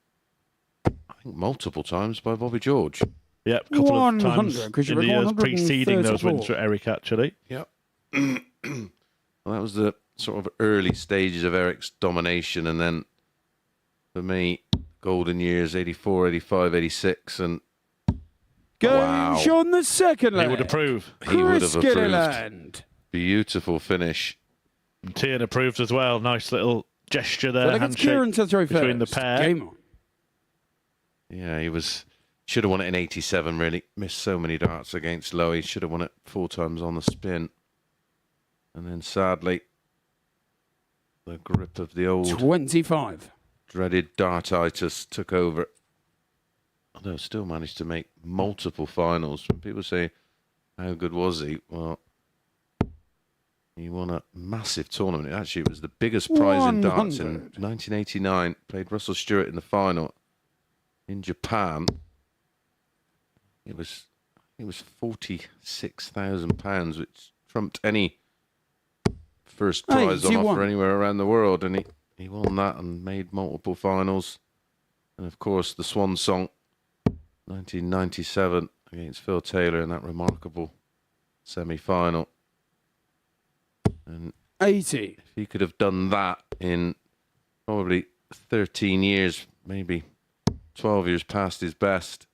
I think, multiple times by Bobby George. Yep, a couple of 100, times 'cause you in the years record preceding those wins 134. for Eric, actually. Yep. Well, that was the sort of early stages of Eric's domination, and then for me, golden years 84, 85, 86, and Game wow. show on the second leg. He would approve. he would Chris have approved. Gilliland. Beautiful finish. And Teehan approved as well. Nice little gesture there, So against Kieran handshake to throw between the first. pair. Game on. Yeah, he should have won it in 87, really. Missed so many darts against Lowy. Should have won it 4 times on the spin. And then sadly, the grip of the old 25. dreaded dartitis took over. Although still managed to make multiple finals. When people say, how good was he? Well, he won a massive tournament. Actually, it was the biggest prize in darts in 100. 1989. Played Russell Stewart in the final in Japan. It was £46,000, which trumped any first prize on 81. offer anywhere around the world, and he won that and made multiple finals. And of course, the swan song, 1997 against Phil Taylor in that remarkable semi-final. And 80. if he could have done that in probably 13 years, maybe 12 years past his best,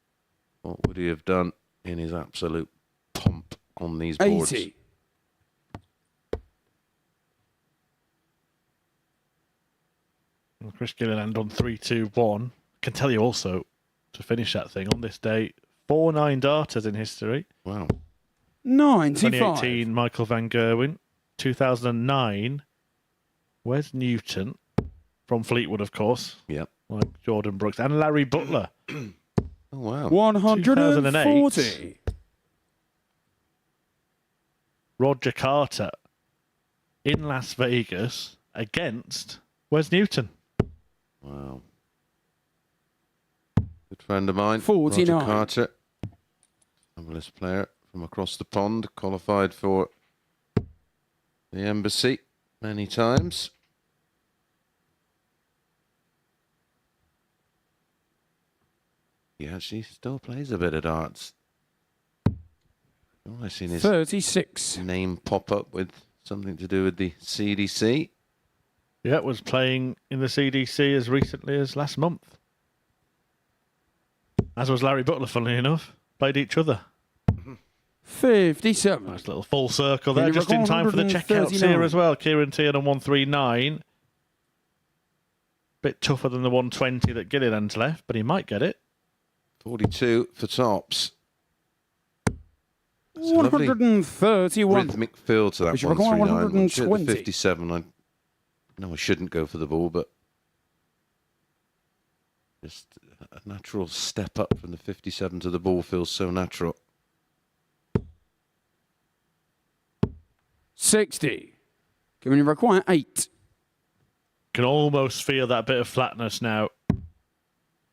what would he have done in his absolute pomp on these boards? 80. Well, Chris Gilliland on 3-2-1. Can tell you also, to finish that thing, on this day, 4 9-darters in history. Wow. 95. 2018, Michael Van Gerwen. 2009, Wes Newton, from Fleetwood, of course, Yep. like Jordan Brooks, and Larry Butler. Oh, wow. 140. Roger Carter in Las Vegas against Wes Newton. Wow. Good friend of mine, 49. Roger Carter. Fabulous player from across the pond, qualified for the embassy many times. He actually still plays a bit of darts. Oh, I've seen his 36. name pop up with something to do with the CDC. Yeah, was playing in the CDC as recently as last month. As was Larry Butler, funnily enough. Played each other. 57. Nice little full circle there, Can you just in time for the checkouts 139? here as well. Kieran Teehan on 139. Bit tougher than the 120 that Gilliland's left, but he might get it. 42 for tops. That's a lovely 131. rhythmic feel to that Which require 139. Once you hit the 120. 57, I know I shouldn't go for the ball, but just a natural step up from the 57 to the ball feels so natural. 60. Can you require 8? Can almost feel that bit of flatness now.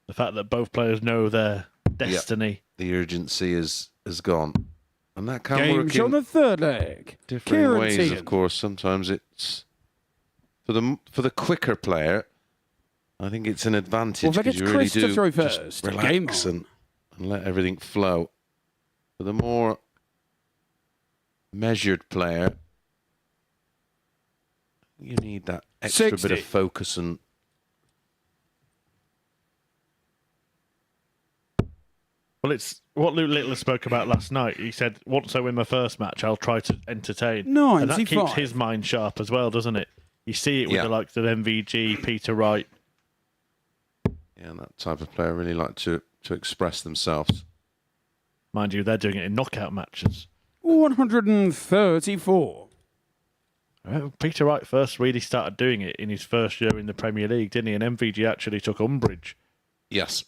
The fact that both players know their destiny. The urgency is gone. And that can Game work shot on the in third leg. different Kieran ways, Teehan. of course. Sometimes it's for the quicker player. I think it's an advantage Well, that because gets you really Chris to do throw just first. relax Game and let everything flow. For the more measured player, you need that extra 60. bit of focus and Well, it's what Luke Littler spoke about last night. He said, once I win my first match, I'll try to entertain. And that 95. keeps his mind sharp as well, doesn't it? You see it with Yeah. the likes of MVG, Peter Wright. yeah, that type of player really like to express themselves. Mind you, they're doing it in knockout matches. 134. Peter Wright first really started doing it in his first year in the Premier League, didn't he? And MVG actually took umbrage. Yes.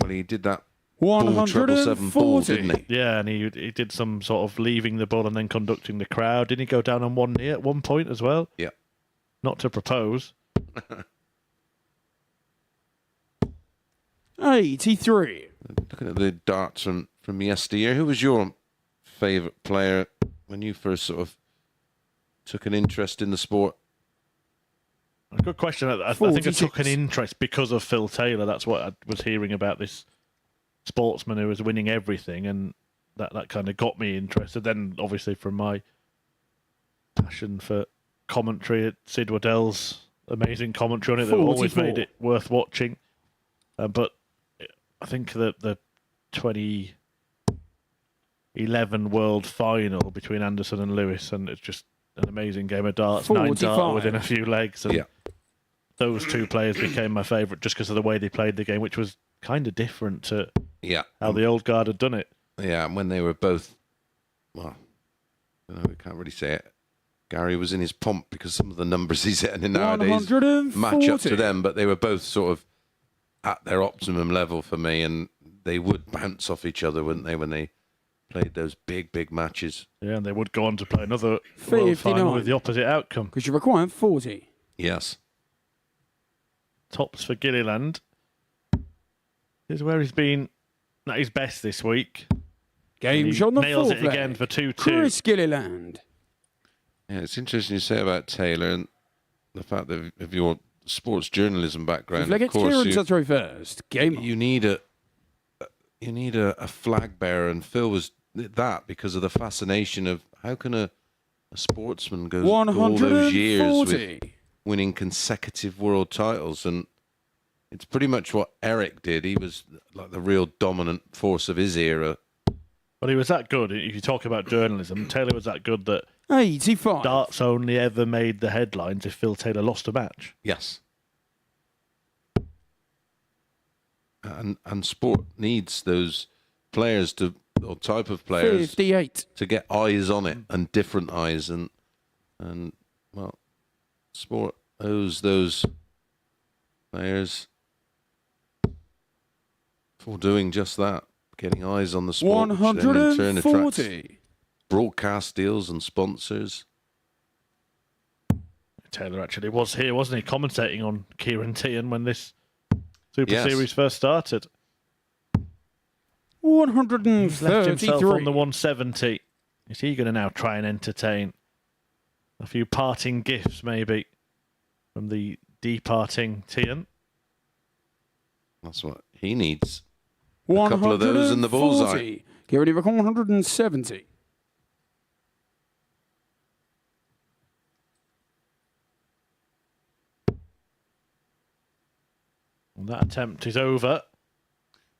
Well, he did that ball 777 ball, didn't 140. he? Yeah, and he did some sort of leaving the ball and then conducting the crowd. Didn't he go down on one knee at one point as well? Yeah. Not to propose. 83. Looking at the darts from yesteryear, who was your favourite player when you first sort of took an interest in the sport? A good question. I think I took an 46. interest because of Phil Taylor. That's what I was hearing about, this sportsman who was winning everything, and that kind of got me interested. Then, obviously, from my passion for commentary, Sid Waddell's amazing commentary on it that always 44. made it worth watching. But I think that the 2011 World Final between Anderson and Lewis, and it's just an amazing game of darts. 9 darts 45. within a few legs. And Yeah. those two players became my favourite just because of the way they played the game, which was kind of different to Yeah. how the old guard had done it. Yeah, and when they were both, well, we can't really say it. Gary was in his pomp because some of the numbers he's hitting nowadays 140. match up to them, but they were both sort of at their optimum level for me, and they would bounce off each other, wouldn't they, when they played those big matches? Yeah, and they would go on to play another World Final 59. with the opposite outcome. Because you require 40. Yes. Tops for Gilliland. Here's where he's been at his best this week. Game He shot on the nails fourth it again leg. for 2-2. Chris Gilliland. Yeah, it's interesting you say about Taylor and the fact that of your sports journalism background. Flag Of it's course, Kieran to throw first. Game on. you need a flag bearer, and Phil was that because of the fascination of how can a sportsman go all those years with 140. winning consecutive world titles, and it's pretty much what Eric did. He was like the real dominant force of his era. But he was that good. If you talk about journalism, Taylor was that good that 85. darts only ever made the headlines if Phil Taylor lost a match. Yes. And sport needs those players or type of players 58. to get eyes on it, and different eyes, and well, sport owes those players for doing just that, getting eyes on the sport, which then in turn attracts 140. broadcast deals and sponsors. Taylor actually was here, wasn't he, commentating on Kieran Teehan when this Super Yes. Series first started. 133. He's left himself on the 170. Is he going to now try and entertain a few parting gifts, maybe, from the departing Teehan? That's what he needs. A couple of those in the bullseye. Get ready for 170. And that attempt is over.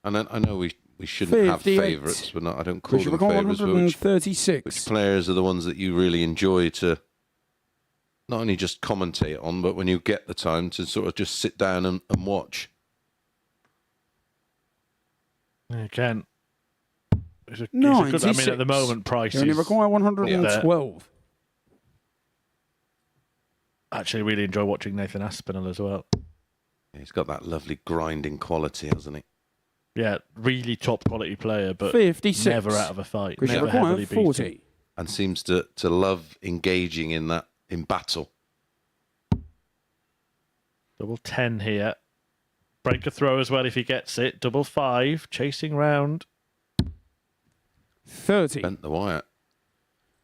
And then I know we shouldn't have 58. favourites, but I don't call Push them for favourites. But which 136. players are the ones that you really enjoy to not only just commentate on, but when you get the time to sort of just sit down and watch? Again, it's a good, I mean, at the moment, price You only is... require 112. Actually, really enjoy watching Nathan Aspinall as well. He's got that lovely grinding quality, hasn't he? Yeah, really top quality player, but 56. never out of a fight. Push Never require heavily beaten. 40. And seems to love engaging in battle. Double 10 here. Break a throw as well if he gets it. Double 5, chasing round. 30. Bent the wire.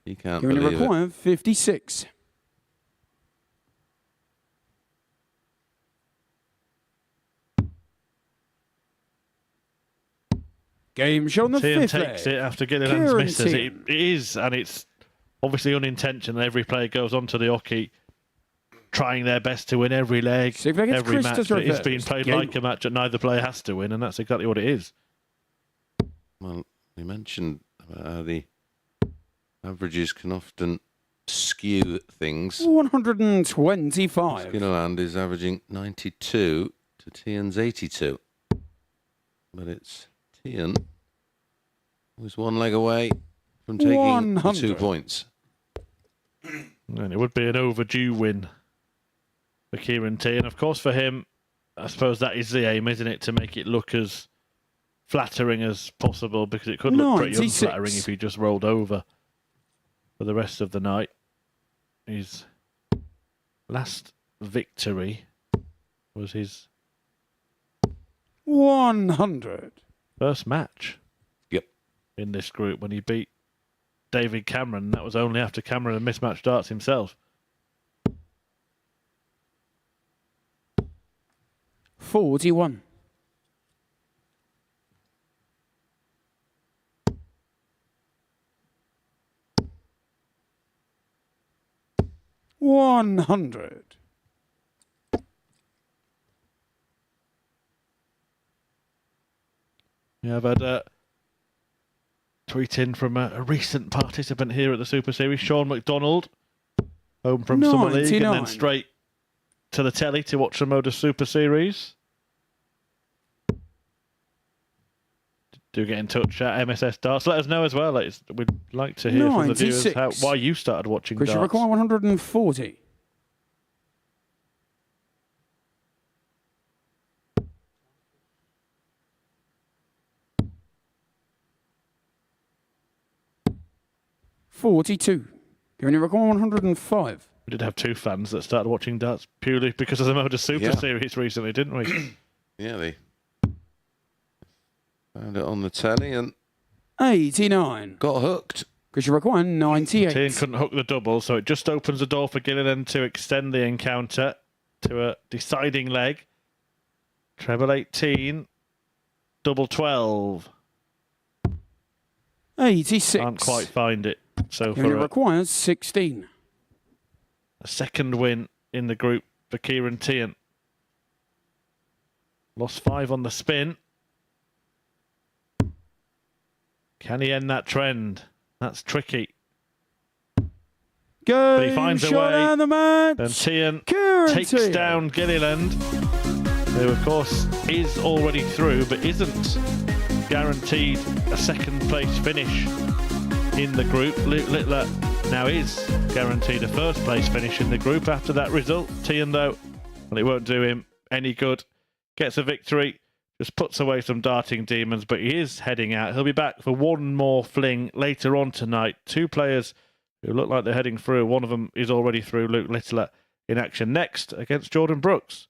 He can't You only believe it. require 56. Game show on the Teehan fifth takes leg. it after Gilliland's Kieran misses. It Teehan. is, and it's obviously unintentional. Every player goes onto the hockey trying their best to win every leg, See if they get every match. Christus But it's reversed. being played Game. like a match that neither player has to win, and that's exactly what it is. Well, we mentioned about how the averages can often skew things. 125. Gilliland is averaging 92 to Teehan's 82. But it's Teehan who's one leg away from taking the 100. 2 points. And it would be an overdue win for Kieran Teehan. Of course, for him, I suppose that is the aim, isn't it? To make it look as flattering as possible, because it could look pretty 96. unflattering if he just rolled over for the rest of the night. His last victory was his 100. first match Yep. in this group when he beat David Cameron. That was only after Cameron had mismatched darts himself. 41. $100. Yeah, I've had a tweet in from a recent participant here at the Super Series, Sean McDonald, home from Summer League, and 99. then straight to the telly to watch the MODUS Super Series. Do get in touch at MSS Darts. Let us know as well. We'd like to hear from the viewers 96. why you started watching Christian darts. require 140. $42. You only require 105. We did have two fans that started watching darts purely because of the MODUS Super Yeah. Series recently, didn't we? Yeah, they found it on the telly and 89. got hooked. Christian require Teehan 98. couldn't hook the double, so it just opens the door for Gilliland to extend the encounter to a deciding leg. Treble 18, double 12. 86. Can't quite find it. So You only for requires 16. a second win in the group for Kieran Teehan. Lost 5 on the spin. Can he end that trend? That's tricky. Go. he finds a shot way. down the match. Then Teehan Kieran takes Teehan. down Gilliland, who of course is already through, but isn't guaranteed a second place finish in the group. Luke Littler now is guaranteed a first place finish in the group after that result. Teehan, though, well, it won't do him any good. Gets a victory just puts away some darting demons, but he is heading out. He'll be back for one more fling later on tonight. Two players who look like they're heading through. One of them is already through, Luke Littler, in action next against Jordan Brooks.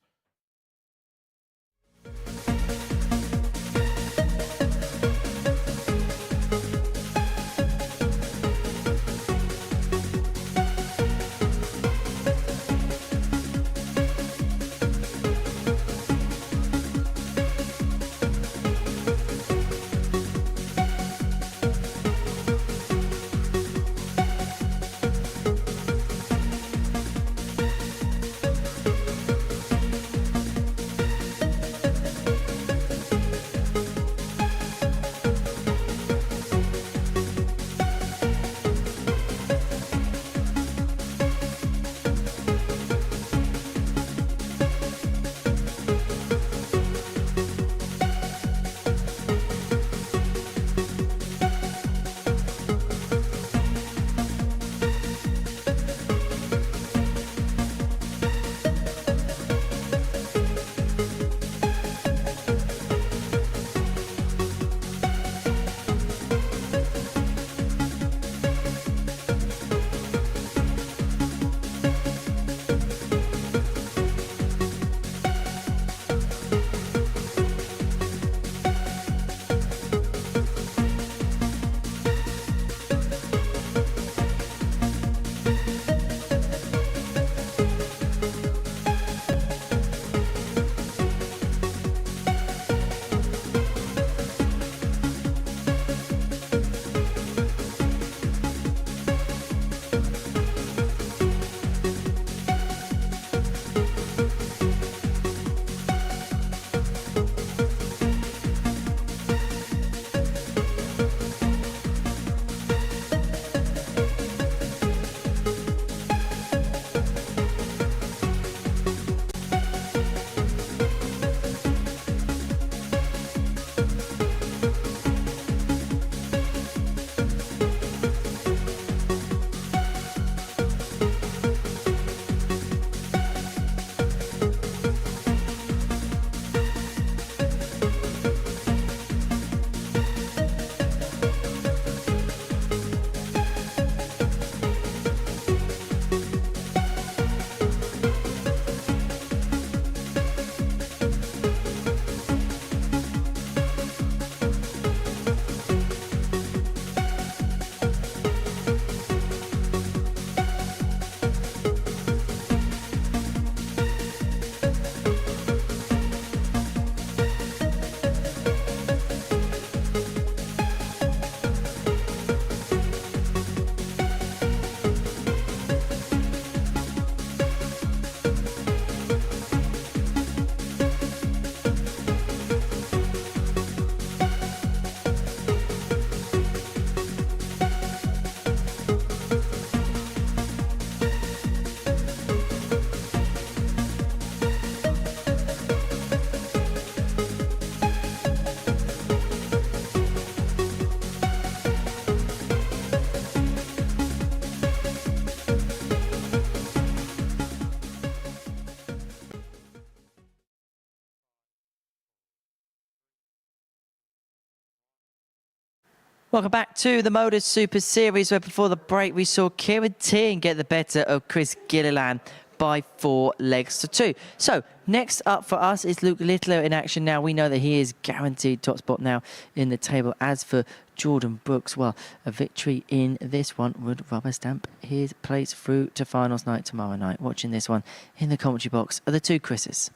Welcome back to the MODUS Super Series, where before the break we saw Teehan get the better of Chris Gilliland by 4 legs to 2. So next up for us is Luke Littler in action now. We know that he is guaranteed top spot now in the table. As for Jordan Brooks, well, a victory in this one would rubber stamp his place through to finals night tomorrow night. Watching this one in the commentary box are the two Chris's.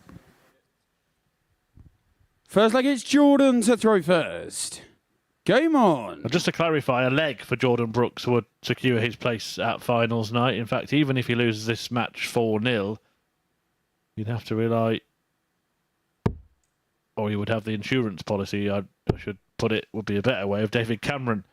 First leg, it's Jordan to throw first. Game on. And just to clarify, a leg for Jordan Brooks would secure his place at finals night. In fact, even if he loses this match 4-0, you'd have to rely, or he would have the insurance policy, I should put it, would be a better way, of David Cameron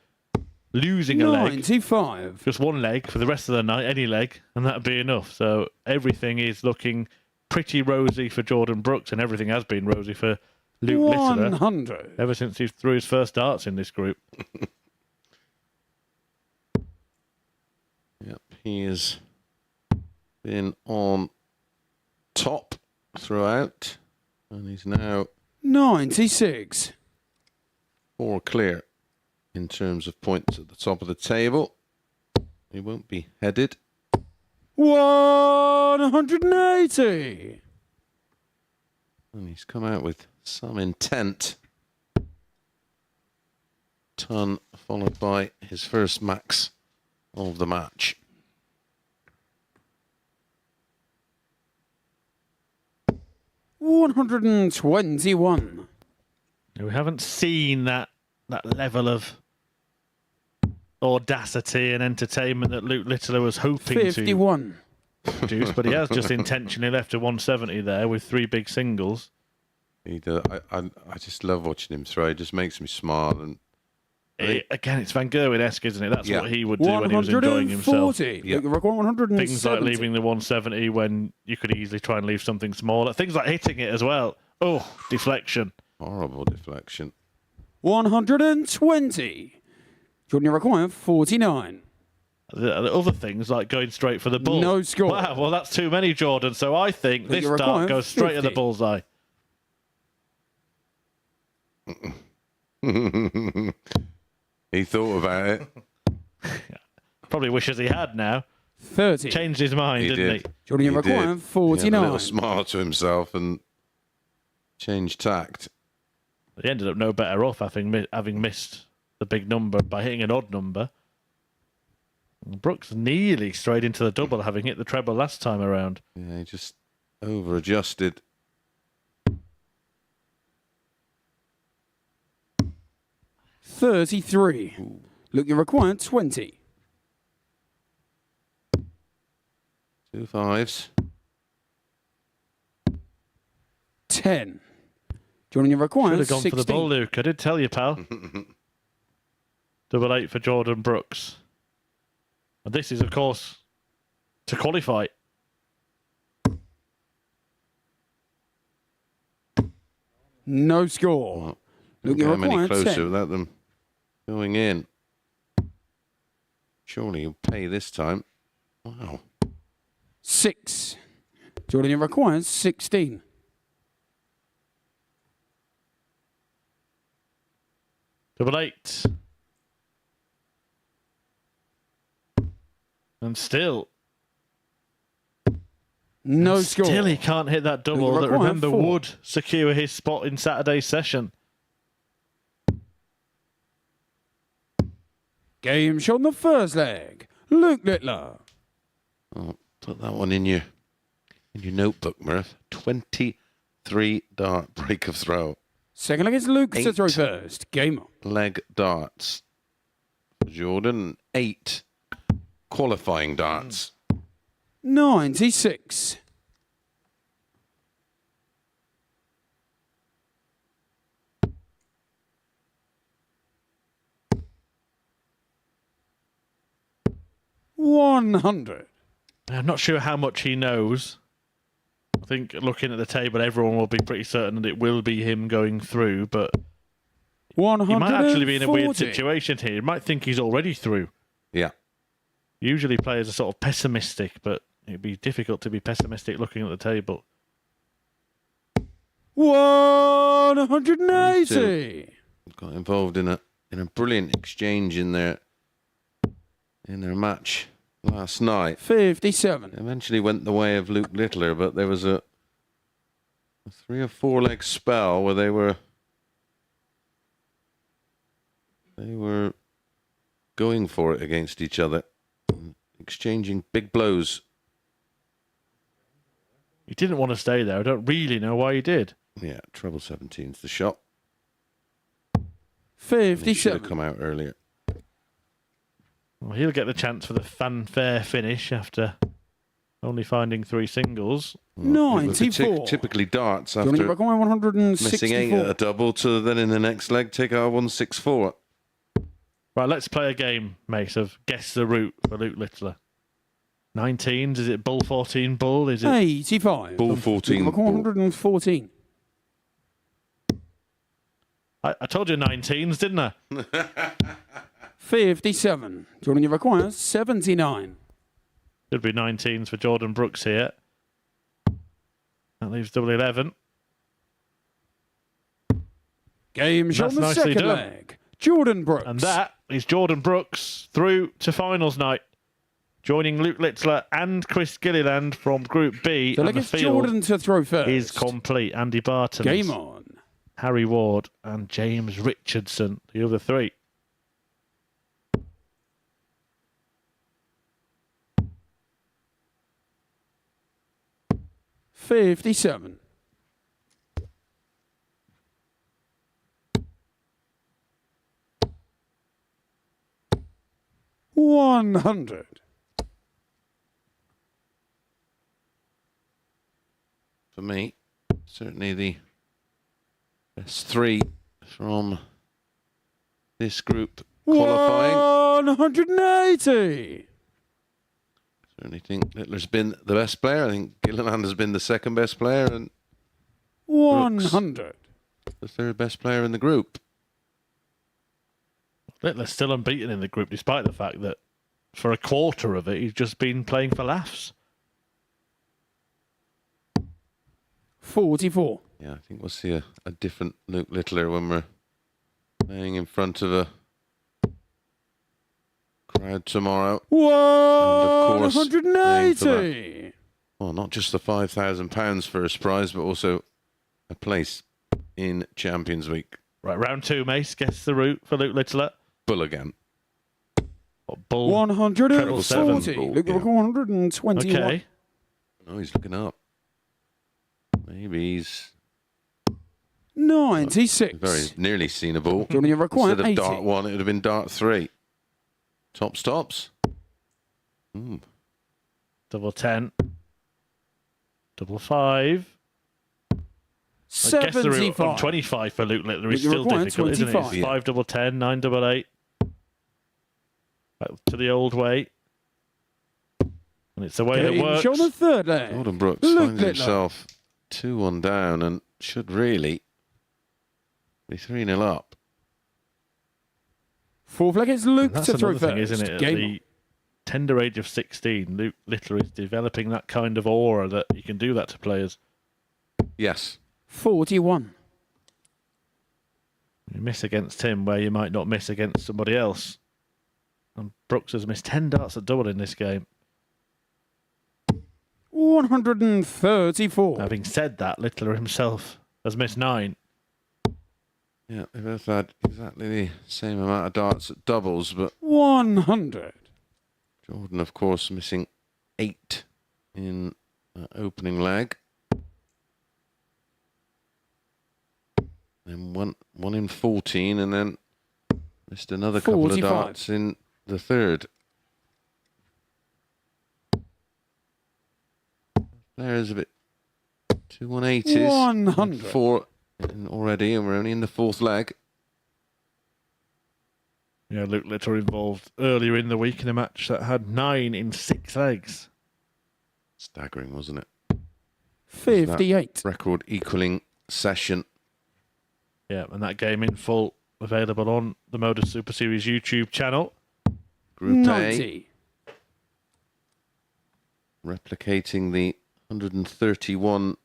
losing a leg. 95. Just one leg for the rest of the night, any leg, and that'd be enough. So everything is looking pretty rosy for Jordan Brooks, and everything has been rosy for Luke Littler 100. ever since he threw his first darts in this group. Yep, he has been on top throughout, and he's now 96. 4 clear in terms of points at the top of the table. He won't be headed. 180. And he's come out with some intent. Ton followed by his first max of the match. $121. We haven't seen that level of audacity and entertainment that Luke Littler was hoping 51. to produce, but he has just intentionally left a 170 there with 3 big singles. He does. I just love watching him throw. It just makes me smile. And Again, it's Van Gerwen-esque, isn't it? That's Yeah. what he would do when he was enjoying himself. 140. Yeah. Luke record 170. Things like leaving the 170 when you could easily try and leave something smaller. Things like hitting it as well. Oh, deflection. horrible deflection. 120. Jordan, you require 49. The other things like going straight for the bull. No score. Wow, well, that's too many, Jordan. So I think But this you're dart requiring goes straight at the 50. bullseye. He thought about it. Probably wishes he had now. 30. Changed his mind, He didn't did. he? Jordan, you He require did. He had a 49. little smile to himself and changed tact. He ended up no better off having missed the big number by hitting an odd number. Brooks nearly straight into the double, having hit the treble last time around. Yeah, he just over-adjusted. $33. Look, you require 20. 2 5s. 10. Jordan, you require Should have gone 16. for the bull, Luke. I did tell you, pal. 8 for Jordan Brooks. And this is, of course, to qualify. No score. Look, you How many require closer 10. without them going in? Surely he'll pay this time. Wow. 6. Jordan, you require 16. $8. And still, No score. still he can't hit that double that, require remember, 4. would secure his spot in Saturday's session. Game shot on the first leg. Luke Littler. Oh, put that one in your notebook, Murph. 23 dart break of throw. Second leg is Luke to 8. throw first. Game on. Leg darts. Jordan, 8 qualifying darts. 96. $100. I'm not sure how much he knows. I think looking at the table, everyone will be pretty certain that it will be him going through, but 140. he might actually be in a weird situation here. He might think he's already through. Yeah. Usually players are sort of pessimistic, but it'd be difficult to be pessimistic looking at the table. 180. Got involved in a brilliant exchange in their match last night. 57. Eventually went the way of Luke Littler, but there was a 3 or 4 leg spell where they were going for it against each other, exchanging big blows. He didn't want to stay there. I don't really know why he did. Yeah, treble 17's the shot. He should have 57. come out earlier. Well, he'll get the chance for the fanfare finish after only finding 3 singles. Well, it was 94. typically darts Johnny after McGuire, missing 8 at a 164. double to then in the next leg take our 164. Right, let's play a game, mate, of guess the route for Luke Littler. 19s, is it bull 14 bull? Is it 85. Bull 14. McGuire, 114. I told you 19s, didn't I? 57. Jordan, you require 79. Should be 19s for Jordan Brooks here. That leaves double 11. Game's on That's the nicely second done. leg. Jordan Brooks. And that is Jordan Brooks through to finals night, joining Luke Littler and Chris Gilliland from Group B. So And look, the it's field Jordan to throw first. is complete. Andy Barton, Game on. Harry Ward, and James Richardson, the other three. $57. $100. For me, certainly the best three from this group qualifying. 180. Certainly think Littler's been the best player. I think Gilliland has been the second best player and 100. the third best player in the group. Littler's still unbeaten in the group, despite the fact that for a quarter of it, he's just been playing for laughs. 44. Yeah, I think we'll see a different Luke Littler when we're playing in front of a crowd tomorrow. And of course, playing for 180. well, not just the £5,000 first prize, but also a place in Champions Week. Right, round two, Mace. Guess the route for Luke Littler. Bull again. Bull. 140. Bull, Look, yeah. 121. Okay. Oh, he's looking up. Maybe he's 96. very nearly seen a ball. Do you require Instead of 80? dart 1, it would have been dart 3. Top stops. Double 10. Double 5. I guess the route on 75. 25 for Luke Littler is You still require difficult, isn't it? 25. It's 5 double 10, 9 double 8. Back to the old way. And it's the way that works. On the third leg. Jordan Brooks Luke finds Littler. himself 2-1 down and should really be 3-0 up. Fourth leg, it's Luke That's to throw another first. thing, isn't it? At Game the tender age of 16, Luke Littler is developing that kind of aura that he can do that to players. Yes. 41. You miss against him where you might not miss against somebody else. And Brooks has missed 10 darts at double in this game. 134. Having said that, Littler himself has missed 9. Yeah, they both had exactly the same amount of darts at doubles, but 100. Jordan, of course, missing 8 in that opening leg. Then one in 14, and then missed another couple of 45. darts in the third. There's a bit 2 180s. 100. 4 in already, and we're only in the fourth leg. Yeah, Luke Littler involved earlier in the week in a match that had 9 in 6 legs. Staggering, wasn't it? 58. Record equaling session. Yeah, and that game in full available on the MODUS Super Series YouTube channel. Group A, 90. replicating the 131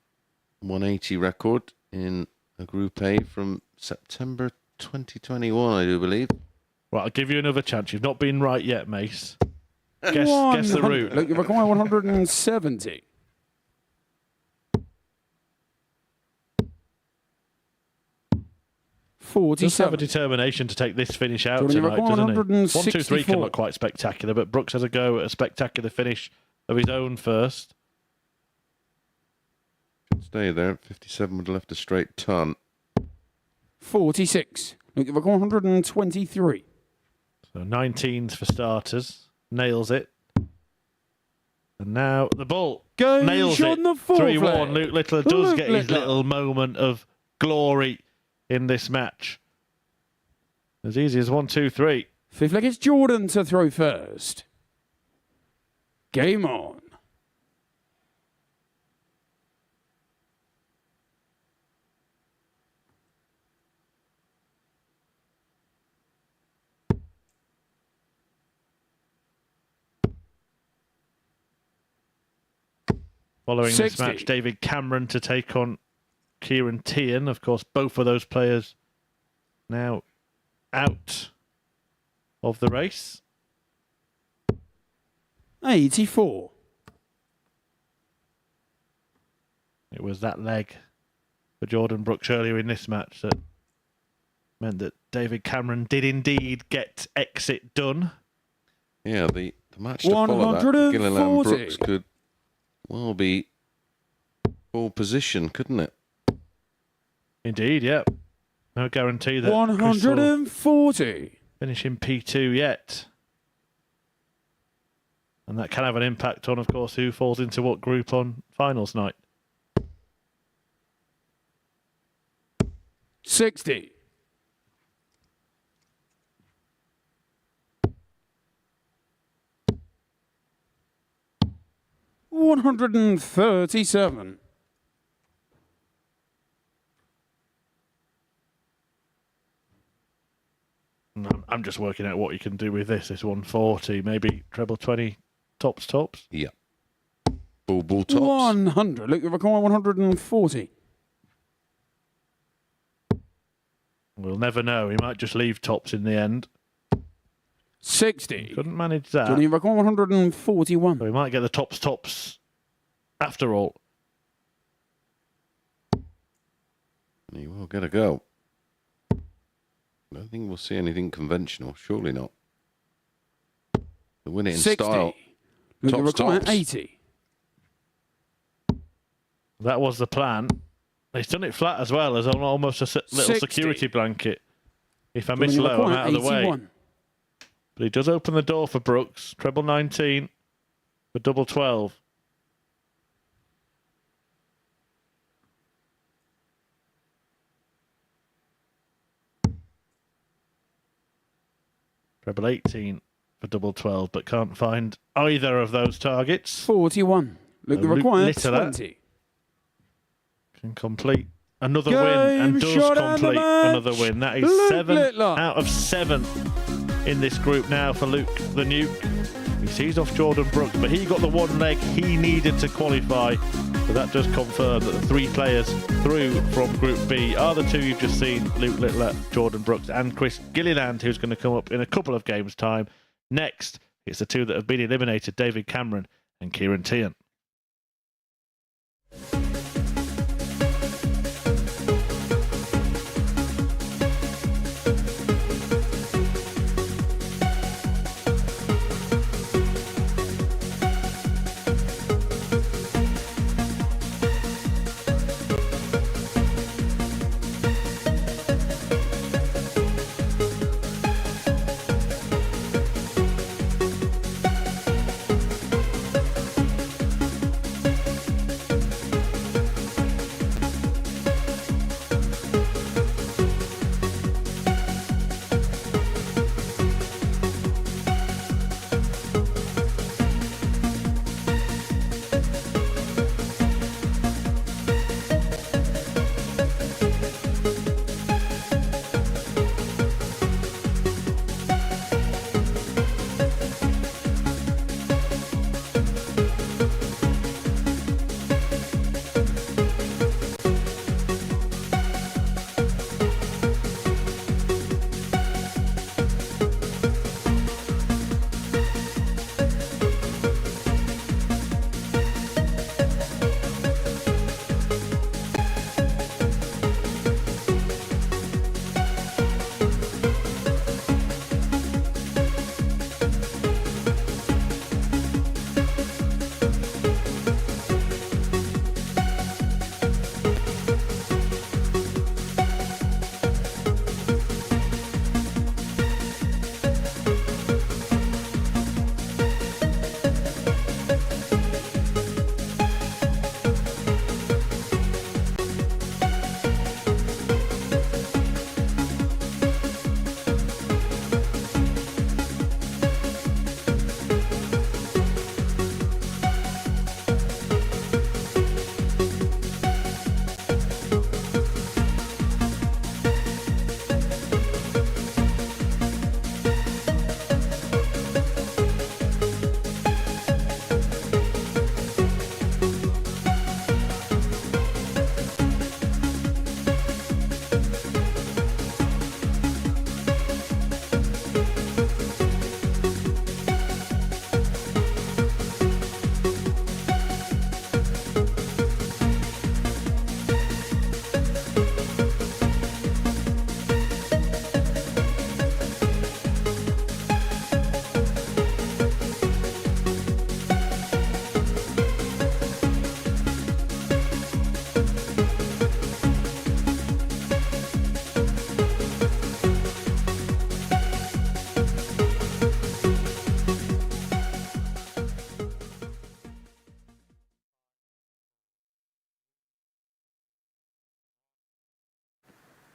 180 record in a Group A from September 2021, I do believe. Right, I'll give you another chance. You've not been right yet, Mace. Guess the route. Look, you require 170. Does have a 47. determination to take this finish out Jordan, tonight, you've got doesn't he? 1, 2, 3 can 164. look quite spectacular, but Brooks has a go at a spectacular finish of his own first. Stay there. 57 would have left a straight ton. 46. Look, you require 123. So 19s for starters. Nails it. And now the bull. Goes Nails on it. the fourth 3-1. leg. Luke Littler does Luke get his Littler. little moment of glory in this match. As easy as 1, 2, 3. Fifth leg, it's Jordan to throw first. Game on. Following 60. this match, David Cameron to take on Kieran Teehan. Of course, both of those players now out of the race. 84. It was that leg for Jordan Brooks earlier in this match that meant that David Cameron did indeed get exit done. Yeah, the match to follow that, Gilliland Brooks could well be pole position, couldn't it? Indeed, yeah. No guarantee that 140. finish in P2 yet. And that can have an impact on, of course, who falls into what group on finals night. 60. 137. I'm just working out what you can do with this. This 140, maybe treble 20 tops. Yeah. Bull tops. 100. Look, require 140. We'll never know. He might just leave tops in the end. 60. Couldn't manage that. Johnny require 141. So we might get the tops after all. He will get a go. I don't think we'll see anything conventional. Surely not. The win it in 60. style. Look, require Tops. 80. That was the plan. He's done it flat as well, as almost a little 60. security blanket. If I Johnny miss low, I'm require out of the way. 81. But he does open the door for Brooks. Treble 19 for double 12. Treble 18 for double 12, but can't find either of those targets. 41. Look, Luke require Littler 20. Can complete another Game win and does shot and the complete match. another win. That is Luke 7 Littler. out of 7 in this group now for Luke the Nuke. He sees off Jordan Brooks, but he got the one leg he needed to qualify. So that does confirm that the 3 players through from Group B are the 2 you've just seen, Luke Littler, Jordan Brooks and Chris Gilliland, who's going to come up in a couple of games' time. Next, it's the 2 that have been eliminated, David Cameron and Kieran Teehan.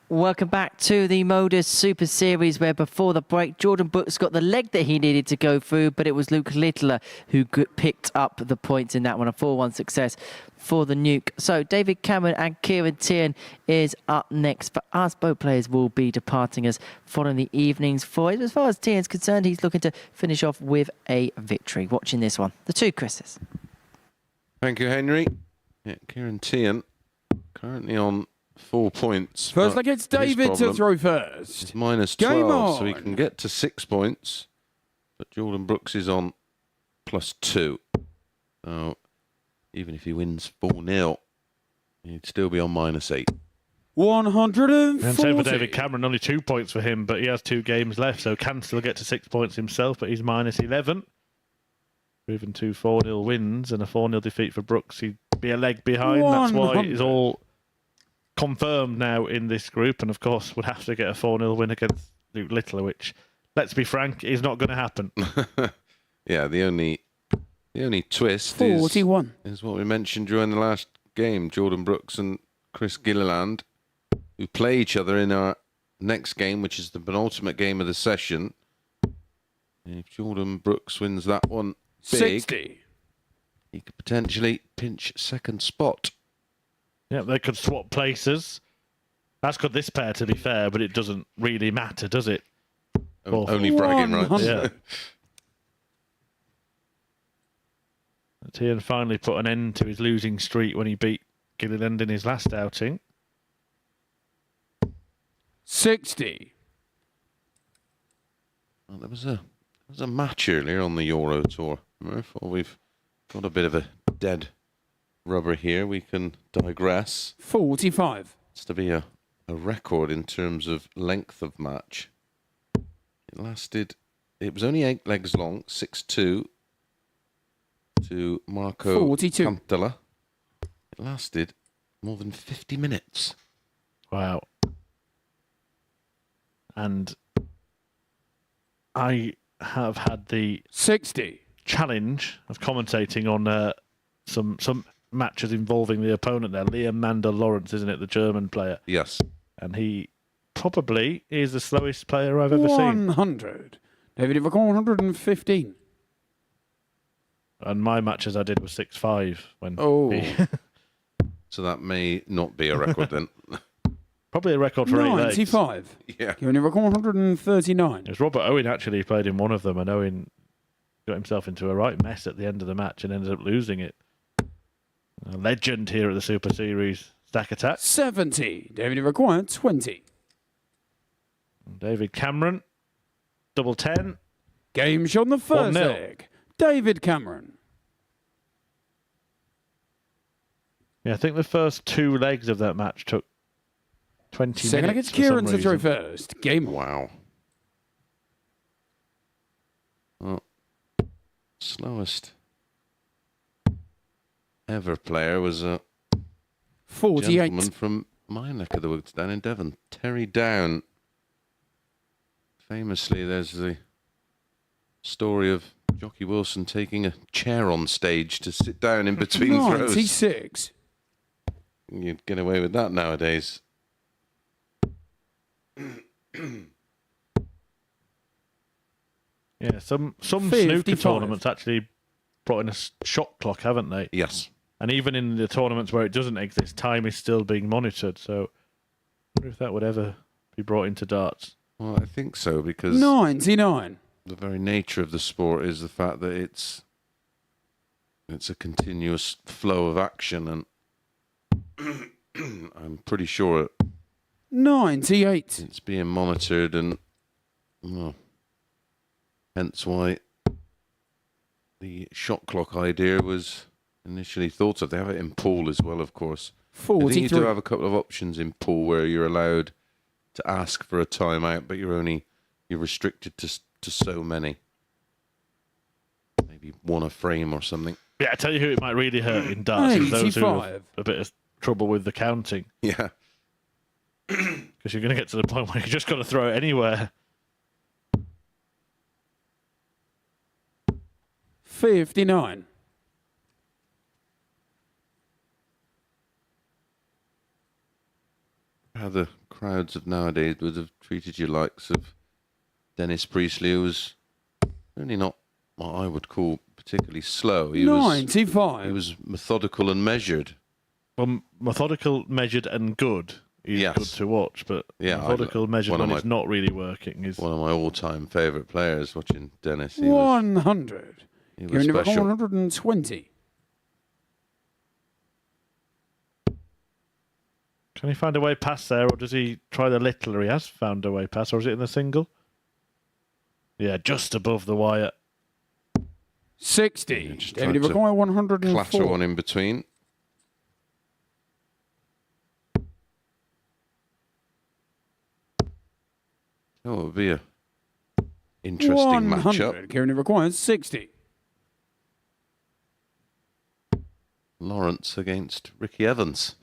Welcome back to the MODUS Super Series, where before the break, Jordan Brooks got the leg that he needed to go through, but it was Luke Littler who picked up the points in that one, a 4-1 success for the Nuke. So David Cameron and Kieran Teehan is up next. For us, both players will be departing us following the evening's four. As far as Teehan's concerned, he's looking to finish off with a victory. Watching this one, the two Chris's. Thank you, Henry. Yeah, Kieran Teehan currently on 4 points. First leg, it's David to throw first. It's minus Game 12, so he on. can get to 6 points. But Jordan Brooks is on +2. So even if he wins 4-0, he'd still be on -8. 140. And same for David Cameron, only 2 points for him, but he has 2 games left, so can still get to 6 points himself, but he's -11. Even 2 4-0 wins and a 4-0 defeat for Brooks, he'd be a leg behind. That's why it's all confirmed now in this group, and of course would have to get a 4-0 win against Luke Littler, which, let's be frank, is not going to happen. Yeah, the only twist 41. is what we mentioned during the last game. Jordan Brooks and Chris Gilliland, who play each other in our next game, which is the penultimate game of the session. And if Jordan Brooks wins that one big, 60. he could potentially pinch second spot. Yeah, they could swap places. That's good, this pair, to be fair, but it doesn't really matter, does it? Only bragging rights. 100. Yeah. Teehan finally put an end to his losing streak when he beat Gilliland in his last outing. 60. Well, there was a match earlier on the Euro Tour. Therefore, we've got a bit of a dead rubber here. We can digress. 45. It's to be a record in terms of length of match. It was only 8 legs long, 6-2 to Marco 42. Cantala. It lasted more than 50 minutes. Wow. And I have had the 60. challenge of commentating on some matches involving the opponent there, Liam Mandel Lawrence, isn't it, the German player? Yes. And he probably is the slowest player I've ever seen. 100. David, you've got 115. And my matches I did was 6-5 when Oh. he So that may not be a record then. probably a record for 8 legs. 95. Yeah. You've got 139. It was Robert Owen actually played in one of them, and Owen got himself into a right mess at the end of the match and ended up losing it. A legend here at the Super Series. Stack attack. 70. David, you've required 20. David Cameron, double 10. Game shot on the first 1-0. leg. David Cameron. Yeah, I think the first 2 legs of that match took 20 Second leg, minutes. it's for some Kieran to throw reason. first. Game on. Wow. Well, slowest ever player was a 48. gentleman from my neck of the woods down in Devon, Terry Down. Famously, there's the story of Jockey Wilson taking a chair on stage to sit down in between throws. 96. You'd get away with that nowadays. Yeah, some snooker 55. tournaments actually brought in a shot clock, haven't they? Yes. And even in the tournaments where it doesn't exist, time is still being monitored. So I wonder if that would ever be brought into darts. Well, I think so, because 99. the very nature of the sport is the fact that it's a continuous flow of action, and I'm pretty sure 98. it's being monitored, and well, hence why the shot clock idea was initially thought of. They have it in pool as well, of course. I think you 43. do have a couple of options in pool where you're allowed to ask for a timeout, but you're restricted to so many. Maybe one a frame or something. Yeah, I tell you who it might really hurt in darts is those who have 85. a bit of trouble with the counting. Yeah. Because you're going to get to the point where you just got to throw it anywhere. 59. How the crowds of nowadays would have treated you likes of Dennis Priestley, who was really not what I would call particularly slow. He 95. was methodical and measured. Well, methodical, measured, and good is Yes. good to watch, but Yeah, methodical, measured one of when it's my- not really working is. One of my all-time favourite players. Watching Dennis, he 100. was Giving you a special. 120. Can he find a way past there, or does he try the little? He has found a way past, or is it in the single? Yeah, just above the wire. 60. just David, you tried to require Clatter 104. one in between. Oh, it would be a interesting 100. matchup. Kieran requires 60. Lawrence against Ricky Evans.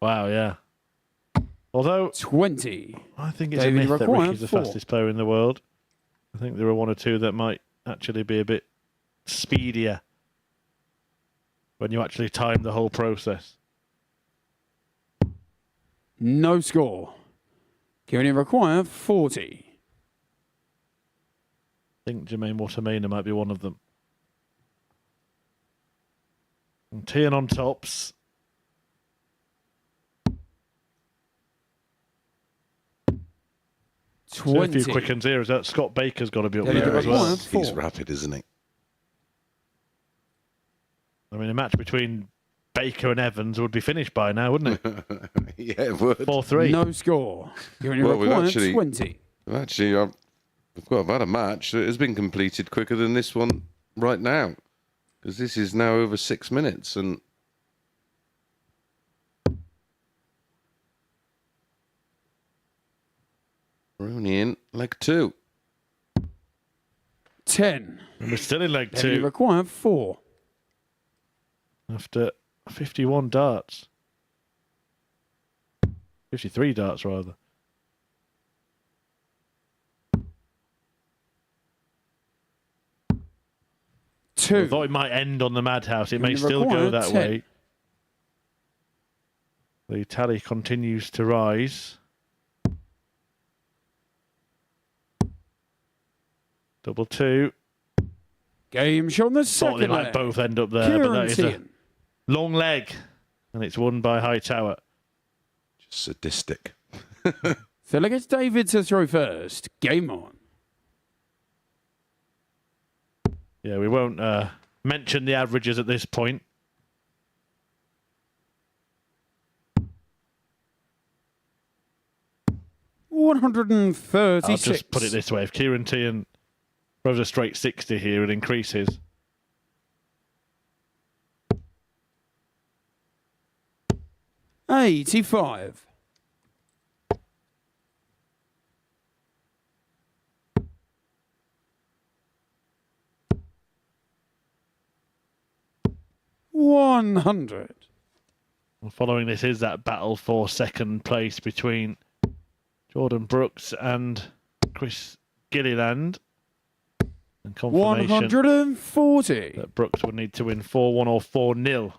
Wow, yeah. Although 20. I think it's David, a myth that require Ricky's the 4. fastest player in the world. I think there are one or two that might actually be a bit speedier when you actually time the whole process. No score. Kieran require 40. I think Jermaine Watermainer might be one of them. And Teehan on tops. See a 20. few quick ones here. Is that Scott Baker's got to be up Yeah, there yeah, as well? he's- He's 4. rapid, isn't he? I mean, a match between Baker and Evans would be finished by now, wouldn't it? Yeah, it would. 4-3. No score. Kieran Well, we've require actually- 20. Actually, I've got about a match that has been completed quicker than this one right now, because this is now over 6 minutes, and we're only in leg 2. 10. And we're still in leg David, you 2 require 4. after 51 darts. 53 darts, rather. 2. I thought it might end on the Madhouse. It may You still require go that 10. way. The tally continues to rise. Double 2. Game shown the Thought they second might leg. both end up there, but Kieran that is a Teehan. long leg. And it's won by Hightower. Just sadistic. So look, it's David to throw first. Game on. Yeah, we won't mention the averages at this point. I'll 136. just put it this way. If Kieran Teehan throws a straight 60 here, it increases. $85. $100. And following this is that battle for second place between Jordan Brooks and Chris Gilliland. And confirmation 140. that Brooks would need to win 4-1 or 4-0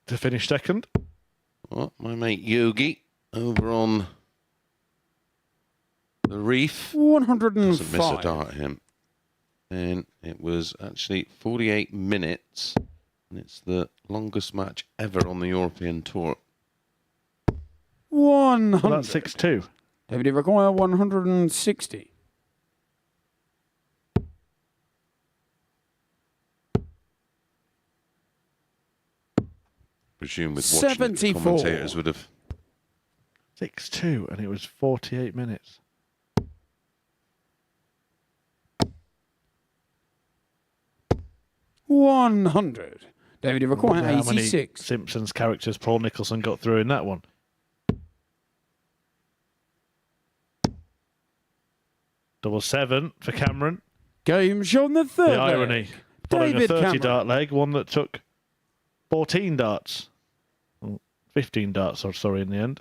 to finish second. Well, my mate Yogi over on the reef doesn't miss a 105. dart, him. And it was actually 48 minutes, and it's the longest match ever on the European Tour. 100. Well, that's 6-2. David, you require 160. Presume with watching it, the 74. commentators would have. 6-2, and it was 48 minutes. $100. David, you require How many 86. Simpsons characters Paul Nicholson got through in that one? Double 7 for Cameron. Game shown the third The irony. leg. Following a David 30 Cameron. dart leg, one that took 14 darts. 15 darts, sorry, in the end.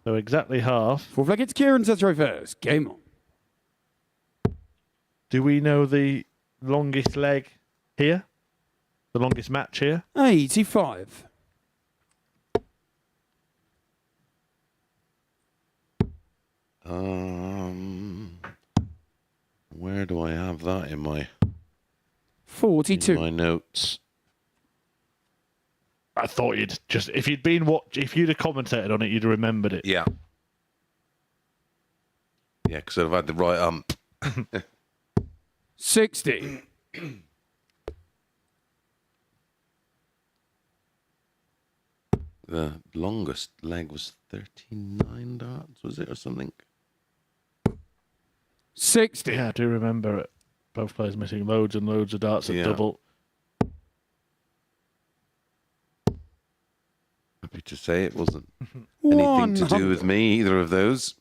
So exactly half. Fourth leg, it's Kieran to throw first. Game on. Do we know the longest leg here? The longest match here? 85. Where do I have that in my 42. in my notes? I thought you'd just if you'd have commentated on it, you'd have remembered it. Yeah. Yeah, because I've had the right 60. The longest leg was 39 darts, was it, or something? 60. Yeah, I do remember it. Both players missing loads and loads of darts at double. Happy to say it wasn't anything to do 100. with me, either of those.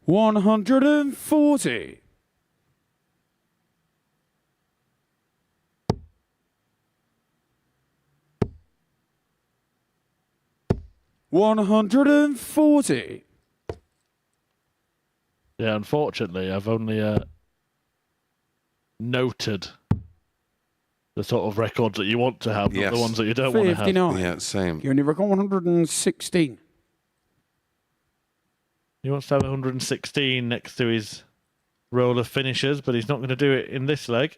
$140. $140. Yeah, unfortunately, I've only noted the sort of records that you want to have, not Yes. the ones that you don't want to have. 59. Yeah, same. Giving you record 116. He wants to have 116 next to his roll of finishers, but he's not going to do it in this leg.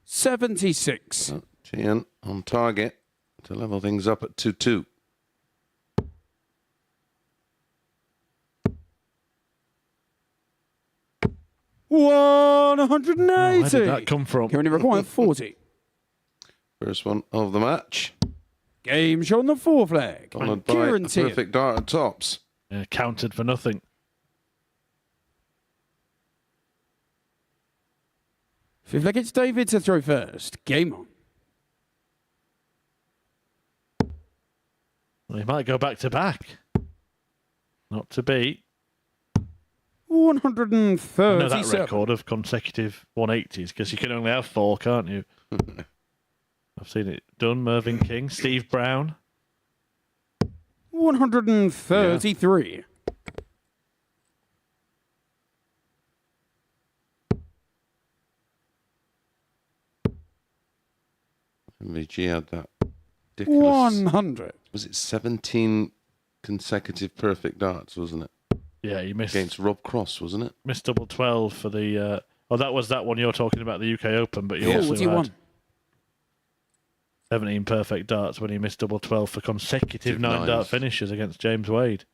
76. Teehan on target to level things up at 2-2. $180. Where did that come from? Giving you record 40. First one of the match, Game show on the fourth leg. followed by a Kieran Teehan. perfect dart at tops. Yeah, counted for nothing. Fifth leg, it's David to throw first. Game on. Well, he might go back to back. Not to beat. 137. I know that record of consecutive 180s because you can only have 4, can't you? I've seen it done. Mervyn King, Steve Brown. 133. MVG had that ridiculous. 100. Was it 17 consecutive perfect darts, wasn't it? Yeah, he missed Against Rob Cross, wasn't it? missed double 12 for the. That was that one you're talking about, the UK Open, but he Yeah. also 41. had 17 perfect darts when he missed double 12 for consecutive 9 dart Nines. finishes against James Wade.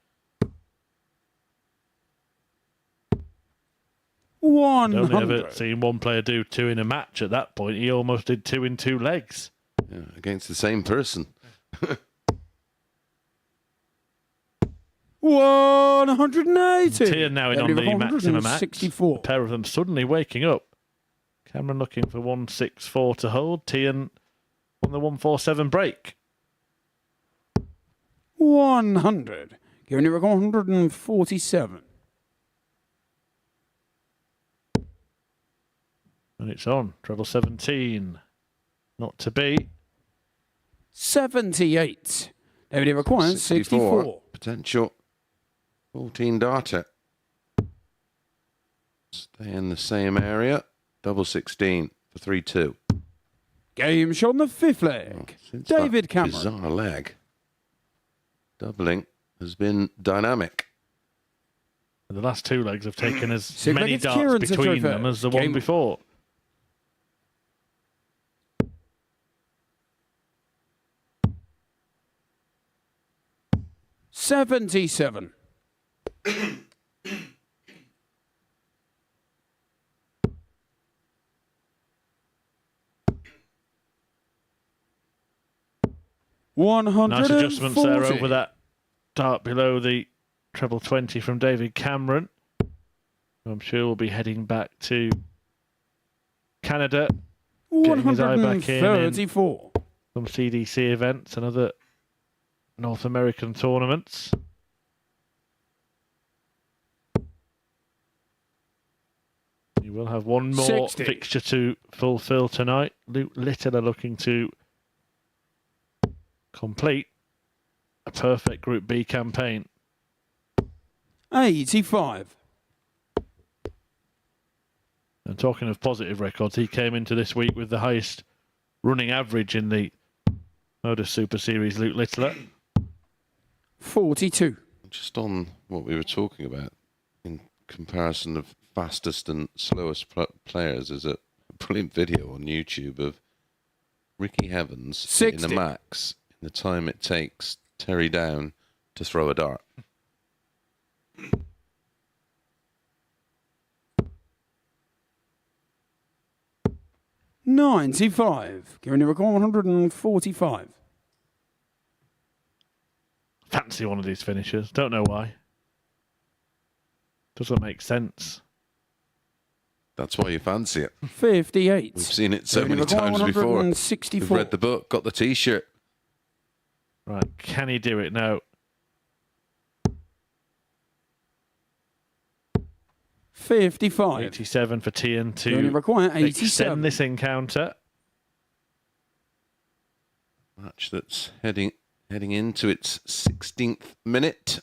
100. I've only ever seen one player do 2 in a match at that point. He almost did 2 in 2 legs. Yeah, against the same person. 180. Teehan now in on the maximum max. 64. A pair of them suddenly waking up. Cameron looking for 164 to hold. Teehan on the 147 break. 100. Giving you record 147. And it's on. Treble 17. Not to beat. 78. David requires 64. Potential 14 darter. Stay in the same area. Double 16 for 3-2. Game shot on the fifth leg. Since David that Cameron. bizarre leg, doubling has been dynamic. And the last 2 legs have taken as Six many legs, darts Kieran to throw between them as the first. one Game. before. $77. Nice adjustments there 140. over that dart below the treble 20 from David Cameron. I'm sure we'll be heading back to Canada. Getting his eye back in 134. some CDC events and other North American tournaments. You will have one more 60. fixture to fulfill tonight. Luke Littler looking to complete. a perfect Group B campaign. 85. And talking of positive records, he came into this week with the highest running average in the MODUS Super Series, Luke Littler. 42. Just on what we were talking about in comparison of fastest and slowest players, is a brilliant video on YouTube of Ricky Evans 60. in a max in the time it takes Terry down to throw a dart. $95. Giving the record 145. Fancy one of these finishers. Don't know why. Doesn't make sense. That's why you fancy it. 58. We've seen it so Giving many the record times before. We've 164. read the book, got the T-shirt. Right, can he do it now? 55. 87 for Teehan You only to require extend 87. this encounter. Match that's heading into its 16th minute.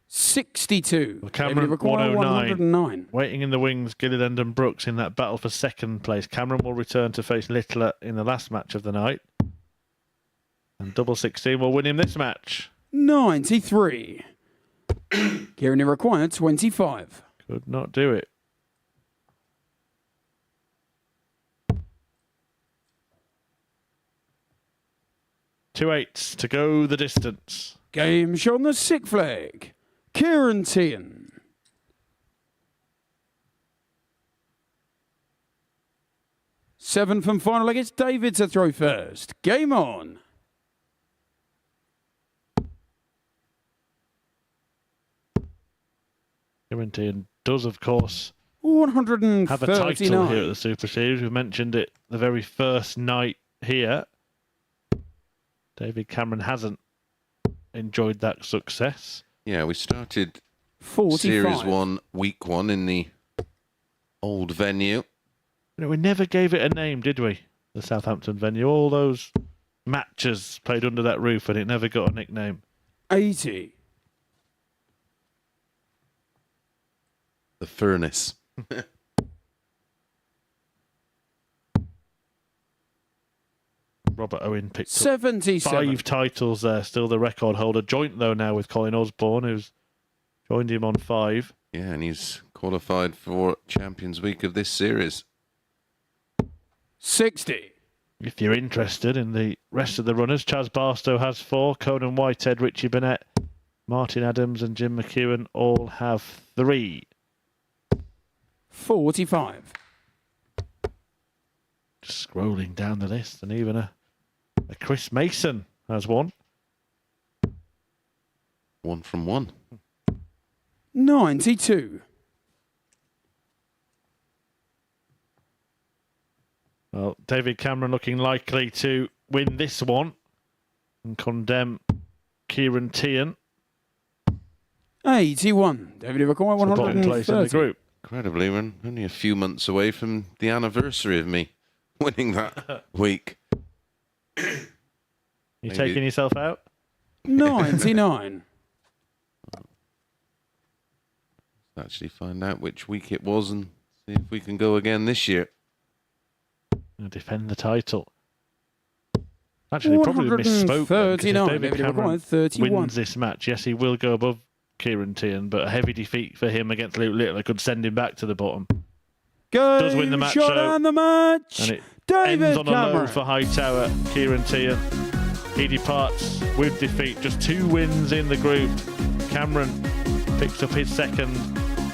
62. Well, They only Cameron, require 109. 109. Waiting in the wings, Gilliland and Brooks in that battle for second place. Cameron will return to face Littler in the last match of the night. And double 16 will win him this match. 93. Kieran required 25. Could not do it. Two eights to go the distance. Game shot on the sick flag. Kieran Teehan. Seventh and final leg, it's David to throw first. Game on. Teehan does, of course, 139. have a title here at the Super Series. We mentioned it the very first night here. David Cameron hasn't enjoyed that success. Yeah, we started 45. Series 1, Week 1 in the old venue. You know, we never gave it a name, did we? The Southampton venue. All those matches played under that roof and it never got a nickname. 80. The Furnace. Robert Owen picked up 77. 5 titles there. Still the record holder. Joint, though, now with Colin Osborne, who's joined him on 5. Yeah, and he's qualified for Champions Week of this series. 60. If you're interested in the rest of the runners, Chaz Barstow has 4. Conan Whitehead, Richie Burnett, Martin Adams and Jim McEwen all have 3. 45. Just scrolling down the list, and even a Chris Mason has 1. 1 from 1. 92. Well, David Cameron looking likely to win this one and condemn Kieran Teehan 81. David required to bottom place in the 130. group. Incredibly, we're only a few months away from the anniversary of me winning that week. You Maybe. taking yourself out? 99. Actually find out which week it was and see if we can go again this year. And defend the title. Actually, probably misspoke then, because if 139. David David Cameron required 31. wins this match, yes, he will go above Kieran Teehan, but a heavy defeat for him against Luke Littler could send him back to the bottom. Does win the match, shot though. and the match. And it David ends on a low Cameron. for Hightower, Kieran Teehan. He departs with defeat. Just 2 wins in the group. Cameron picks up his second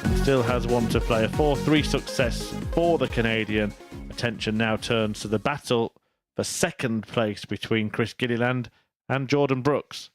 and still has 1 to play. A 4-3 success for the Canadian. Attention now turns to the battle for second place between Chris Gilliland and Jordan Brooks.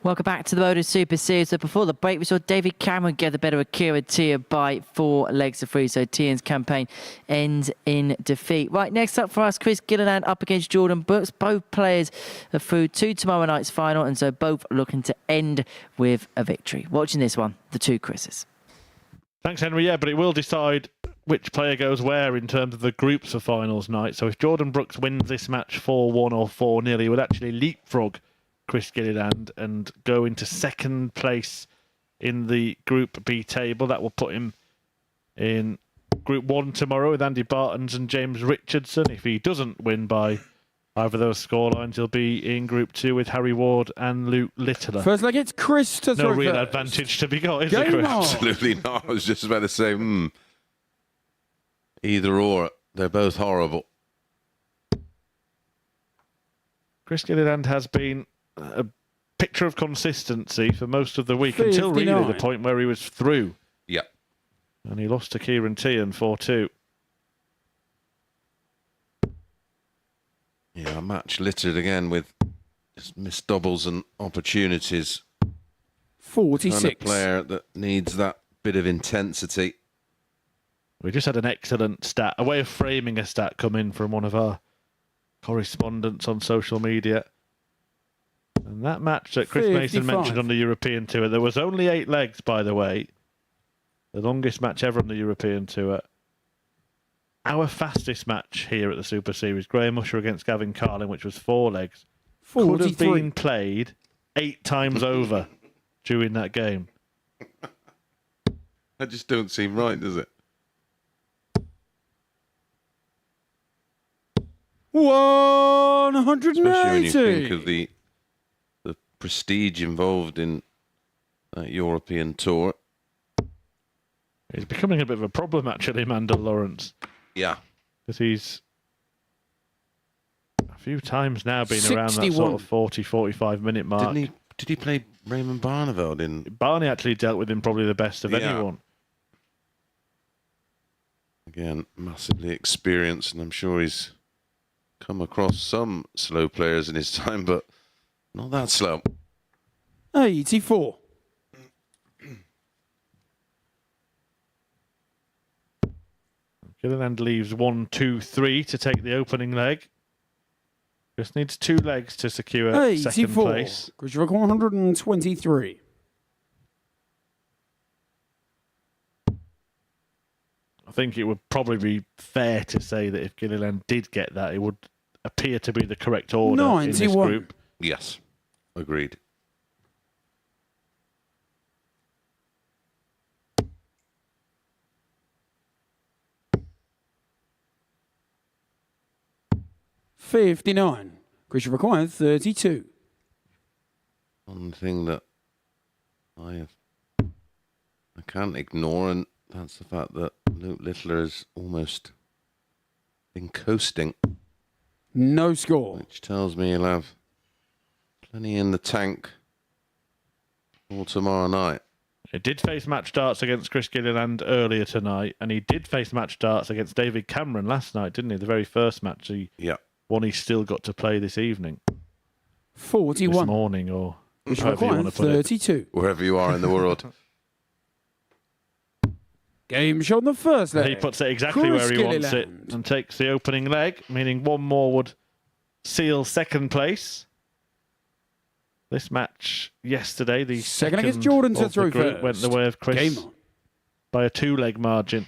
Welcome back to the MODUS Super Series. So before the break, we saw David Cameron get the better of Teehan by 4 legs to 3. So Teehan's campaign ends in defeat. Right, next up for us, Chris Gilliland up against Jordan Brooks. Both players are through to tomorrow night's final, and so both looking to end with a victory. Watching this one, the two Chris's. Thanks, Henry. Yeah, but it will decide which player goes where in terms of the groups for finals night. So if Jordan Brooks wins this match 4-1 or 4-0, he would actually leapfrog Chris Gilliland and go into second place in the Group B table. That will put him in Group 1 tomorrow with Andy Bartons and James Richardson. If he doesn't win by either of those scorelines, he'll be in Group 2 with Harry Ward and Luke Littler. First leg, it's Chris to throw No real first. advantage to be got, is it, Game Chris? on. Absolutely not. I was just about to say, either or. They're both horrible. Chris Gilliland has been a picture of consistency for most of the week until really 59. the point where he was through. Yeah. And he lost to Kieran Teehan 4-2. Yeah, a match littered again with just missed doubles and opportunities. 46. Kind of player that needs that bit of intensity. We just had an excellent stat, a way of framing a stat come in from one of our correspondents on social media. And that match that Chris Mason 55. mentioned on the European Tour, there was only 8 legs, by the way. The longest match ever on the European Tour. Our fastest match here at the Super Series, Graham Usher against Gavin Carlin, which was 4 legs, could have 43. been played 8 times over during that game. That just don't seem right, does it? 180. Especially when you think of the prestige involved in that European tour. He's becoming a bit of a problem, actually, Mandel Lawrence. Yeah. Because he's a few times now been around that 61. sort of 40, 45 minute mark. Did he play Raymond Barneveld in? Barney actually dealt with him probably the best of Yeah. anyone. Again, massively experienced, and I'm sure he's come across some slow players in his time, but not that slow. 84. Gilliland leaves 1, 2, 3 to take the opening leg. Just needs 2 legs to secure second 84. place. Chris Rock 123. I think it would probably be fair to say that if Gilliland did get that, it would appear to be the correct order in this 91. group. Yes, agreed. $59. Chris required 32. One thing that I can't ignore, and that's the fact that Luke Littler has almost been coasting, No score. which tells me he'll have plenty in the tank for tomorrow night. He did face match darts against Chris Gilliland earlier tonight, and he did face match darts against David Cameron last night, didn't he? The very first match, Yeah. one he's still got to play this evening, this 41. morning, or Chris however you want required to put it. 32. Wherever you are in the world. Game shot on the first leg. He puts it exactly Chris where he wants it Gilliland. and takes the opening leg, meaning one more would seal second place. This match yesterday, the Second second against Jordan to of throw the group, went the first. way of Chris Game on. by a 2-leg margin.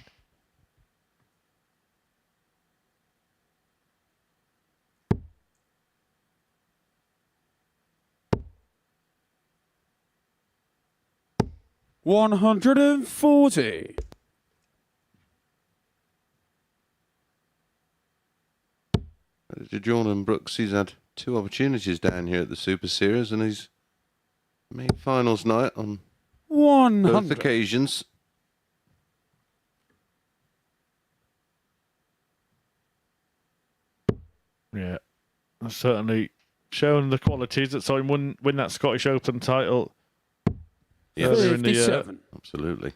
$140. Jordan Brooks, he's had 2 opportunities down here at the Super Series, and he's made finals night on both 100. occasions. Yeah, that's certainly shown the qualities that saw him win that Scottish Open title earlier in the year. 57. Absolutely.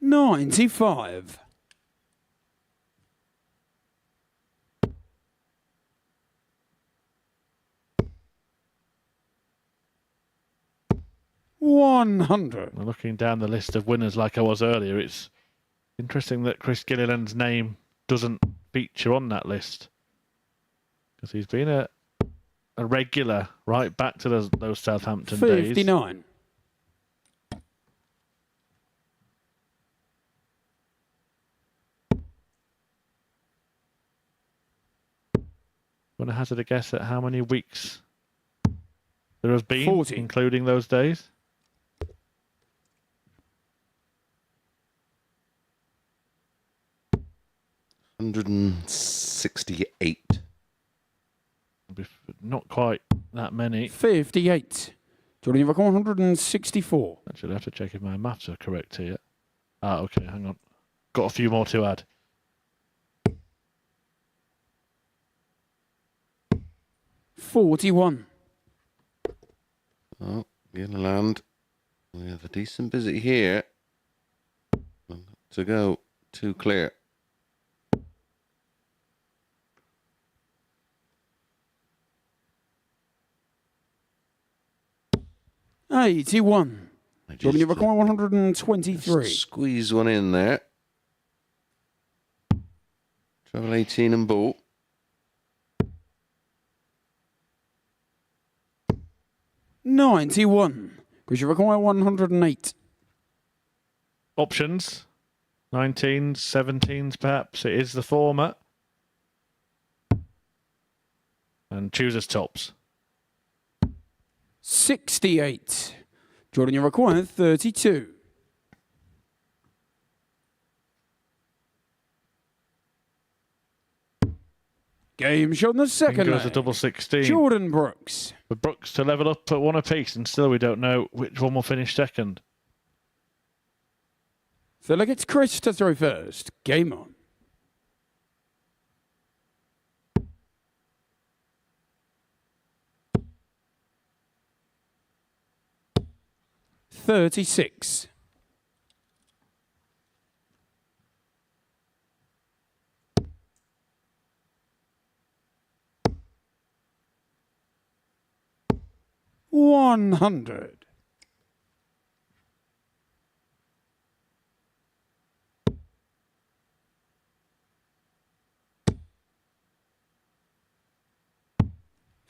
95. $100. Looking down the list of winners like I was earlier, it's interesting that Chris Gilliland's name doesn't feature on that list, because he's been a regular right back to those Southampton days. 59. Want to hazard a guess at how many weeks there has been, 40. including those days? $168. Not quite that many. 58. Jordan, you've got 164. Actually, I have to check if my maths are correct here. Ah, okay, hang on. Got a few more to add. 41. Oh, Gilliland. We have a decent visit here. To go. Too clear. $81. Jordan, you've got 123. Squeeze one in there. Treble 18 and ball. $91. Because you require 108. Options. 19s, 17s perhaps. It is the former. And choose as tops. 68. Jordan, you require 32. Game shot in the second In goes a leg. double 16. Jordan Brooks. With Brooks to level up at one apiece, and still we don't know which one will finish second. So look, it's Chris to throw first. Game on. $36. $100.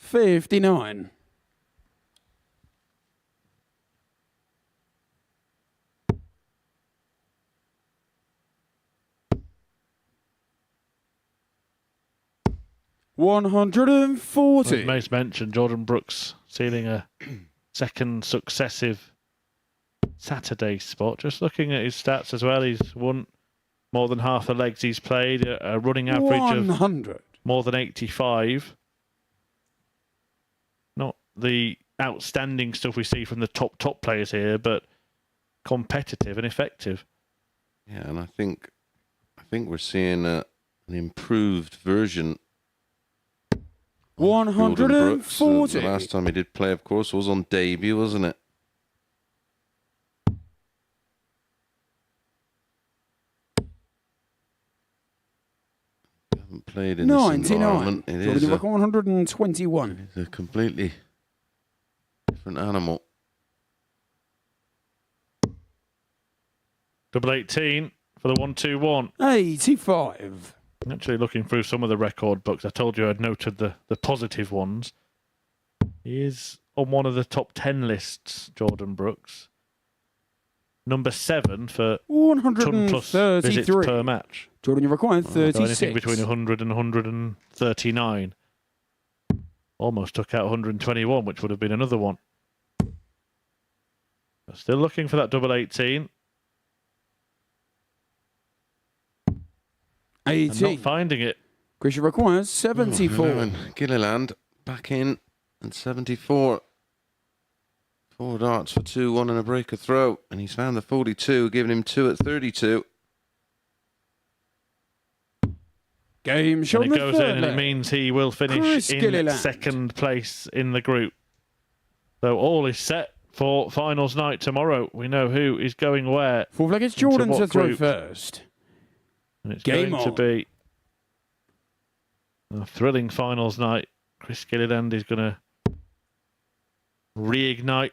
$59. $140. As Mace mentioned, Jordan Brooks sealing a second successive Saturday spot. Just looking at his stats as well, he's won more than half the legs he's played, a running average of 100. more than 85. Not the outstanding stuff we see from the top players here, but competitive and effective. Yeah, and I think we're seeing an improved version. 140. The last time he did play, of course, was on debut, wasn't it? Haven't played in this 99. environment. It is a, 121. it's a completely different animal. Double 18 for the 1-2-1. 85. Actually, looking through some of the record books, I told you I'd noted the positive ones. He is on one of the top 10 lists, Jordan Brooks. Number 7 for ton plus visits 133. per match. Jordan, you require So 36. anything between 100 and 139. Almost took out 121, which would have been another one. But still looking for that double 18. And 80. not finding it. Chris, you require 74. Gilliland back in and 74. 4 darts for 2-1 and a breaker throw. And he's found the 42, giving him 2 at 32. Game shot And in it the goes third in, and it leg. means he will finish Chris in Gilliland. second place in the group. So all is set for finals night tomorrow. We know who is going where. Fourth leg, it's Jordan what to throw group. first. And it's Game going to on. be a thrilling finals night. Chris Gilliland is going to reignite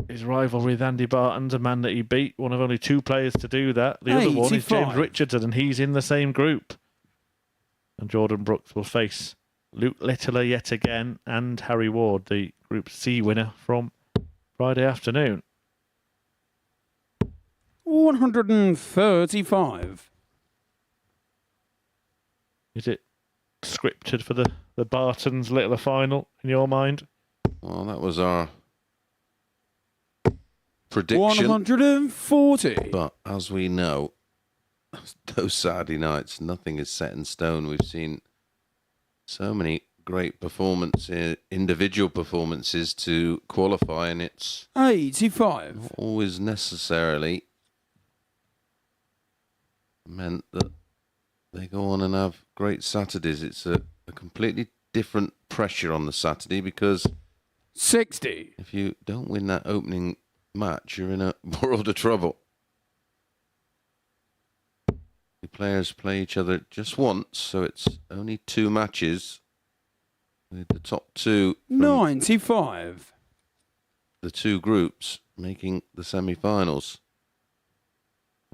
his rivalry with Andy Barton's, a man that he beat, one of only 2 players to do that. The other one is James 85. Richardson, and he's in the same group. And Jordan Brooks will face Luke Littler yet again, and Harry Ward, the Group C winner from Friday afternoon. 135. Is it scripted for the Bartons Littler final, in your mind? Well, that was our prediction. 140. But as we know, those Saturday nights, nothing is set in stone. We've seen so many great performances, individual performances to qualify, and it's 85. not always necessarily meant that they go on and have great Saturdays. It's a completely different pressure on the Saturday, because 60. if you don't win that opening match, you're in a world of trouble. The players play each other just once, so it's only 2 matches, with the top 2 from 95. the 2 groups making the semi-finals.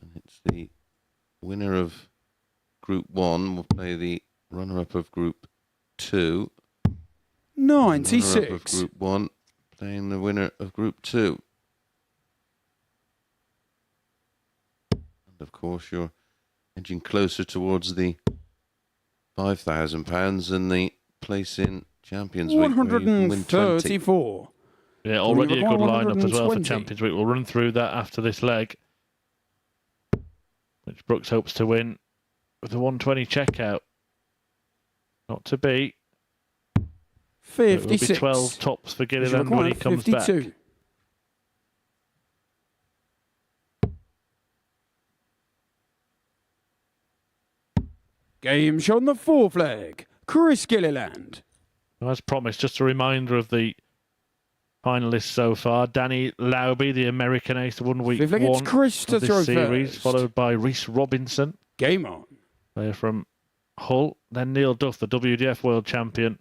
And it's the winner of Group 1 will play the runner-up of Group 2. Runner-up of 96. Group 1 playing the winner of Group 2. And of course, you're edging closer towards the £5,000 and the place in Champions Week, where you can win 20. 134. Yeah, already a good lineup as well for 120. Champions Week. We'll run through that after this leg, which Brooks hopes to win with the 120 checkout. Not to beat. It will be 56. 12 tops for Is Gilliland when he required comes 52. back. Game show on the 4th leg. Chris Gilliland. As promised, just a reminder of the finalists so far. Danny Lauby, the American ace, won week 5th leg, it's 1 Chris to of throw this series, first. followed by Rhys Robinson, Game on. player from Hull. Then Neil Duff, the WDF world champion.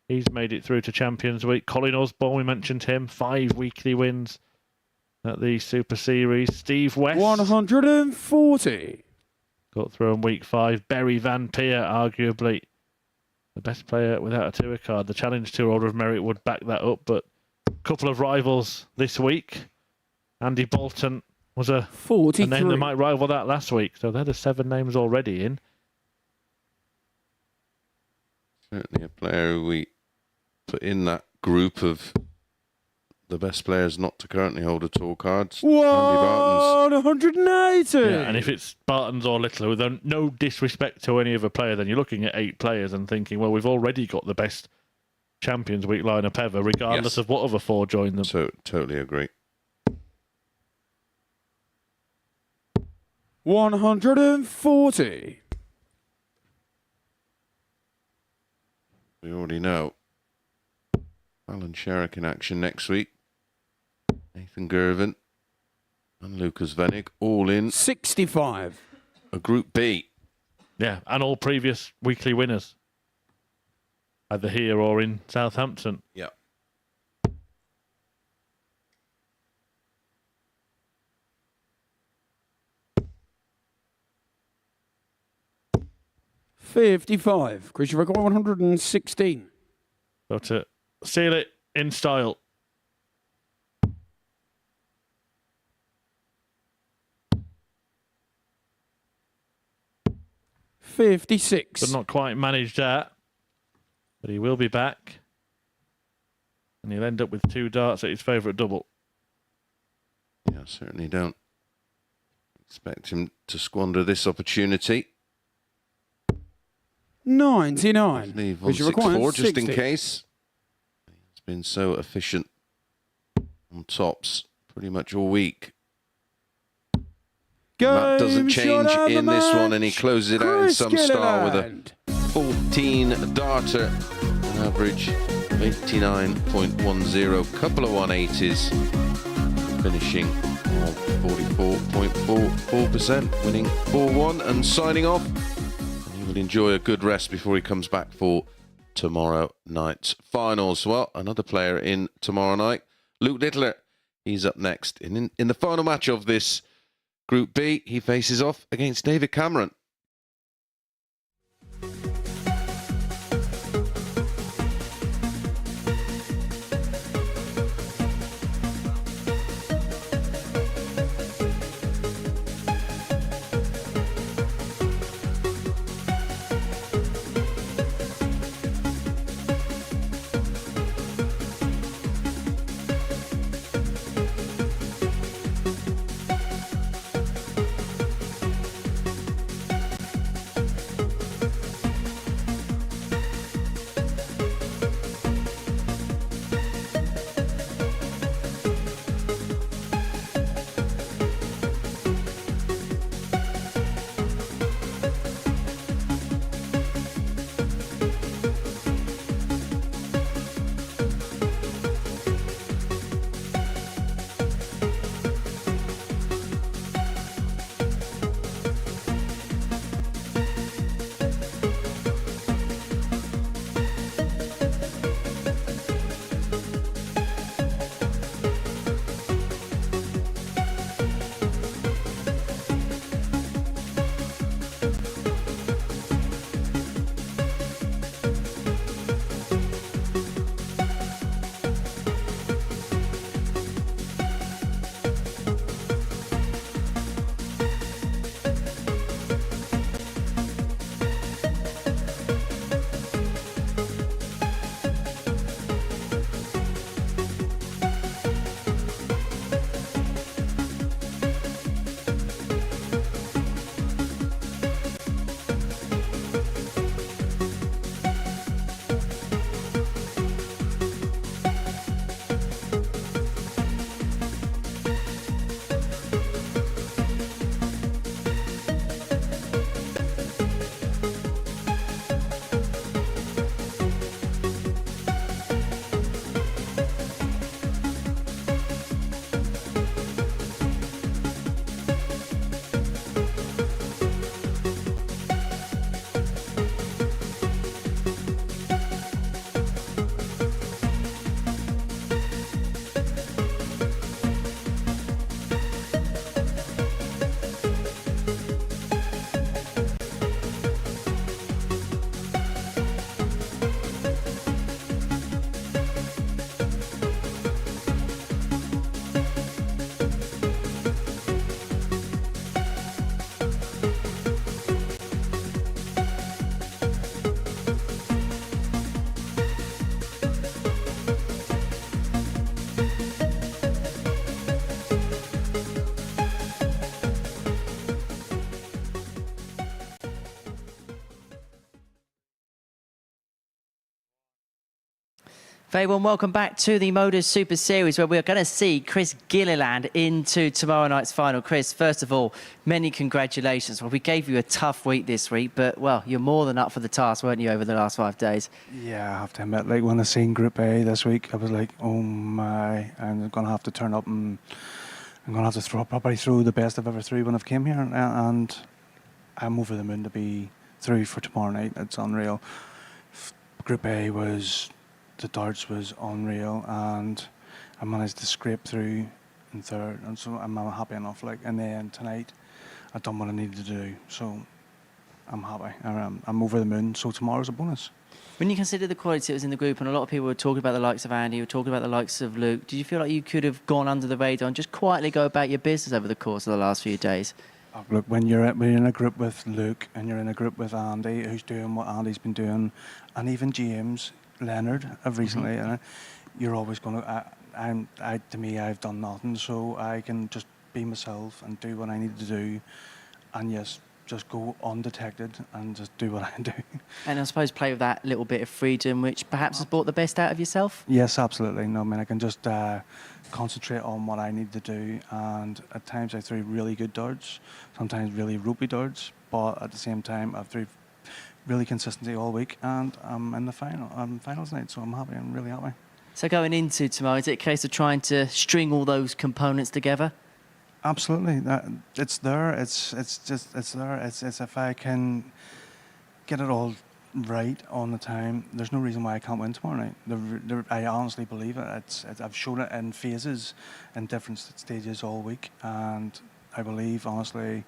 He's made it through to Champions Week. Colin Osborne, we mentioned him, 5 weekly wins at the Super Series. Steve West 140. got through in week 5. Barry Van Peer, arguably the best player without a tour card. The Challenge Tour Order of Merit would back that up, but a couple of rivals this week. Andy Bolton was a 43. name that might rival that last week. So they're the 7 names already in. Certainly a player who we put in that group of the best players not to currently hold a tour card. Andy Barton's. 180. Yeah, and if it's Bartons or Littler, with no disrespect to any other player, then you're looking at 8 players and thinking, well, we've already got the best Champions Week lineup ever, regardless Yes. of what other 4 join them. So totally agree. 140. We already know Alan Sherrick in action next week. Nathan Gervin and Lucas Venig all in 65. a Group B. Yeah, and all previous weekly winners, either here or in Southampton. Yeah. $55. Chris, you've got 116. So to seal it in style. $56. But not quite managed that. But he will be back. And he'll end up with 2 darts at his favourite double. Yeah, I certainly don't expect him to squander this opportunity. 99. Leave Chris, you 164 require just in 60. case. He's been so efficient on tops pretty much all week. That doesn't Game change shot of the in this one, match. and he closes it out in Chris some style with a Gilliland. 14 darter, an average 89.10, couple of 180s, finishing on 44.44%, winning 4-1 and signing off. And he will enjoy a good rest before he comes back for tomorrow night's finals. Well, another player in tomorrow night, Luke Littler. He's up next. In the final match of this Group B, he faces off against David Cameron. Very warm welcome back to the MODUS Super Series, where we're going to see Chris Gilliland into tomorrow night's final. Chris, first of all, many congratulations. Well, we gave you a tough week this week, but, well, you're more than up for the task, weren't you, over the last 5 days? Yeah, I have to admit, like, when I seen Group A this week, I was like, oh my, I'm going to have to turn up and I'm going to have to probably throw the best I've ever threw when I've came here, and I'm over the moon to be through for tomorrow night. It's unreal. Group A was... the darts was unreal, and I managed to scrape through in third, and so I'm happy enough. Like, and then tonight, I've done what I needed to do, so I'm happy. I'm over the moon. So tomorrow's a bonus. When you consider the quality that was in the group, and a lot of people were talking about the likes of Andy, were talking about the likes of Luke, did you feel like you could have gone under the radar and just quietly go about your business over the course of the last few days? Look, when you're in a group with Luke and you're in a group with Andy, who's doing what Andy's been doing, and even James Leonard have recently, you're always going to. To me, I've done nothing, so I can just be myself and do what I need to do, and yes, just go undetected and just do what I do. And I suppose play with that little bit of freedom, which perhaps has brought the best out of yourself? Yes, absolutely. No, I mean, I can just concentrate on what I need to do, and at times I threw really good darts, sometimes really ropey darts, but at the same time I threw really consistency all week, and I'm in the finals night, so I'm happy. I'm really happy. So going into tomorrow, is it a case of trying to string all those components together? Absolutely, it's there. It's there. It's if I can get it all right on the time, there's no reason why I can't win tomorrow night. I honestly believe it. I've shown it in phases, in different stages all week, and I believe honestly,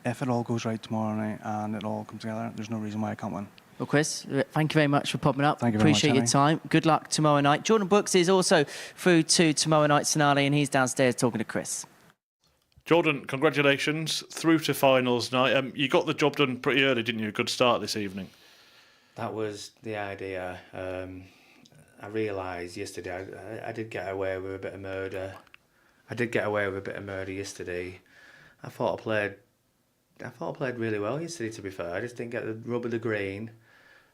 if it all goes right tomorrow night and it all comes together, there's no reason why I can't win. Well, Chris, thank you very much for popping up. Thank you very much, Appreciate your Henry. time. Good luck tomorrow night. Jordan Brooks is also through to tomorrow night's finale, and he's downstairs talking to Chris. Jordan, congratulations. Through to finals night. You got the job done pretty early, didn't you? A good start this evening. That was the idea. I realised yesterday I did get away with a bit of murder. Yesterday. I thought I played really well yesterday, to be fair. I just didn't get the rub of the green.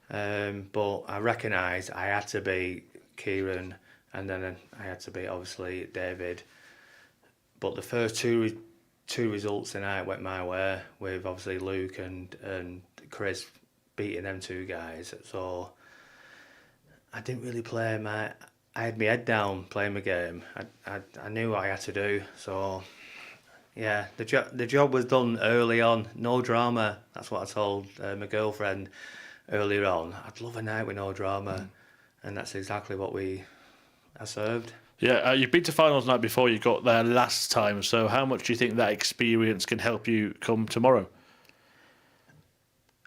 But I recognised I had to beat Kieran, and then I had to beat, obviously, David. But the first two results tonight went my way, with obviously Luke and Chris beating them two guys. So I didn't really play I had my head down playing my game. I knew what I had to do. So yeah, the job was done early on. No drama. That's what I told my girlfriend earlier on. I'd love a night with no drama, and that's exactly what I served. Yeah, you've been to finals night before. You got there last time. So how much do you think that experience can help you come tomorrow?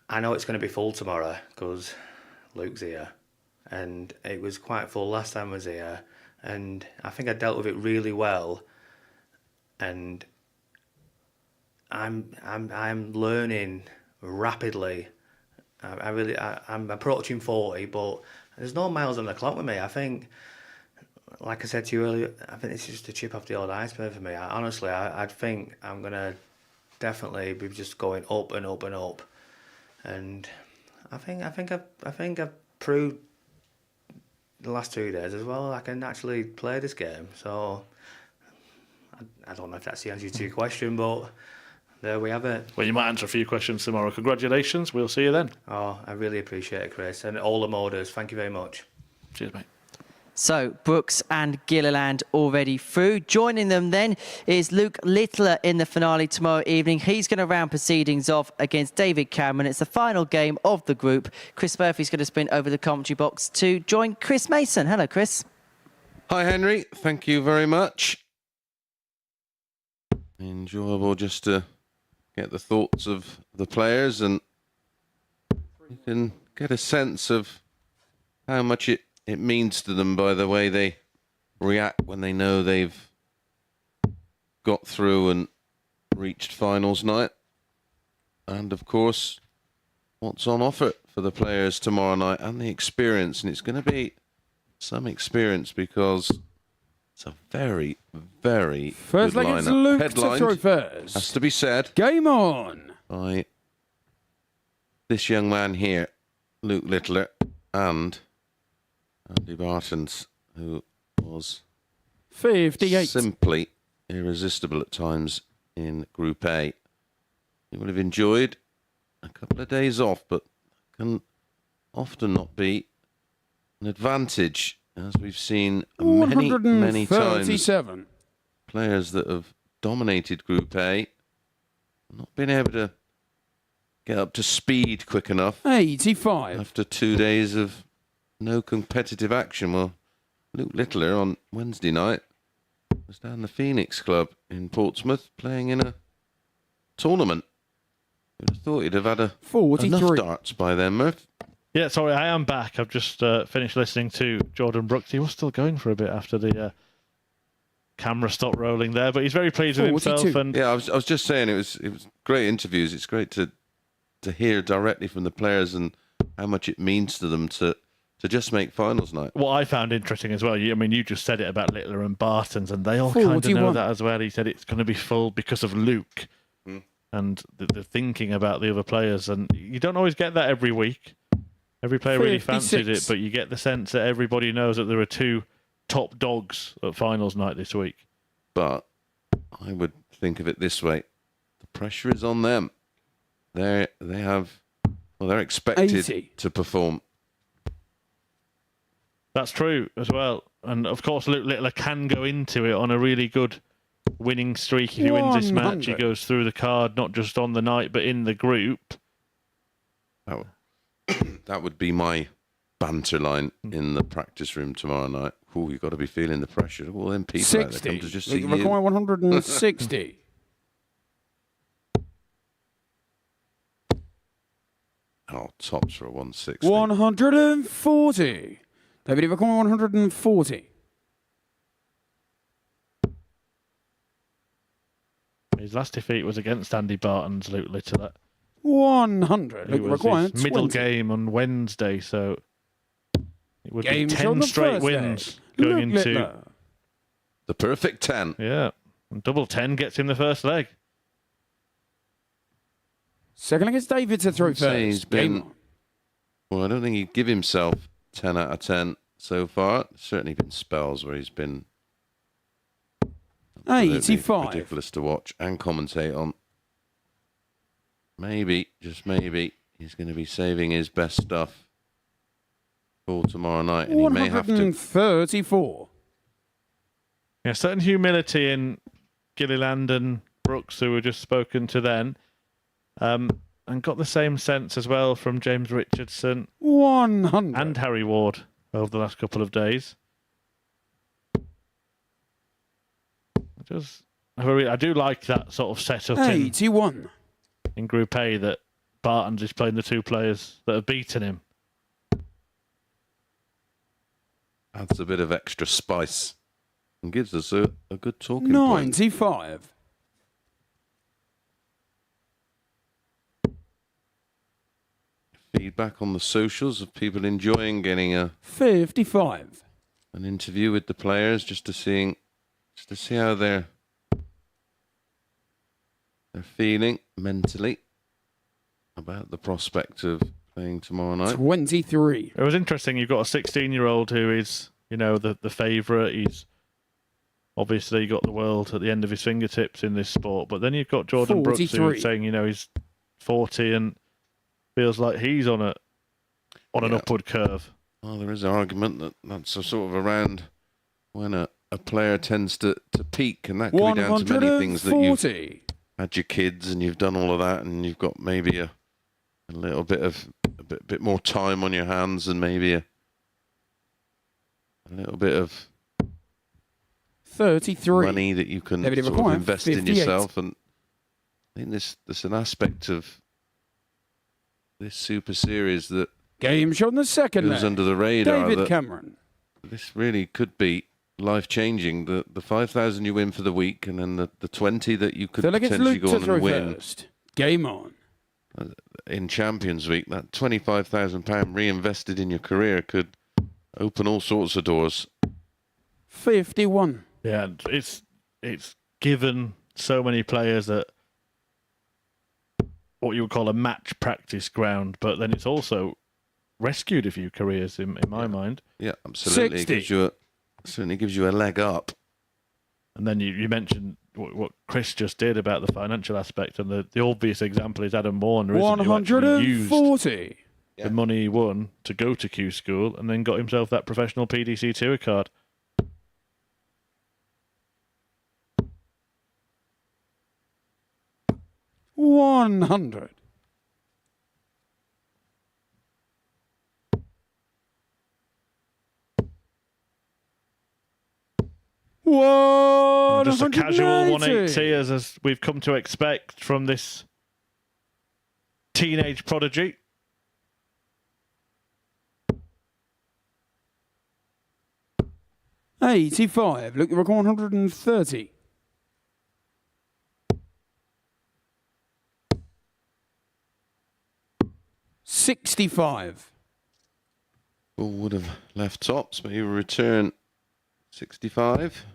I know it's going to be full tomorrow because Luke's here, and it was quite full last time I was here, and I think I dealt with it really well. And I'm learning rapidly. I'm approaching 40, but there's no miles on the clock with me. I think, like I said to you earlier, I think it's just a chip off the old iceberg for me. I think I'm gonna definitely be just going up and up and up, and I think I've proved the last 2 days as well. I can actually play this game. So I don't know if that's the answer to your question, but there we have it. Well, you might answer a few questions tomorrow. Congratulations. We'll see you then. Oh, I really appreciate it, Chris, and all the modus. Thank you very much. Cheers, mate. So, Brooks and Gilliland already through. Joining them then is Luke Littler in the finale tomorrow evening. He's going to round proceedings off against David Cameron. It's the final game of the group. Chris Murphy's going to spin over the commentary box to join Chris Mason. Hello, Chris. Hi, Henry. Thank you very much. Enjoyable just to get the thoughts of the players, and you can get a sense of how much it means to them by the way they react when they know they've got through and reached finals night. And of course, what's on offer for the players tomorrow night, and the experience. And it's going to be some experience because it's a very, very First good leg, it's lineup. Luke Headlined, to throw first. has to be said, Game on. by this young man here, Luke Littler, and Andy Bartons, who was 58. simply irresistible at times in Group A. He would have enjoyed a couple of days off, but can often not be an advantage, as we've seen many times. 137. Players that have dominated Group A not been able to get up to speed quick enough 85. after 2 days of no competitive action. Well, Luke Littler on Wednesday night was down the Phoenix Club in Portsmouth playing in a tournament. You'd have thought he'd have had 43. enough darts by then, Murph. Yeah, sorry, I am back. I've just finished listening to Jordan Brooks. He was still going for a bit after the camera stopped rolling there, but he's very pleased with 42. himself. And Yeah, I was just saying it was great interviews. It's great to hear directly from the players and how much it means to them to just make finals night. what I found interesting as well, you just said it about Littler and Bartons, and they all kind of 41. know that as well. He said it's going to be full because of Luke and the thinking about the other players, and you don't always get that every week. Every player really fancies 56. it, but you get the sense that everybody knows that there are two top dogs at finals night this week. But I would think of it this way: the pressure is on them. They have Well, they're expected 80. to perform. That's true as well. And of course, Luke Littler can go into it on a really good winning streak. If he wins this match, he 100. goes through the card, not just on the night, but in the group. That would be my banter line in the practice room tomorrow night. Oh, you've got to be feeling the pressure. All them people out there 60. come to just see Luke require you. 160. Oh, tops for a 160. 140. David require 140. His last defeat was against Andy Barton's Luke Littler. 100. It Luke was require his middle 20. game on Wednesday, so it would Games be on 10 the straight first wins day. going Luke into... Littler. The perfect 10. Yeah, and double 10 gets him the first leg. Second against David to throw I'd say he's first. Game been- on. Well, I don't think he'd give himself 10 out of 10 so far. Certainly been spells where he's been absolutely 85. ridiculous to watch and commentate on. Maybe, just maybe, he's going to be saving his best stuff for tomorrow night, and he may have to. 134. Yeah, certain humility in Gilliland and Brooks, who were just spoken to then, and got the same sense as well from James Richardson 100. and Harry Ward over the last couple of days. I do like that sort of setup 81. in Group A, that Barton's is playing the two players that have beaten him. Adds a bit of extra spice and gives us a good talking point. 95. Feedback on the socials of people enjoying getting 55. an interview with the players, just to see how they're feeling mentally about the prospect of playing tomorrow night. 23. It was interesting. You've got a 16-year-old who is, the favourite. He's obviously got the world at the end of his fingertips in this sport. But then you've got Jordan Brooks, who's 43. saying, he's 40 and feels like he's on an upward curve. Well, there is an argument that that's a sort of around when a player tends to peak, and that can be down to many things that you've 140. had your kids and you've done all of that, and you've got maybe a little bit of a bit more time on your hands, and maybe a little bit of 33. money that you can David sort of Require, invest in 58. yourself. And I think there's an aspect of this Super Series that Game shot in the second goes leg. under the radar. David that Cameron. this really could be life-changing. The 5,000 you win for the week, and then the 20 that you could Phil against potentially Luke go to on throw and win first. Game on. in Champions Week. That £25,000 reinvested in your career could open all sorts of doors. 51. Yeah, it's given so many players what you would call a match practice ground, but then it's also rescued a few careers in my mind. Yeah, absolutely. 60. Certainly gives you a leg up. And then you mentioned what Chris just did about the financial aspect, and the obvious example is Adam Warner, isn't it, who actually used 140. the money he won to go to Q School and then got himself that professional PDC Tour card. $100. Just a casual 180, as we've come to expect from this teenage prodigy. $85. Look, you're 130. $65. Ball would have left tops, but he will return 65.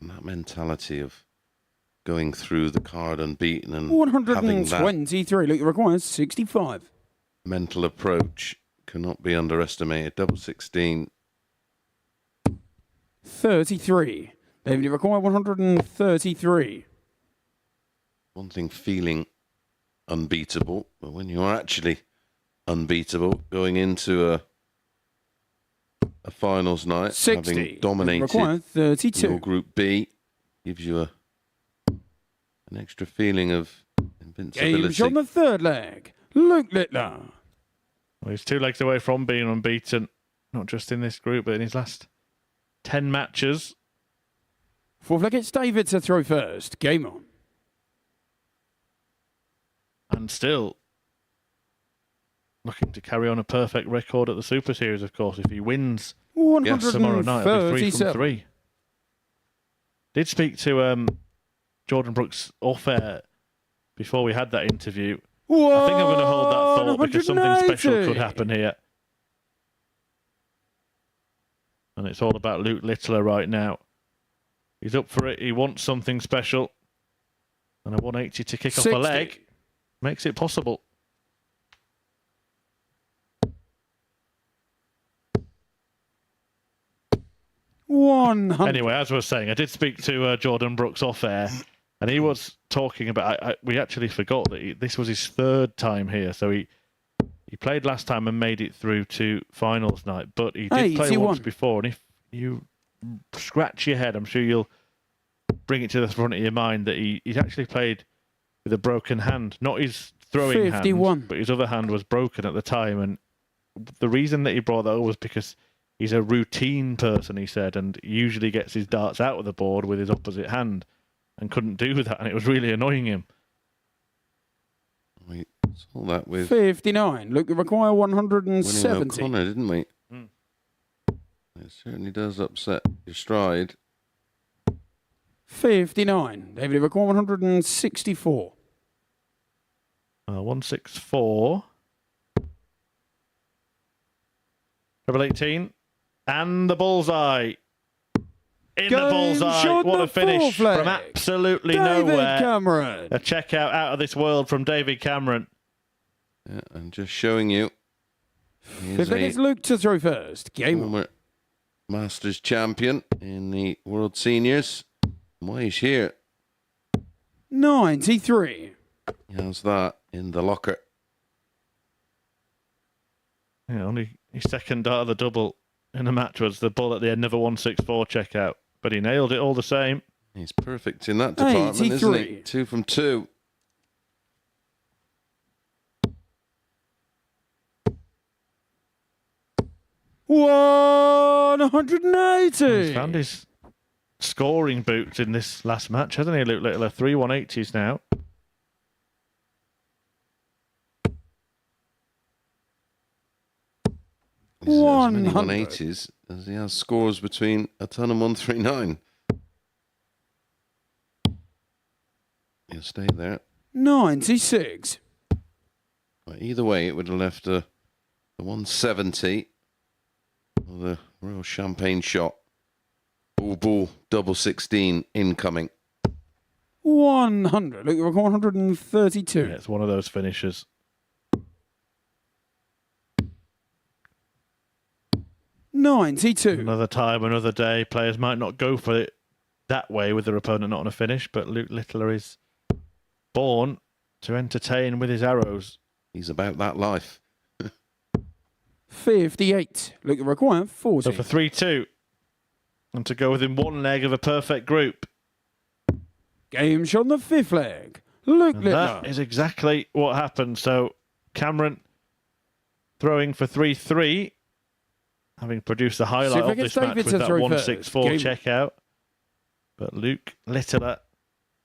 And that mentality of going through the card unbeaten and having that 123. Look, it requires 65. mental approach cannot be underestimated. Double 16. 33. David, you require 133. one thing feeling unbeatable, but when you are actually unbeatable going into a finals night, 60. having dominated Required 32. your Group B, gives you an extra feeling of invincibility. Games on the third leg. Luke Littler. Well, he's 2 legs away from being unbeaten, not just in this group, but in his last 10 matches. Fourth leg, it's David to throw first. Game on. And still looking to carry on a perfect record at the Super Series, of course, if he wins tomorrow night. It'll be 3 from 3. Did speak to Jordan Brooks off air before we had that interview. I think I'm going to hold that thought because something special could happen here. And it's all about Luke Littler right now. He's up for it. He wants something special. And a 180 to kick 60. off a leg makes it possible. Anyway, as I was saying, I did speak to Jordan Brooks off air, and he was talking about. We actually forgot that this was his 3rd time here. So he played last time and made it through to finals night, but he did play once before. And if you scratch your head, I'm sure you'll bring it to the front of your mind that he'd actually played with a broken hand, not his throwing 51. hand, but his other hand was broken at the time. And the reason that he brought that up was because he's a routine person, he said, and usually gets his darts out of the board with his opposite hand and couldn't do that, and it was really annoying him. We saw that with 59. Luke, you require 170. O'Connor, didn't we? It certainly does upset your stride. 59. David, you require 164. 164. Treble 18. And the bullseye. In the bullseye. What a finish from absolutely nowhere. Cameron. A checkout out of this world from David Cameron. Yeah, and just showing you. Fifth leg, it's Luke to throw first. Game on. Former Masters champion in the World Seniors. Why he's here. 93. How's that in the locker? Yeah, only his 2nd dart of the double in the match was the ball at the end of a 164 checkout. But he nailed it all the same. He's perfect in that department, 83. isn't he? 2 from 2. $180. He's found his scoring boots in this last match, hasn't he, Luke Littler? 3 180s now. As many 180s as he has scores between a ton and 139. He'll stay there. 96. But either way, it would have left the 170 with a real champagne shot. Ball, double 16 incoming. 100. Look, you're 132. Yeah, it's one of those finishes. 92. Another time, another day. Players might not go for it that way with their opponent not on a finish, but Luke Littler is born to entertain with his arrows. He's about that life. 58. Look, you require 40. So for 3-2, and to go within one leg of a perfect group. Game shot on the fifth leg. Luke Littler. That is exactly what happened. So Cameron throwing for 3-3, having produced the highlight of this match with that 164 checkout. But Luke Littler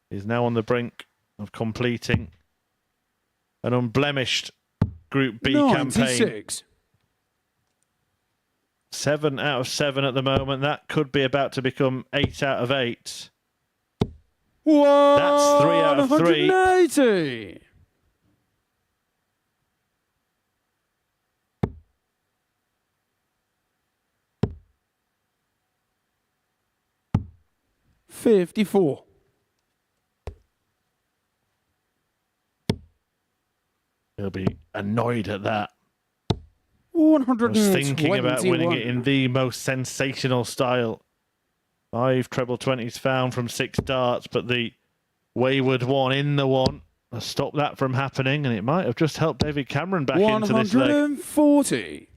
is now on the brink of completing an unblemished Group B 96. campaign. 7 out of 7 at the moment. That could be about to become 8 out of 8. Whoa, That's 3 out of 3. 180. $54. He'll be annoyed at that. 121. I was thinking about winning it in the most sensational style. 5 treble 20s found from 6 darts, but the wayward one in the one. Stop that from happening, and it might have just helped David Cameron back into this leg. 140.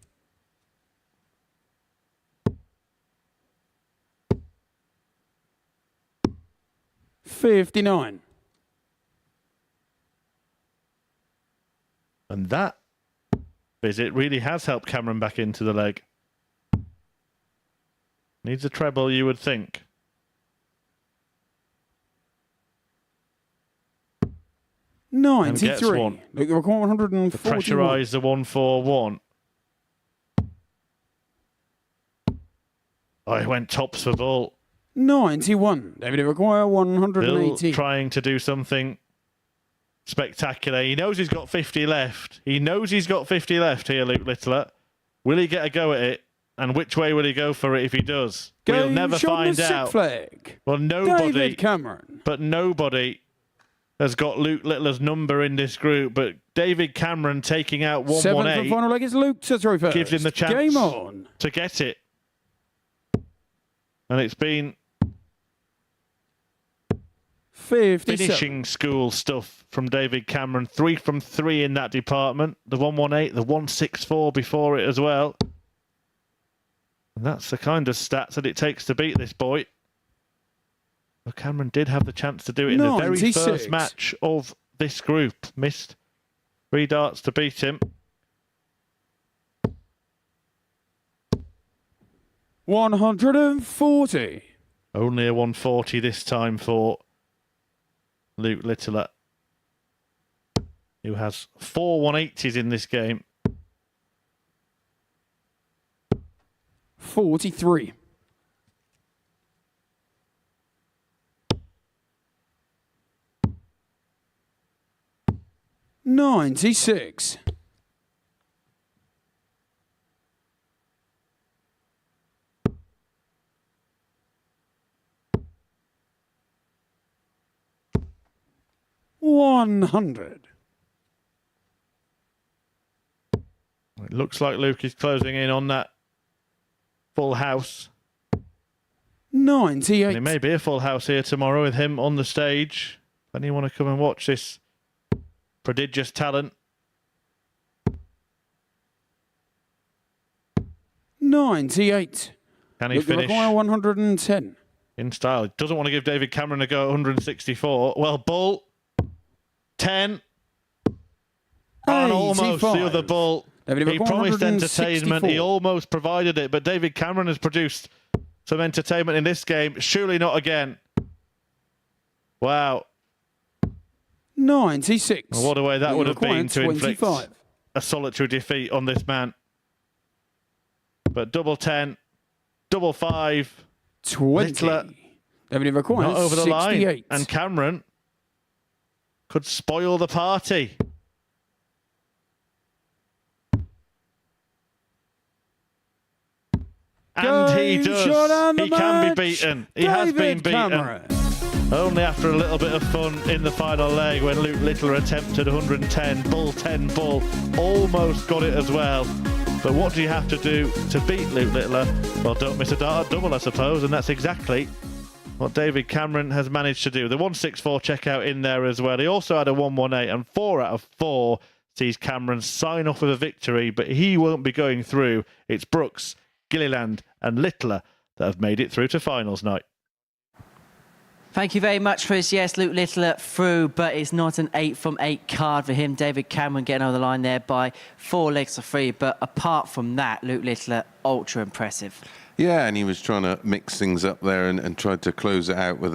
$59. And that visit really has helped Cameron back into the leg. Needs a treble, you would think. And gets one. Look, the record 141. To pressurise the 141. Oh, he went tops for ball. 91. David require 180. Bill trying to do something spectacular. He knows he's got 50 left. He knows he's got 50 left here, Luke Littler. Will he get a go at it? And which way will he go for it if he does? We'll never find out. Flag. Well, nobody, David Cameron. but nobody has got Luke Littler's number in this group. But David Cameron taking out 118. Seventh and final leg is Luke to throw first. Gives him the chance Game on. to get it. And it's been 57. finishing school stuff from David Cameron. 3 from 3 in that department. The 118, the 164 before it as well. And that's the kind of stats that it takes to beat this boy. Well, Cameron did have the chance to do it in the very 96. first match of this group. Missed 3 darts to beat him. 140. Only a 140 this time for Luke Littler, who has 4 180s in this game. 43. $96. $100. It looks like Luke is closing in on that full house. 98. And it may be a full house here tomorrow with him on the stage. If anyone want to come and watch this prodigious talent. 98. Can he finish 110. in style? He doesn't want to give David Cameron a go at 164. Well, bull. 10. And almost the other bull. He promised entertainment. He almost provided it. But David Cameron has produced some entertainment in this game. Surely not again. Wow. 96. Well, what a way that would have been to 25. inflict a solitary defeat on this man. But double 10, double 5. 20. Littler not over the 68. line. And Cameron could spoil the party. And he does. He can be beaten. He has been beaten. Cameron. Only after a little bit of fun in the final leg when Luke Littler attempted 110, bull 10, bull. Almost got it as well. But what do you have to do to beat Luke Littler? Well, don't miss a dart at double, I suppose. And that's exactly what David Cameron has managed to do. The 164 checkout in there as well. He also had a 118, and 4 out of 4 sees Cameron sign off with a victory, but he won't be going through. It's Brooks, Gilliland and Littler that have made it through to finals night. Thank you very much, Chris. Yes, Luke Littler through, but it's not an 8 from 8 card for him. David Cameron getting over the line there by 4 legs to 3. But apart from that, Luke Littler, ultra impressive. Yeah, and he was trying to mix things up there and tried to close it out with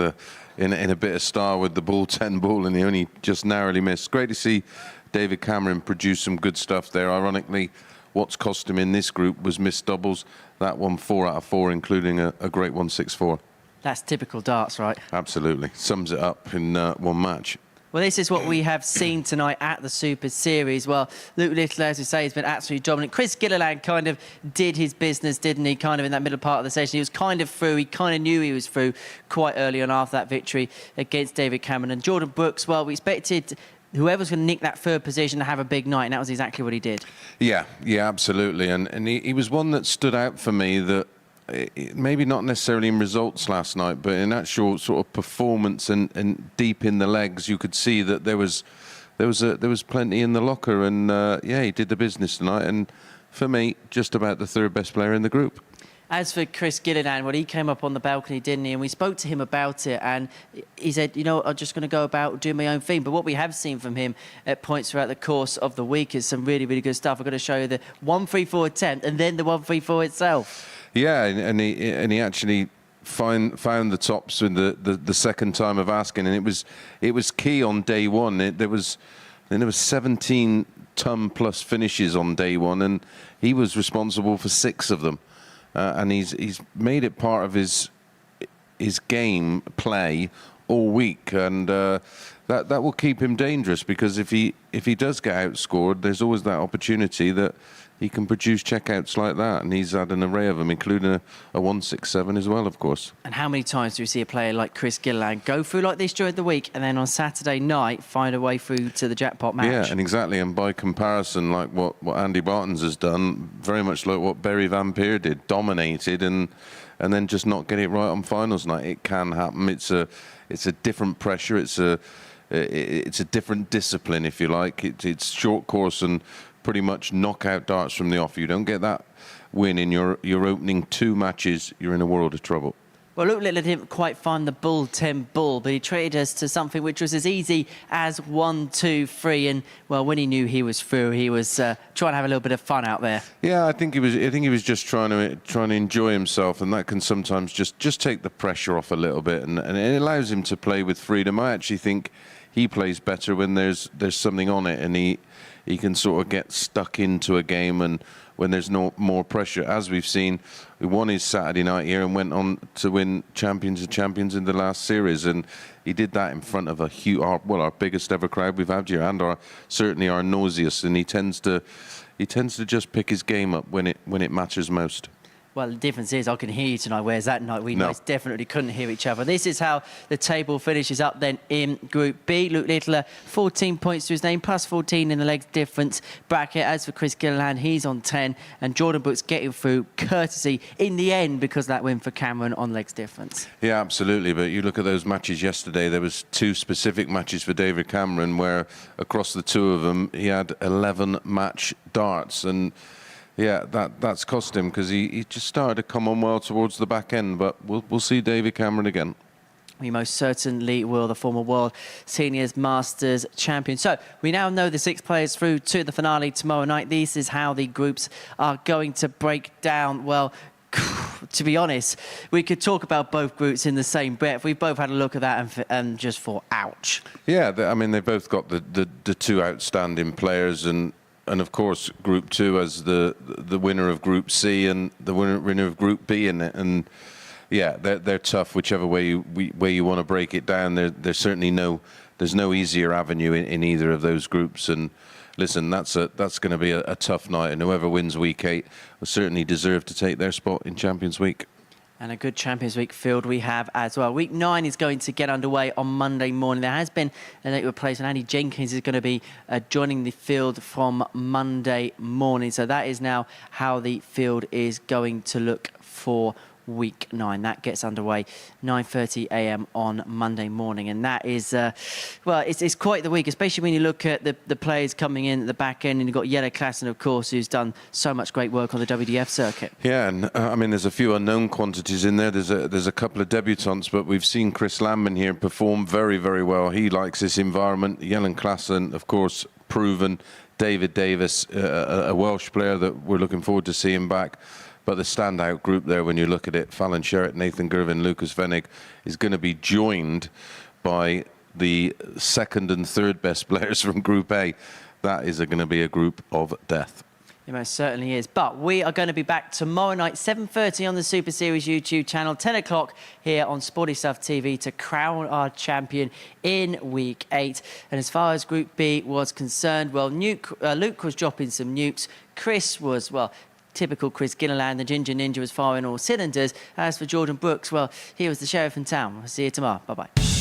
in a bit of style with the bull 10 ball, and he only just narrowly missed. Great to see David Cameron produce some good stuff there. Ironically, what's cost him in this group was missed doubles. That one 4 out of 4, including a great 164. That's typical darts, right? Absolutely. Sums it up in one match. Well, this is what we have seen tonight at the Super Series. Well, Luke Littler, as we say, has been absolutely dominant. Chris Gilliland kind of did his business, didn't he? Kind of in that middle part of the session. He was kind of through. He kind of knew he was through quite early on after that victory against David Cameron. And Jordan Brooks, well, we expected whoever's going to nick that 3rd position to have a big night, and that was exactly what he did. Yeah, absolutely. And he was one that stood out for me that maybe not necessarily in results last night, but in actual sort of performance and deep in the legs, you could see that there was plenty in the locker, and yeah, he did the business tonight. And for me, just about the third best player in the group. As for Chris Gilliland, well, he came up on the balcony, didn't he? And we spoke to him about it, and he said, you know, I'm just going to go about doing my own thing. But what we have seen from him at points throughout the course of the week is some really, really good stuff. I'm going to show you the 1-3-4 attempt and then the 1-3-4 itself. Yeah, and he actually found the tops in the second time of asking, and it was key on day one. There was 17 ton plus finishes on day one, and he was responsible for 6 of them. And he's made it part of his game play all week, and that will keep him dangerous, because if he does get outscored, there's always that opportunity that he can produce checkouts like that, and he's had an array of them, including a 1-6-7 as well, of course. And how many times do we see a player like Chris Gilliland go through like this during the week, and then on Saturday night find a way through to the jackpot match? Yeah, and exactly, and by comparison, like what Andy Barton's has done, very much like what Barry Van Peer did, dominated, and then just not get it right on finals night. It can happen. It's a different pressure. It's a different discipline, if you like. It's short course and pretty much knockout darts from the off. You don't get that win in your opening 2 matches, you're in a world of trouble. Well, Luke Littler didn't quite find the bull 10 bull, but he treated us to something which was as easy as 1, 2, 3. And well, when he knew he was through, he was trying to have a little bit of fun out there. Yeah, I think he was just trying to enjoy himself, and that can sometimes just take the pressure off a little bit, and it allows him to play with freedom. I actually think he plays better when there's something on it, and he can sort of get stuck into a game, and when there's no more pressure. As we've seen, we won his Saturday night here and went on to win Champions of Champions in the last series, and he did that in front of a huge, our biggest ever crowd we've had here, and certainly our nosiest. And he tends to just pick his game up when it matters most. Well, the difference is I can hear you tonight, whereas that night we most definitely couldn't hear each other. This is how the table finishes up then in Group B. Luke Littler, 14 points to his name, plus 14 in the legs difference bracket. As for Chris Gilliland, he's on 10, and Jordan Brooks getting through courtesy in the end because of that win for Cameron on legs difference. Yeah, absolutely. But you look at those matches yesterday, there was 2 specific matches for David Cameron where across the 2 of them he had 11 match darts, and yeah, that's cost him because he just started to come on well towards the back end, but we'll see David Cameron again. We most certainly will, the former World Seniors Masters champion. So we now know the 6 players through to the finale tomorrow night. This is how the groups are going to break down. Well, to be honest, we could talk about both groups in the same breath. We've both had a look at that and just thought, ouch. Yeah, I mean, they both got the 2 outstanding players, and of course, Group 2 as the winner of Group C and the winner of Group B in it. And yeah, they're tough whichever way you want to break it down. There's certainly there's no easier avenue in either of those groups. And listen, that's going to be a tough night, and whoever wins Week 8 will certainly deserve to take their spot in Champions Week. And a good Champions Week field we have as well. Week 9 is going to get underway on Monday morning. There has been a late replacement. Andy Jenkins is going to be joining the field from Monday morning. So that is now how the field is going to look for Week 9. That gets underway 9:30 a.m. on Monday morning, and that is well, it's quite the week, especially when you look at the players coming in at the back end, and you've got Jelle Klassen, of course, who's done so much great work on the WDF circuit. Yeah, and I mean, there's a few unknown quantities in there. There's a couple of debutants, but we've seen Chris Landman here perform very, very well. He likes this environment. Jelle Klassen, of course, proven. David Davis, a Welsh player that we're looking forward to seeing back. But the standout group there, when you look at it, Fallon Sherritt, Nathan Gervin, Lucas Venig, is going to be joined by the 2nd and 3rd best players from Group A. That is going to be a group of death. It most certainly is. But we are going to be back tomorrow night, 7:30 on the Super Series YouTube channel, 10 o'clock here on Sporty Stuff TV to crown our champion in Week 8. And as far as Group B was concerned, well, Luke was dropping some nukes. Chris was, well, typical Chris Gilliland, the Ginger Ninja was firing all cylinders. As for Jordan Brooks, well, he was the sheriff in town. We'll see you tomorrow. Bye-bye.